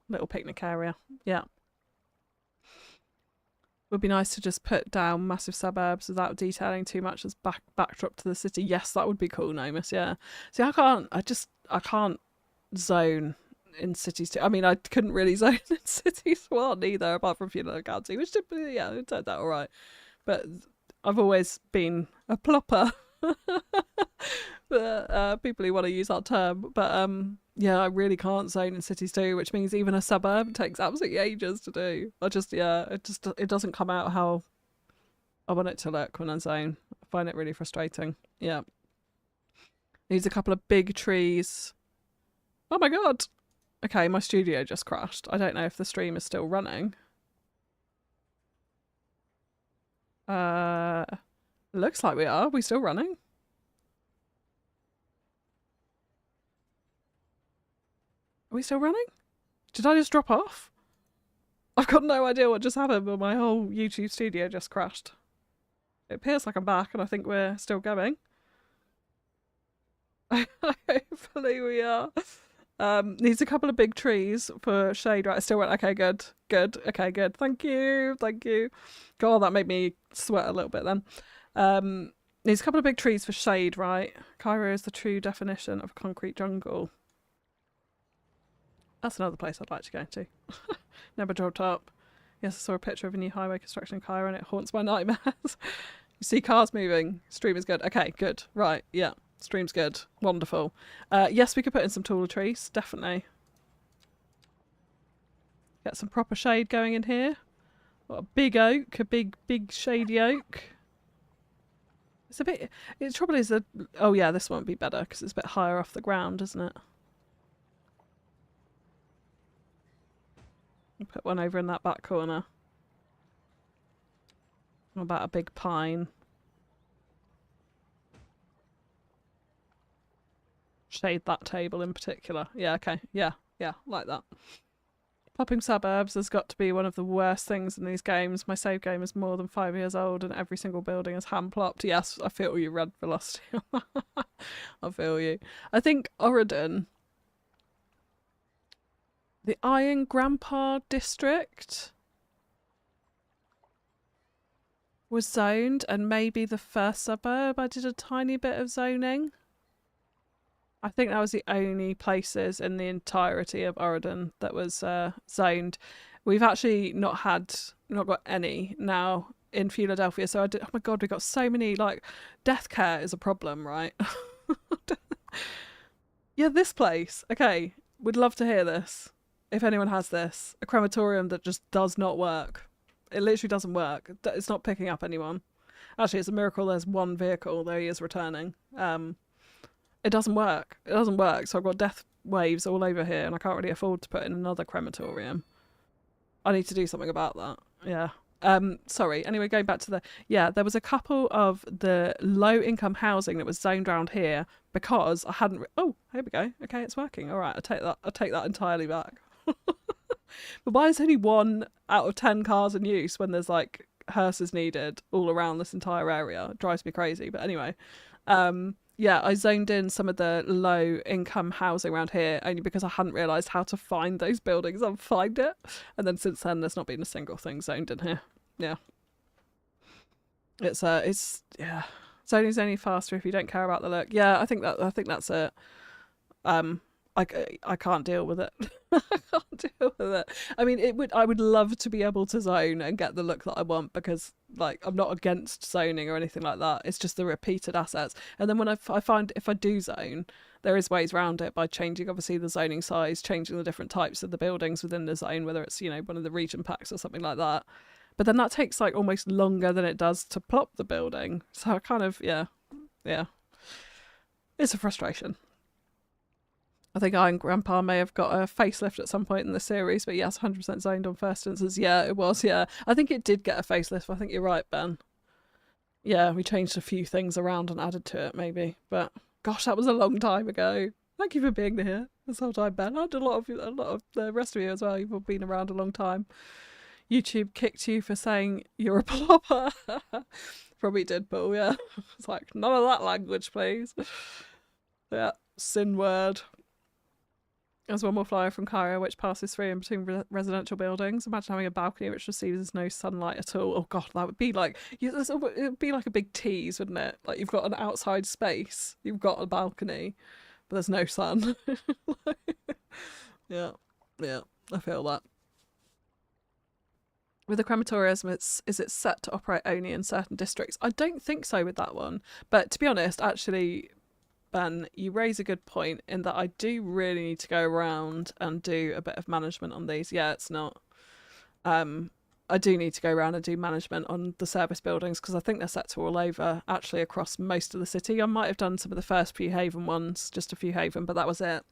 Little picnic area. Yeah. Would be nice to just put down massive suburbs without detailing too much as backdrop to the city. Yes, that would be cool, Namus, yeah. See, I can't zone in cities too. I mean, I couldn't really zone in cities one either, apart from Fewladelphia, which did, yeah, it turned out alright. But I've always been a plopper. People who want to use that term. But yeah, I really can't zone in cities too, which means even a suburb takes absolutely ages to do. It doesn't come out how I want it to look when I zone. I find it really frustrating. Yeah. Needs a couple of big trees. Oh my god. Okay, my studio just crashed. I don't know if the stream is still running. Looks like we are. Are we still running? Are we still running? Did I just drop off? I've got no idea what just happened, but my whole YouTube studio just crashed. It appears like I'm back, and I think we're still going. Hopefully we are. Needs a couple of big trees for shade, right? I still went, okay, good. Good. Okay, good. Thank you. Thank you. God, that made me sweat a little bit then. Needs a couple of big trees for shade, right? Cairo is the true definition of concrete jungle. That's another place I'd like to go to. Never dropped up. Yes, I saw a picture of a new highway construction in Cairo and it haunts my nightmares. You see cars moving. Stream is good. Okay, good. Right, yeah. Stream's good. Wonderful. Yes, we could put in some taller trees. Definitely. Get some proper shade going in here. Got a big oak. A big shady oak. It's a bit... It trouble is that... Oh yeah, this won't be better because it's a bit higher off the ground, isn't it? I'll put one over in that back corner. What about a big pine? Shade that table in particular. Yeah, okay. Yeah, like that. Popping suburbs has got to be one of the worst things in these games. My save game is more than 5 years old and every single building is hand-plopped. Yes, I feel you, Red Velocity. I feel you. I think Oregon... The Iron Grandpa district was zoned, and maybe the first suburb I did a tiny bit of zoning. I think that was the only places in the entirety of Oregon that was zoned. We've actually not got any now in Fewladelphia. So oh my god, we got so many, like, death care is a problem, right? Yeah, this place. Okay, would love to hear this. If anyone has this, a crematorium that just does not work. It literally doesn't work. It's not picking up anyone. Actually, it's a miracle there's one vehicle, though he is returning. It doesn't work. It doesn't work. So I've got death waves all over here and I can't really afford to put in another crematorium. I need to do something about that. Yeah. Sorry. Anyway, going back to there was a couple of the low income housing that was zoned around here because I hadn't... Oh, here we go. Okay, it's working. All right, I take that entirely back. But why is only 1 out of 10 cars in use when there's like hearses needed all around this entire area? It drives me crazy. But anyway, yeah, I zoned in some of the low income housing around here only because I hadn't realised how to find those buildings and find it. And then since then, there's not been a single thing zoned in here. Yeah, it's yeah. Zoning's only faster if you don't care about the look. Yeah, I think that's it. I can't deal with it. I can't deal with it. I mean, I would love to be able to zone and get the look that I want because, like, I'm not against zoning or anything like that. It's just the repeated assets. And then when I find if I do zone, there is ways around it by changing, obviously, the zoning size, changing the different types of the buildings within the zone, whether it's, you know, one of the region packs or something like that. But then that takes, like, almost longer than it does to plop the building. So I kind of, yeah. It's a frustration. I think Iron Grandpa may have got a facelift at some point in the series, but yes, 100% zoned on first instance. Yeah, it was, yeah. I think it did get a facelift. I think you're right, Ben. Yeah, we changed a few things around and added to it, maybe. But, gosh, that was a long time ago. Thank you for being here this whole time, Ben. And a lot of the rest of you as well. You've all been around a long time. YouTube kicked you for saying you're a plopper. Probably did, but yeah. It's like, none of that language, please. Yeah, sin word. There's one more flyer from Cairo which passes through in between residential buildings. Imagine having a balcony which receives no sunlight at all. Oh god, that would be like... It would be like a big tease, wouldn't it? Like, you've got an outside space, you've got a balcony, but there's no sun. Yeah, I feel that. With the crematorium, is it set to operate only in certain districts? I don't think so with that one. But to be honest, actually... Ben, you raise a good point in that I do really need to go around and do a bit of management on these. Yeah, it's not. I do need to go around and do management on the service buildings because I think they're set to all over, actually, across most of the city. I might have done some of the first few Haven ones, just a few Haven, but that was it.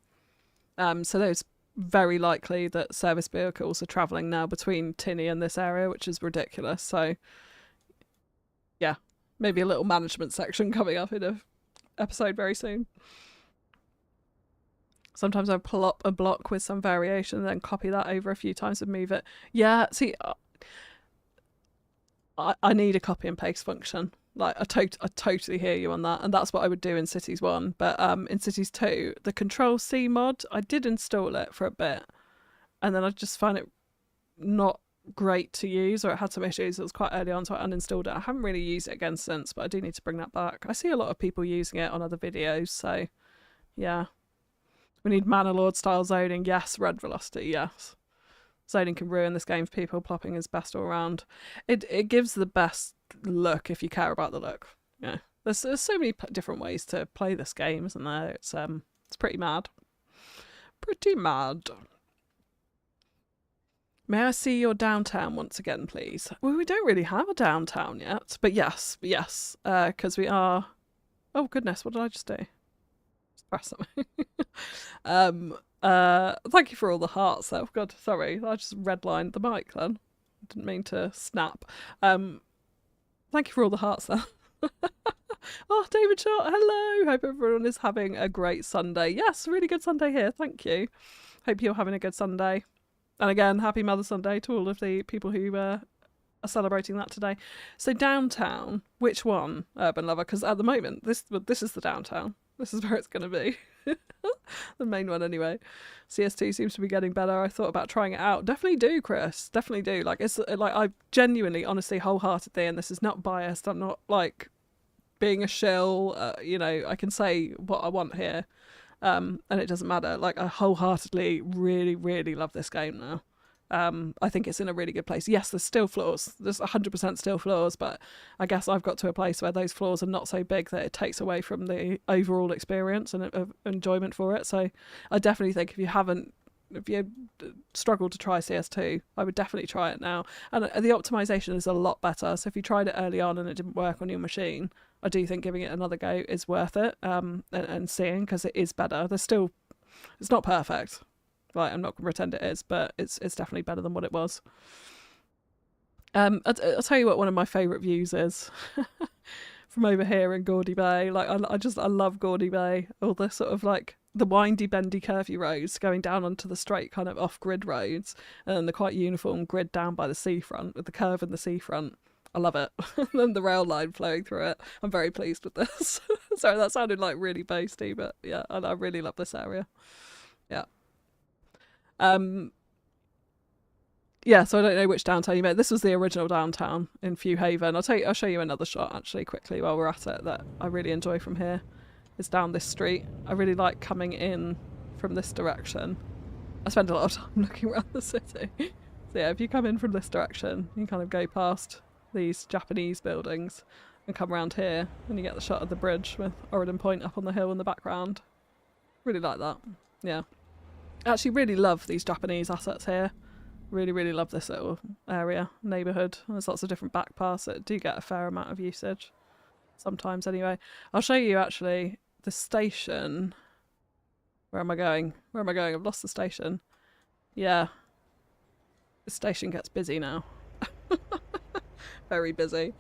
So there's very likely that service vehicles are travelling now between Tinny and this area, which is ridiculous. So, yeah, maybe a little management section coming up in a episode very soon. Sometimes I pull up a block with some variation and then copy that over a few times and move it. Yeah, see, I need a copy and paste function. Like, I totally hear you on that, and that's what I would do in Cities 1. But in Cities 2, the Control-C mod, I did install it for a bit, and then I just found it not great to use, or it had some issues. It was quite early on, so I uninstalled it. I haven't really used it again since, but I do need to bring that back. I see a lot of people using it on other videos, so yeah. We need Mana Lord style zoning. Yes, red velocity, yes. Zoning can ruin this game for people. Plopping is best all around. It gives the best look if you care about the look. Yeah, there's so many different ways to play this game, isn't there? It's pretty mad. Pretty mad. May I see your downtown once again, please? Well, we don't really have a downtown yet, but yes, because we are. Oh goodness, what did I just do? Just press something. Thank you for all the hearts though. God, sorry, I just redlined the mic then. Didn't mean to snap. Thank you for all the hearts then. Oh, David Short, hello. Hope everyone is having a great Sunday. Yes, really good Sunday here. Thank you. Hope you're having a good Sunday. And again, happy Mother's Sunday to all of the people who are celebrating that today. So downtown, which one, Urban Lover? Because at the moment, this is the downtown. This is where it's going to be. The main one anyway. CS2 seems to be getting better. I thought about trying it out. Definitely do, Chris. Definitely do. Like, it's like, I genuinely, honestly, wholeheartedly, and this is not biased. I'm not like being a shill. You know, I can say what I want here, and it doesn't matter. Like, I wholeheartedly really, really love this game now. I think it's in a really good place. Yes, there's still flaws. There's 100% still flaws, but I guess I've got to a place where those flaws are not so big that it takes away from the overall experience and enjoyment for it. So I definitely think if you struggle to try CS2, I would definitely try it now. And the optimization is a lot better. So if you tried it early on and it didn't work on your machine, I do think giving it another go is worth it, and seeing, because it is better. It's not perfect. Like, I'm not going to pretend it is, but it's definitely better than what it was. I'll tell you what one of my favourite views is from over here in Gaudy Bay. Like, I love Gaudy Bay. All the sort of like the windy, bendy, curvy roads going down onto the straight kind of off-grid roads, and then the quite uniform grid down by the seafront with the curve in the seafront. I love it. And then the rail line flowing through it. I'm very pleased with this. Sorry, that sounded like really boasty, but yeah, I really love this area. Yeah. Yeah, so I don't know which downtown you meant. This was the original downtown in Fewhaven. I'll show you another shot actually quickly while we're at it that I really enjoy from here. It's down this street. I really like coming in from this direction. I spend a lot of time looking around the city. So yeah, if you come in from this direction, you kind of go past these Japanese buildings and come around here, and you get the shot of the bridge with Oregon Point up on the hill in the background. Really like that. Yeah. I actually really love these Japanese assets here. Really, really love this little area, neighbourhood. There's lots of different back paths that do get a fair amount of usage. Sometimes anyway. I'll show you actually the station. Where am I going? Where am I going? I've lost the station. Yeah. The station gets busy now. Very busy.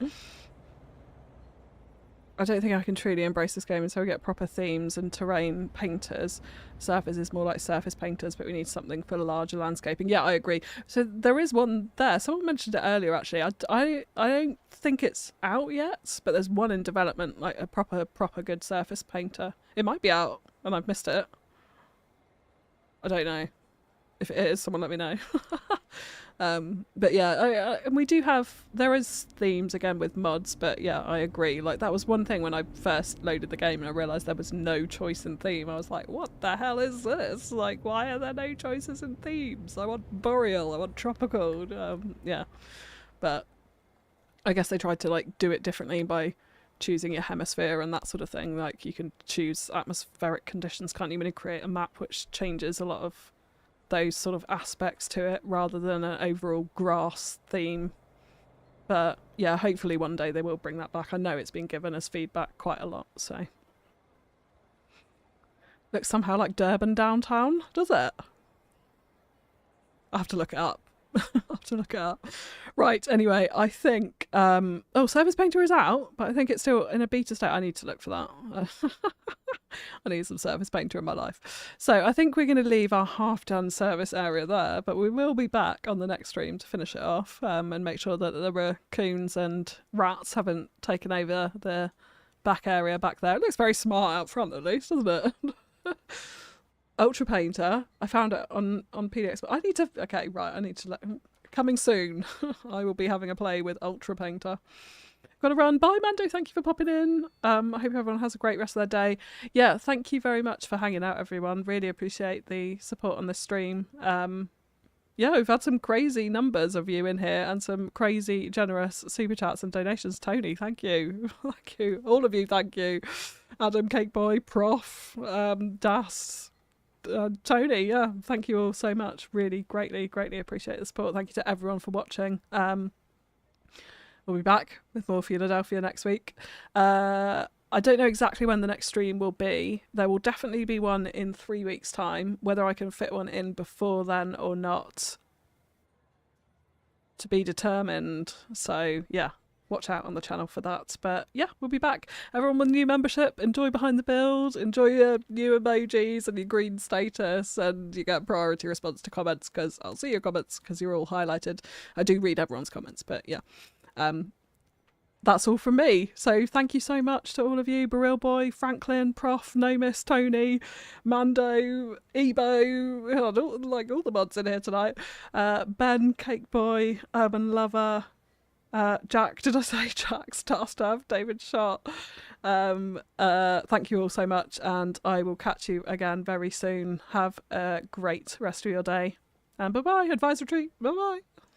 I don't think I can truly embrace this game until we get proper themes and terrain painters. Surface is more like surface painters, but we need something for larger landscaping. Yeah, I agree. So there is one there. Someone mentioned it earlier, actually. I don't think it's out yet, but there's one in development, like a proper good surface painter. It might be out, and I've missed it. I don't know. If it is, someone let me know. But yeah, and we do have, there is themes again with mods, but yeah, I agree. Like, that was one thing when I first loaded the game and I realised there was no choice in theme. I was like, what the hell is this? Like, why are there no choices in themes? I want boreal, I want tropical. Yeah, but I guess they tried to like do it differently by choosing your hemisphere and that sort of thing. Like, you can choose atmospheric conditions, can't you, when you create a map, which changes a lot of those sort of aspects to it rather than an overall grass theme. But yeah, hopefully one day they will bring that back. I know it's been given as feedback quite a lot, so. Looks somehow like Durban downtown, does it? I'll have to look it up. I'll have to look it up. Right, anyway, I think Surface Painter is out, but I think it's still in a beta state. I need to look for that. I need some surface painter in my life. So I think we're going to leave our half-done service area there, but we will be back on the next stream to finish it off and make sure that the raccoons and rats haven't taken over the back area back there. It looks very smart out front at least, doesn't it? Ultra Painter. I found it on PDX, but I need to... Okay, right, I need to let... Coming soon, I will be having a play with Ultra Painter. Got to run. Bye, Mando. Thank you for popping in. I hope everyone has a great rest of their day. Yeah, thank you very much for hanging out, everyone. Really appreciate the support on this stream. Yeah, we've had some crazy numbers of you in here and some crazy generous super chats and donations. Tony, thank you. Thank you. All of you, thank you. Adam, Cakeboy, Prof, Das, Tony, yeah, thank you all so much. Really greatly appreciate the support. Thank you to everyone for watching. We'll be back with more Fewladelphia next week. I don't know exactly when the next stream will be. There will definitely be one in 3 weeks' time. Whether I can fit one in before then or not, to be determined. So yeah, watch out on the channel for that. But yeah, we'll be back. Everyone with new membership, enjoy Behind the Build, enjoy your new emojis and your green status, and you get priority response to comments because I'll see your comments because you're all highlighted. I do read everyone's comments, but yeah. That's all from me. So thank you so much to all of you, Baril Boy, Franklin, Prof, Nomis, Tony, Mando, Ebo, like all the mods in here tonight. Ben, Cake Boy, Urban Lover, Jack, did I say Jack? Starstaff, David Shot. Thank you all so much, and I will catch you again very soon. Have a great rest of your day. And bye-bye, Advisory Tree. Bye-bye.